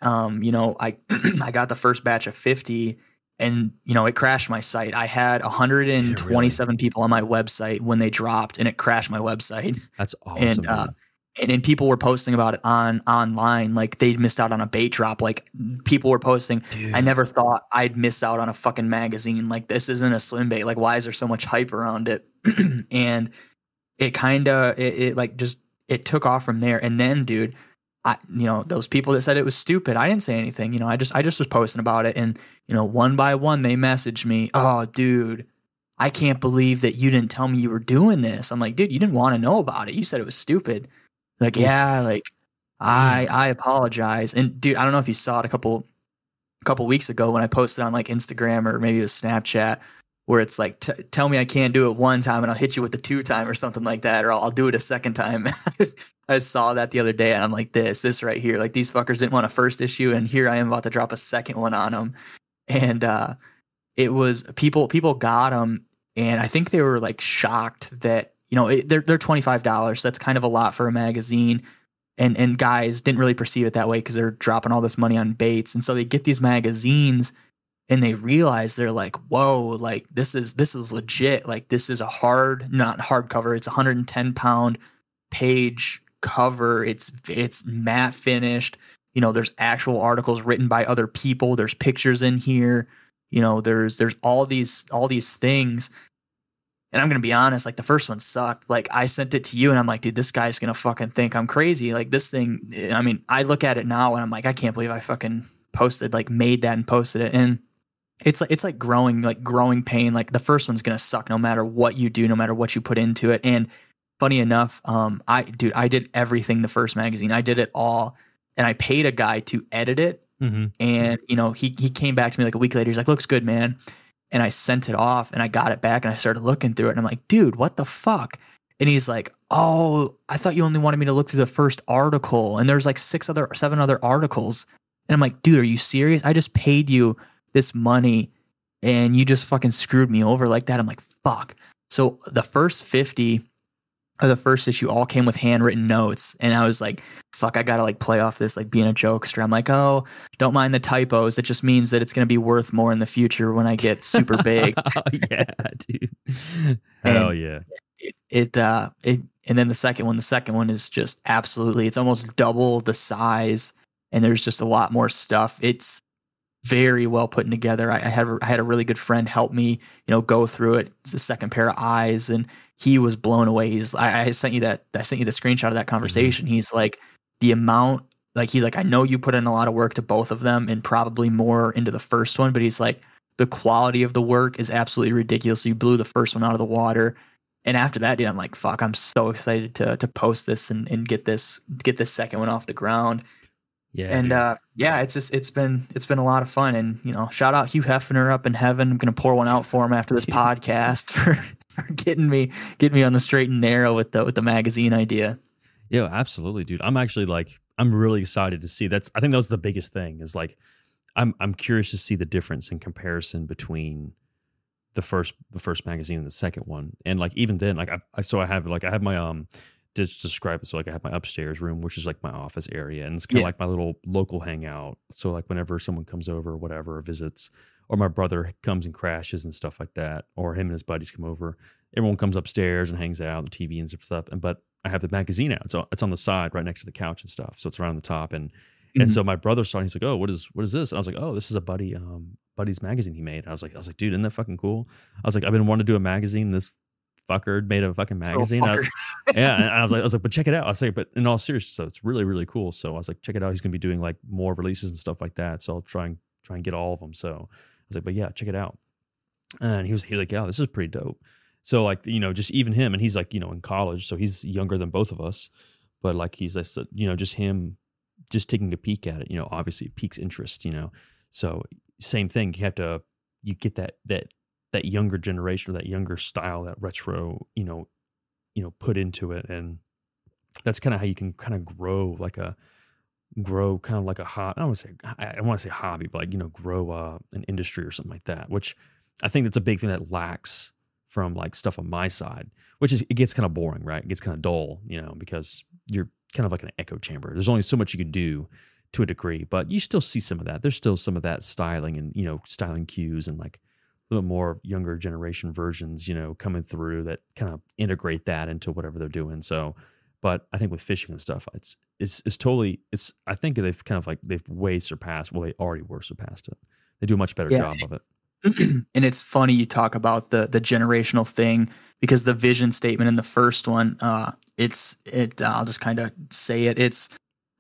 I got the first batch of 50 and, it crashed my site. I had 127 people on my website when they dropped, and it crashed my website. That's awesome. And then people were posting about it online, like they missed out on a bait drop. Like people were posting, Dude. I never thought I'd miss out on a fucking magazine. Like this isn't a swim bait. Like why is there so much hype around it? And it kind of it took off from there. And then, dude, those people that said it was stupid, I didn't say anything. I just was posting about it, and one by one they messaged me, oh, dude, I can't believe that you didn't tell me you were doing this. I'm like, dude, you didn't want to know about it. You said it was stupid. Like, yeah, like I apologize. And dude, I don't know if you saw it a couple weeks ago when I posted on like Instagram or maybe it was Snapchat, where it's like, tell me I can't do it one time and I'll hit you with the 2-time or something like that, or I'll do it a second time. I saw that the other day and I'm like, this right here, like these fuckers didn't want a first issue, and here I am about to drop a second one on them. And it was people got them, and I think they were like shocked that they're $25. That's kind of a lot for a magazine, and guys didn't really perceive it that way because they're dropping all this money on baits, and so they get these magazines and they realize, they're like, whoa, like this is legit. Like this is not hardcover. It's a 110-pound page cover. It's matte finished. There's actual articles written by other people. There's pictures in here. There's all these things. And I'm going to be honest, like the first one sucked. Like I sent it to you and I'm like, dude, this guy's going to fucking think I'm crazy. Like this thing, I mean, I look at it now and I'm like, I can't believe I fucking made that and posted it. And it's like growing pain. Like the first one's going to suck no matter what you do, no matter what you put into it. And funny enough, I did everything the first magazine. I did it all, and I paid a guy to edit it. Mm-hmm. And he came back to me like a week later. He's like, looks good, man. And I sent it off and I got it back and I started looking through it and I'm like, dude, what the fuck? And he's like, oh, I thought you only wanted me to look through the first article, and there's like 7 other articles. And I'm like, dude, are you serious? I just paid you this money and you just fucking screwed me over like that. I'm like, fuck. So the first 50 of the first issue all came with handwritten notes, and I was like, fuck, I gotta like play off this like being a jokester. I'm like, oh, don't mind the typos. It just means that it's gonna be worth more in the future when I get super big. Yeah, dude. Hell yeah. And then the second one is just absolutely, it's almost double the size, and there's just a lot more stuff. It's very well put together. I had a really good friend help me, go through it. It's a second pair of eyes, and he was blown away. I sent you the screenshot of that conversation. Mm-hmm. He's like, the amount, like he's like, I know you put in a lot of work to both of them and probably more into the first one, but he's like, the quality of the work is absolutely ridiculous. So you blew the first one out of the water. And after that, dude, I'm like, fuck, I'm so excited to post this and get this second one off the ground. Yeah. And it's been a lot of fun. And shout out Hugh Hefner up in heaven. I'm gonna pour one out for him after this podcast for getting me on the straight and narrow with the magazine idea. Yeah, absolutely, dude. I'm really excited to see. I think that was the biggest thing, is like I'm curious to see the difference in comparison between the first magazine and the second one. And like even then, like I have my to describe it, so like I have my upstairs room, which is like my office area, and it's kind of like my little local hangout. So like whenever someone comes over or whatever, or visits, or my brother comes and crashes and stuff like that, or him and his buddies come over, everyone comes upstairs and hangs out, the TV and stuff. But I have the magazine out, so it's on the side right next to the couch and stuff, so it's right on the top. And and so my brother saw it, and he's like, oh, what is this? And I was like, oh, this is a buddy's magazine he made. I was like, dude, isn't that fucking cool? I was like, I've been wanting to do a magazine. This fucker made a fucking magazine. And I was like, but check it out. I was like, but in all seriousness, so it's really, really cool. So I was like, check it out. He's gonna be doing like more releases and stuff like that. So I'll try and get all of them. So I was like, but yeah, check it out. And he was like, yeah, this is pretty dope. So like, just even him, and he's like, in college, so he's younger than both of us. But like he's like, just him just taking a peek at it, obviously it piques interest. So same thing. You get that younger generation, or that younger style, that retro, put into it. And that's kind of how you can kind of grow kind of like a hot, I don't want to say hobby, but like, grow an industry or something like that, which I think that's a big thing that lacks from like stuff on my side, which is, it gets kind of boring, right? It gets kind of dull, because you're kind of like an echo chamber. There's only so much you can do to a degree, but you still see some of that. There's still some of that styling and, styling cues, and like a little more younger generation versions, coming through that kind of integrate that into whatever they're doing. So, but I think with fishing and stuff, it's totally, I think they've kind of like, they've way surpassed, well, they already were surpassed it. They do a much better job of it. And it's funny you talk about the generational thing, because the vision statement in the first one, I'll just kind of say it. It's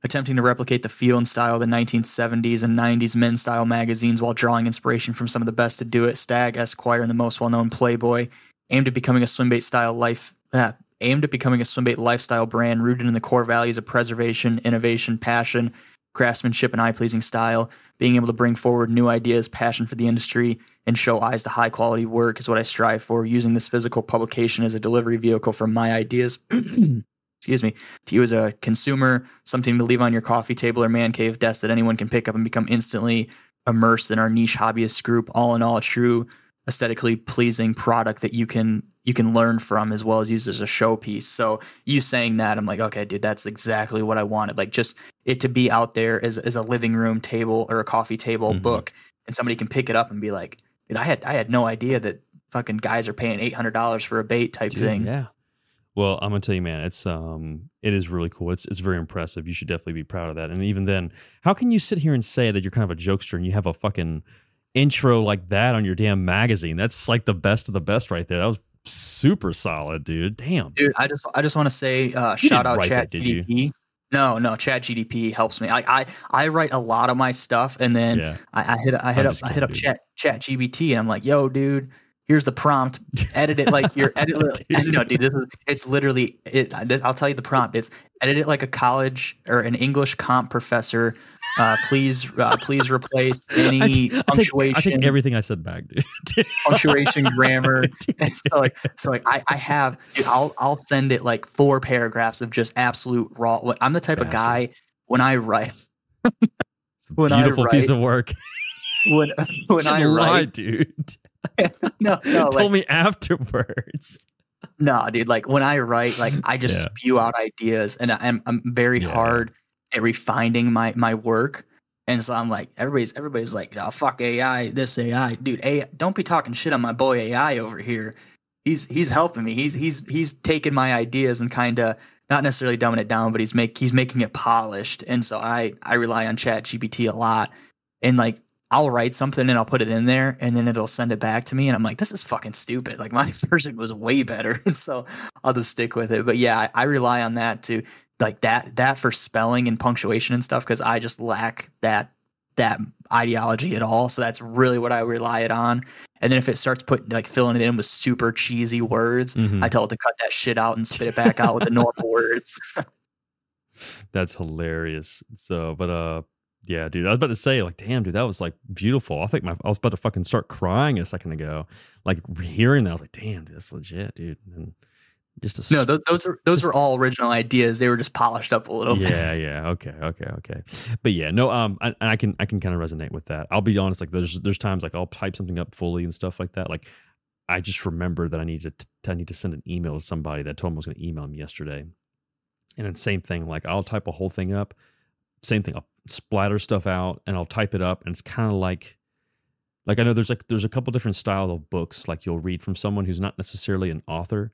attempting to replicate the feel and style of the 1970s and 90s men's style magazines while drawing inspiration from some of the best to do it. Stag, Esquire, and the most well-known Playboy. Aimed at becoming a swim bait lifestyle brand rooted in the core values of preservation, innovation, passion, craftsmanship, and eye-pleasing style. Being able to bring forward new ideas, passion for the industry, and show eyes to high-quality work is what I strive for, using this physical publication as a delivery vehicle for my ideas, excuse me, to you as a consumer, something to leave on your coffee table or man cave desk that anyone can pick up and become instantly immersed in our niche hobbyist group. All in all, a true aesthetically pleasing product that you can learn from, as well as use as a showpiece. So you saying that, I'm like, okay, dude, that's exactly what I wanted. Like, just it to be out there as a living room table or a coffee table book, and somebody can pick it up and be like, dude, I had no idea that fucking guys are paying $800 for a bait type thing. Yeah. Well, I'm gonna tell you, man, it is really cool. It's very impressive. You should definitely be proud of that. And even then, how can you sit here and say that you're kind of a jokester and you have a fucking intro like that on your damn magazine? That's like the best of the best right there. That was super solid, dude. Damn. Dude, I just want to say shout out ChatGPT. No, ChatGPT helps me. I write a lot of my stuff, and then I hit up ChatGPT, and I'm like, yo, dude, here's the prompt. Edit it like you're No, dude, it's literally it. I'll tell you the prompt. It's edit it like a college or an English comp professor. Please replace any punctuation. I take everything I said back, dude. Punctuation, grammar. So I have, dude, I'll send it like 4 paragraphs of just absolute raw. I'm the type of guy when I write. It's a beautiful piece of work. When I write, dude. No, told me afterwards. No, dude, like when I write, like I just spew out ideas, and I'm very hard at refining my work. And so I'm like, everybody's like, oh, fuck AI, this AI. Dude, AI, don't be talking shit on my boy AI over here. He's helping me. He's taking my ideas and kind of not necessarily dumbing it down, but he's making it polished. And so I rely on ChatGPT a lot. And like I'll write something and I'll put it in there, and then it'll send it back to me, and I'm like, this is fucking stupid. Like my version was way better. And so I'll just stick with it. But yeah, I rely on that to like that for spelling and punctuation and stuff, because I just lack that ideology at all. So that's really what I rely it on. And then if it starts filling it in with super cheesy words, I tell it to cut that shit out and spit it back out with the normal words. That's hilarious. So, but yeah, dude, I was about to say, like, damn, dude, that was like beautiful. I think I was about to fucking start crying a second ago, like hearing that. I was like, damn, dude, that's legit, dude. And those are all original ideas. They were just polished up a little bit. Yeah. Okay. But yeah, no, I can kind of resonate with that. I'll be honest, like there's times like I'll type something up fully and stuff like that. Like I just remember that I need to send an email to somebody that told me I was going to email me yesterday. And then same thing, like I'll type a whole thing up. Same thing, I'll splatter stuff out and I'll type it up, and it's kind of like I know there's a couple different style of books like you'll read from someone who's not necessarily an author,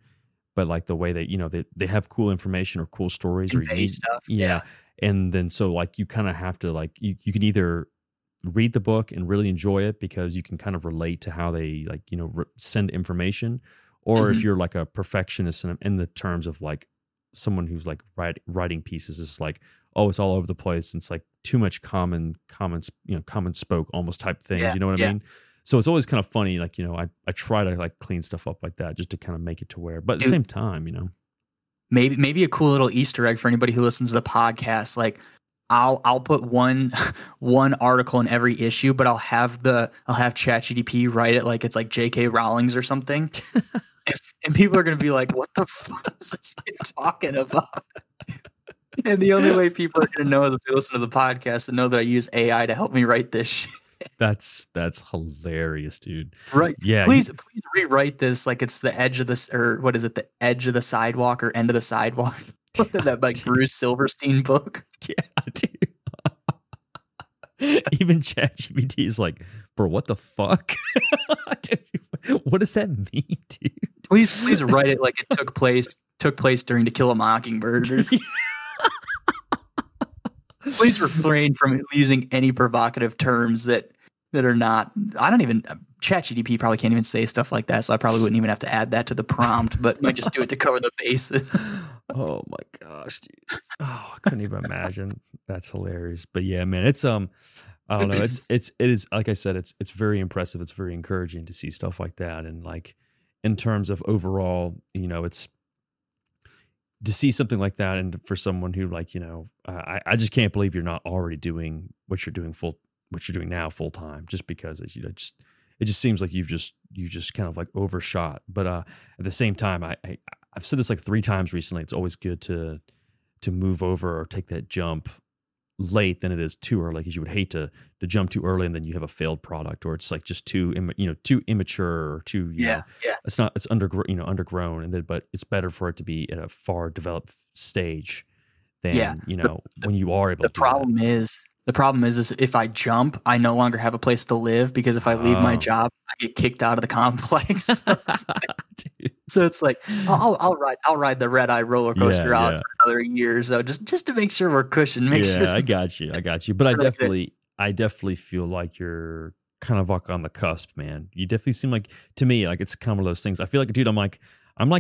but like the way that they have cool information or cool stories or unique stuff. Yeah. And then so like you kind of have to like you can either read the book and really enjoy it because you can kind of relate to how they like send information, or if you're like a perfectionist in the terms of like someone who's like writing pieces, is like, oh, it's all over the place and it's like too much common spoke almost type things. You know what I mean? So it's always kind of funny, like, you know, I try to like clean stuff up like that just to kind of make it to where, but at the same time, you know, maybe a cool little Easter egg for anybody who listens to the podcast. Like I'll put one one article in every issue, but I'll have ChatGPT write it like it's like J.K. Rowling's or something. And people are going to be like, what the fuck is this kid talking about? And the only way people are going to know is if they listen to the podcast and know that I use AI to help me write this shit. that's hilarious, dude. Right. Yeah. Please rewrite this like it's the edge of this, or what is it? The edge of the sidewalk or end of the sidewalk. That like Bruce Silverstein book. Yeah, dude. Even ChatGPT is like, bro, what the fuck? Dude, what does that mean, dude? Please write it like it took place during To Kill a Mockingbird. Please refrain from using any provocative terms that are not. I don't even. ChatGPT probably can't even say stuff like that, so I probably wouldn't even have to add that to the prompt, but might just do it to cover the bases. Oh my gosh, dude. Oh, I couldn't even imagine. That's hilarious. But yeah, man, it's I don't know. It is like I said, it's very impressive. It's very encouraging to see stuff like that. And like in terms of overall, you know, it's to see something like that, and for someone who like, you know, I just can't believe you're not already doing what you're doing now full time, just because you know, it just seems like you just kind of like overshot. But at the same time, I've said this like 3 times recently. It's always good to move over or take that jump late than it is too early, because you would hate to jump too early and then you have a failed product, or it's like just too immature or too it's undergrown, and then but it's better for it to be at a far developed stage than when you are able. The problem is if I jump, I no longer have a place to live, because if I leave my job, I get kicked out of the complex. So it's like I'll ride the red eye roller coaster out for another year or so, just to make sure we're cushioned. I got you. But I definitely feel like you're kind of like on the cusp, man. You definitely seem like, to me, like it's kind of one of those things. I feel like, dude, I'm like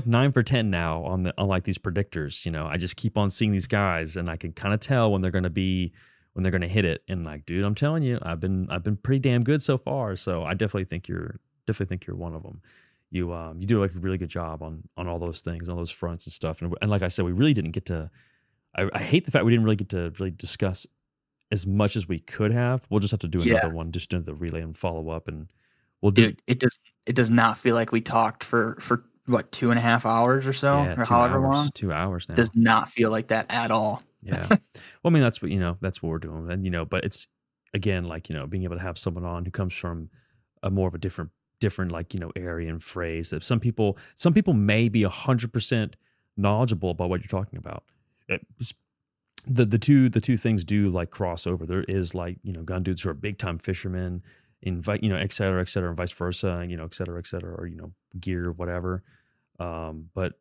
9 for 10 now on like these predictors. You know, I just keep on seeing these guys, and I can kind of tell when they're going to hit it. And like, dude, I'm telling you, I've been pretty damn good so far. So I definitely think you're one of them. You do like a really good job on all those things, on those fronts and stuff. And like I said, we really didn't get to. I hate the fact we didn't really get to really discuss as much as we could have. We'll just have to do another one, just do the relay and follow up, and we'll do. Dude, it does not feel like we talked for what, 2.5 hours or so, or however long. 2 hours now. It does not feel like that at all. Yeah. Well, I mean, that's what we're doing. And, but it's, again, like, being able to have someone on who comes from a more of a different, like, area and phrase that some people may be 100% knowledgeable about what you're talking about. The two things do like cross over. There is like, gun dudes who are big time fishermen, et cetera, and vice versa, et cetera, or, gear, whatever. But,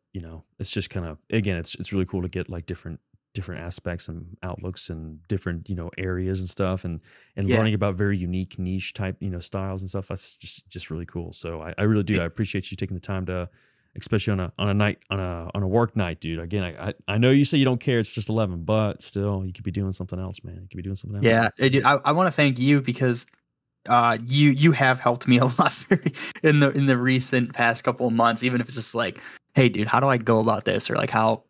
it's just kind of, again, it's really cool to get like different aspects and outlooks and different, areas and stuff, and learning about very unique niche type, styles and stuff. That's just really cool. So I really do. I appreciate you taking the time to, especially on a work night, dude. Again, I know you say you don't care. It's just 11, but still, you could be doing something else, man. You could be doing something else. Yeah, dude. I want to thank you, because you have helped me a lot in the recent past couple of months. Even if it's just like, hey, dude, how do I go about this, or like how.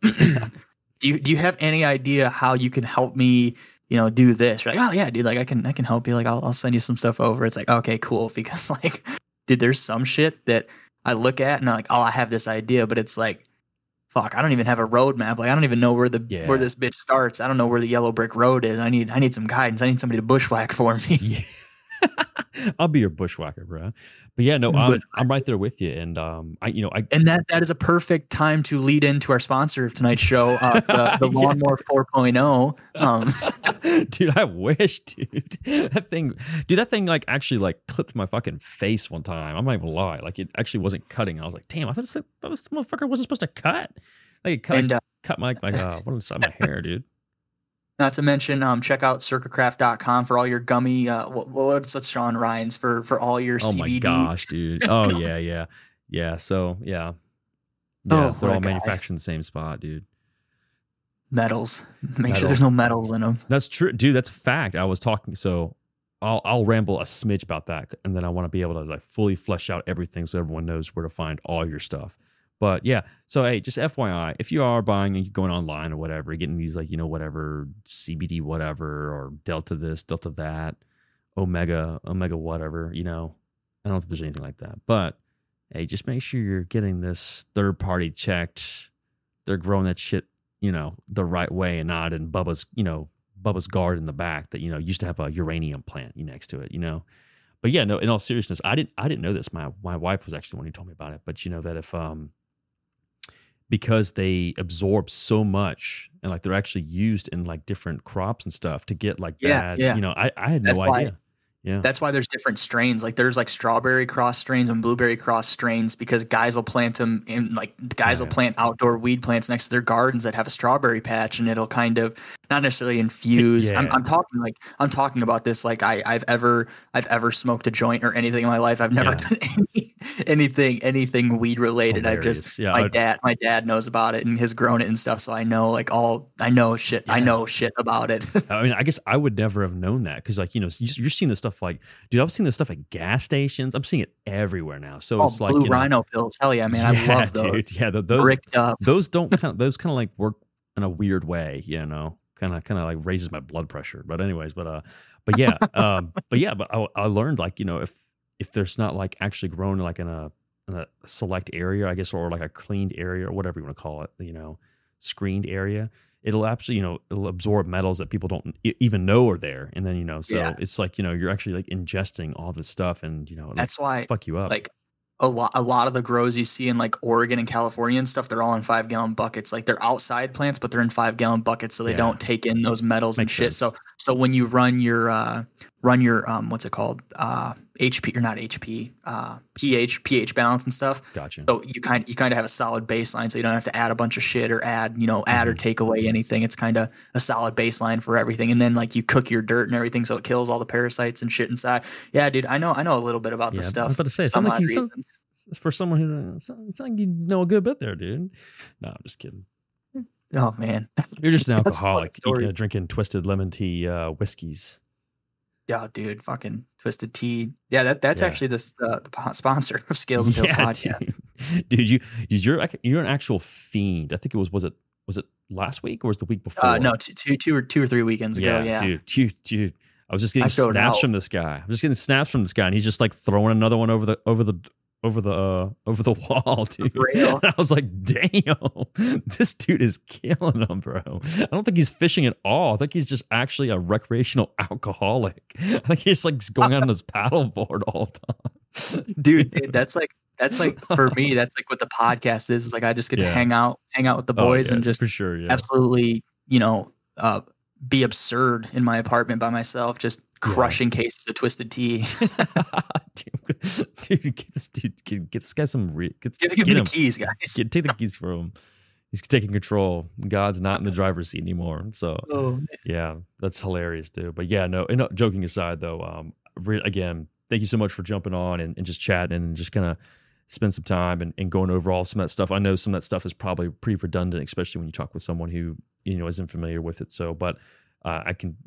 Do you have any idea how you can help me, do this? You're like, oh yeah, dude, like I can help you. Like I'll send you some stuff over. It's like, okay, cool. Because like, dude, there's some shit that I look at and I'm like, oh, I have this idea, but it's like, fuck, I don't even have a roadmap. Like I don't even know where where this bitch starts. I don't know where the yellow brick road is. I need some guidance. I need somebody to bushwhack for me. Yeah. I'll be your bushwhacker, bro. But yeah, no, I'm right there with you. And and that is a perfect time to lead into our sponsor of tonight's show, the Lawnmower 4.0. Dude, I wish, dude. That thing like actually like clipped my fucking face one time. I'm not even lie. Like it actually wasn't cutting. I was like, damn, I thought this motherfucker wasn't supposed to cut. Like it cut my what inside my hair, dude. Not to mention, check out circacraft.com for all your gummy. What's Sean Ryan's for all your CBD? Oh my gosh, dude! Oh yeah. So yeah, they're all manufactured in the same spot, dude. Metals. Make sure there's no metals in them. That's true, dude. That's a fact. I was talking. So I'll ramble a smidge about that, and then I want to be able to like fully flesh out everything so everyone knows where to find all your stuff. But yeah, so hey, just FYI, if you are buying and you're going online or whatever, getting these like whatever CBD whatever or Delta this, Delta that, Omega whatever, I don't think there's anything like that. But hey, just make sure you're getting this third party checked. They're growing that shit, the right way and not in Bubba's garden in the back that used to have a uranium plant next to it. But yeah, no. In all seriousness, I didn't know this. My wife was actually the one who told me about it. But that if because they absorb so much and like they're actually used in like different crops and stuff to get like bad. I had no idea. Yeah. That's why there's different strains. Like there's like strawberry cross strains and blueberry cross strains because guys will plant them in will plant outdoor weed plants next to their gardens that have a strawberry patch and it'll kind of not necessarily infuse. Yeah. I'm talking about this like I've ever smoked a joint or anything in my life. I've never done anything weed related. Hilarious. My dad knows about it and has grown it and stuff. So I know I know shit about it. I mean, I guess I would never have known that because you're seeing this stuff like, dude, I've seen this stuff at gas stations. I'm seeing it everywhere now. So it's like Blue Rhino pills. Hell yeah, man. I love those. Dude. Yeah, those kind of like work in a weird way, kind of like raises my blood pressure. But anyways, but yeah, but I learned like, if there's not like actually grown like in a select area, I guess, or like a cleaned area or whatever you want to call it, screened area, it'll actually, it'll absorb metals that people don't even know are there. And then, it's like, you're actually like ingesting all this stuff and, that's why fuck you up. Like a lot of the grows you see in like Oregon and California and stuff, they're all in 5-gallon buckets. Like they're outside plants, but they're in 5-gallon buckets. So they don't take in those metals and shit. Sense. So when you run your what's it called? HP or not HP, pH balance and stuff. Gotcha. So you kind of have a solid baseline, so you don't have to add a bunch of shit or add or take away anything. It's kind of a solid baseline for everything. And then like you cook your dirt and everything, so it kills all the parasites and shit inside. Yeah, dude, I know a little bit about this stuff. I was about to say, for someone who sounds like you know a good bit there, dude. No, I'm just kidding. Oh man, you're just an alcoholic, drinking twisted lemon tea whiskeys. Yeah, dude, fucking Twisted Tea. Yeah, that's actually the sponsor of Scales and Tales podcast. Dude, you're an actual fiend. I think it was it last week or was it the week before? No, two or 3 weekends ago. Yeah, dude. I was just getting snaps from this guy. And he's just like throwing another one over the wall, dude. And I was like, damn, this dude is killing them, bro. I don't think he's fishing at all. I think he's just actually a recreational alcoholic. I think he's like going on his paddleboard all the time. Dude, that's like for me, that's like what the podcast is. It's like I just get to hang out with the boys and just for sure, absolutely, be absurd in my apartment by myself, just crushing cases of Twisted Tea. Dude, get this guy some. Give me the keys, guys. Take the keys from him. He's taking control. God's not in the driver's seat anymore. So, yeah, that's hilarious, dude. But yeah, no. Joking aside, though, again, thank you so much for jumping on and just chatting and just kind of spend some time and going over all some of that stuff. I know some of that stuff is probably pretty redundant, especially when you talk with someone who isn't familiar with it. So, but I can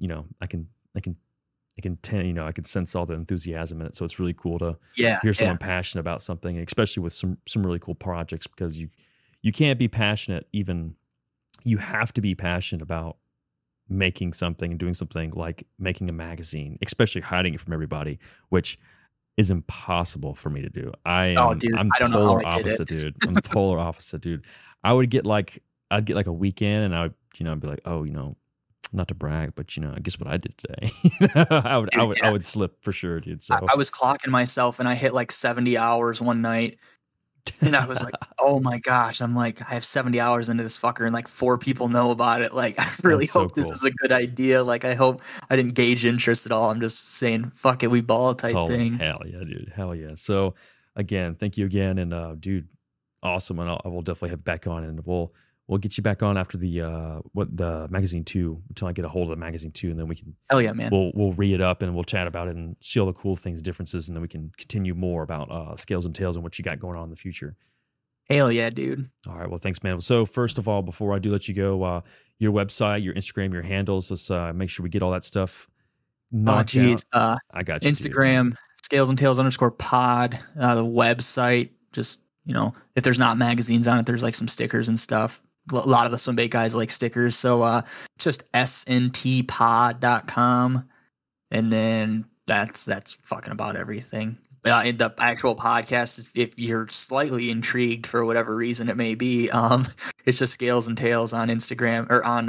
sense all the enthusiasm in it. So it's really cool to hear someone passionate about something, especially with some really cool projects, because you can't be passionate. You have to be passionate about making something and doing something like making a magazine, especially hiding it from everybody, which is impossible for me to do. I'm polar opposite, dude. I'm the polar opposite, dude. I'd get like a weekend and I'd be like, oh, not to brag, but I guess what I did today. I would slip for sure, dude. So I was clocking myself and I hit like 70 hours one night. And I was like, oh my gosh. I'm like, I have 70 hours into this fucker and like 4 people know about it. Like, I really hope this is a good idea. Like, I hope I didn't gauge interest at all. I'm just saying, fuck it, we ball type thing. Hell yeah, dude. Hell yeah. So again, thank you again. And dude, awesome. And I will definitely have back on and we'll get you back on after the magazine 2 until I get a hold of the magazine 2, and then we can. Hell yeah, man! We'll read it up and we'll chat about it and see all the cool things, differences, and then we can continue more about Scales and Tales and what you got going on in the future. Hell yeah, dude! All right, well, thanks, man. So first of all, before I do let you go, your website, your Instagram, your handles. Let's make sure we get all that stuff knock geez. down. I got you, dude. Instagram, Scales and Tails _pod. The website, just, if there's not magazines on it, there's like some stickers and stuff. A lot of the Swimbait guys like stickers. So it's just sntpod.com. And then that's fucking about everything. In the actual podcast, if you're slightly intrigued for whatever reason it may be, it's just Scales and Tails on Instagram or on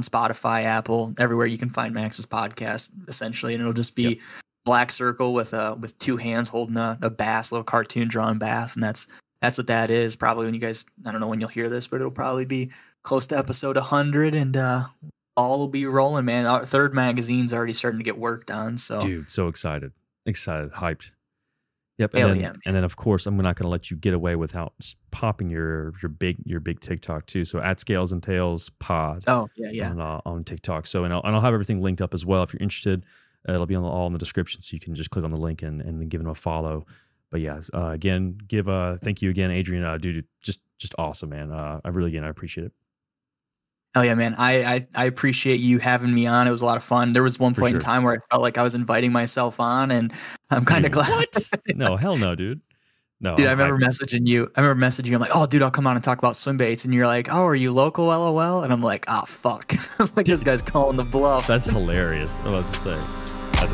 Spotify, Apple, everywhere you can find Max's podcast, essentially, and it'll just be black circle with two hands holding a bass, little cartoon drawn bass, and that's what that is. Probably when you guys, I don't know when you'll hear this, but it'll probably be close to episode 100, and all will be rolling, man. Our third magazine's already starting to get worked on, so dude, so excited, hyped. Yep, and then of course I'm not going to let you get away without popping your big TikTok too. So at Scales and Tails Pod. Oh yeah. On TikTok. So and I'll have everything linked up as well if you're interested. It'll be all in the description, so you can just click on the link and then give them a follow. But yeah, again, thank you again, Adrian. Dude, just awesome, man. I appreciate it. Oh yeah, man. I appreciate you having me on. It was a lot of fun. There was one point in time where I felt like I was inviting myself on, and I'm kind of glad. What? No, hell no, dude. No, dude. I remember messaging you. I'm like, oh, dude, I'll come on and talk about swim baits. And you're like, oh, are you local? LOL. And I'm like, ah, fuck. I'm like, this guy's calling the bluff. That's hilarious. I was about to say. That's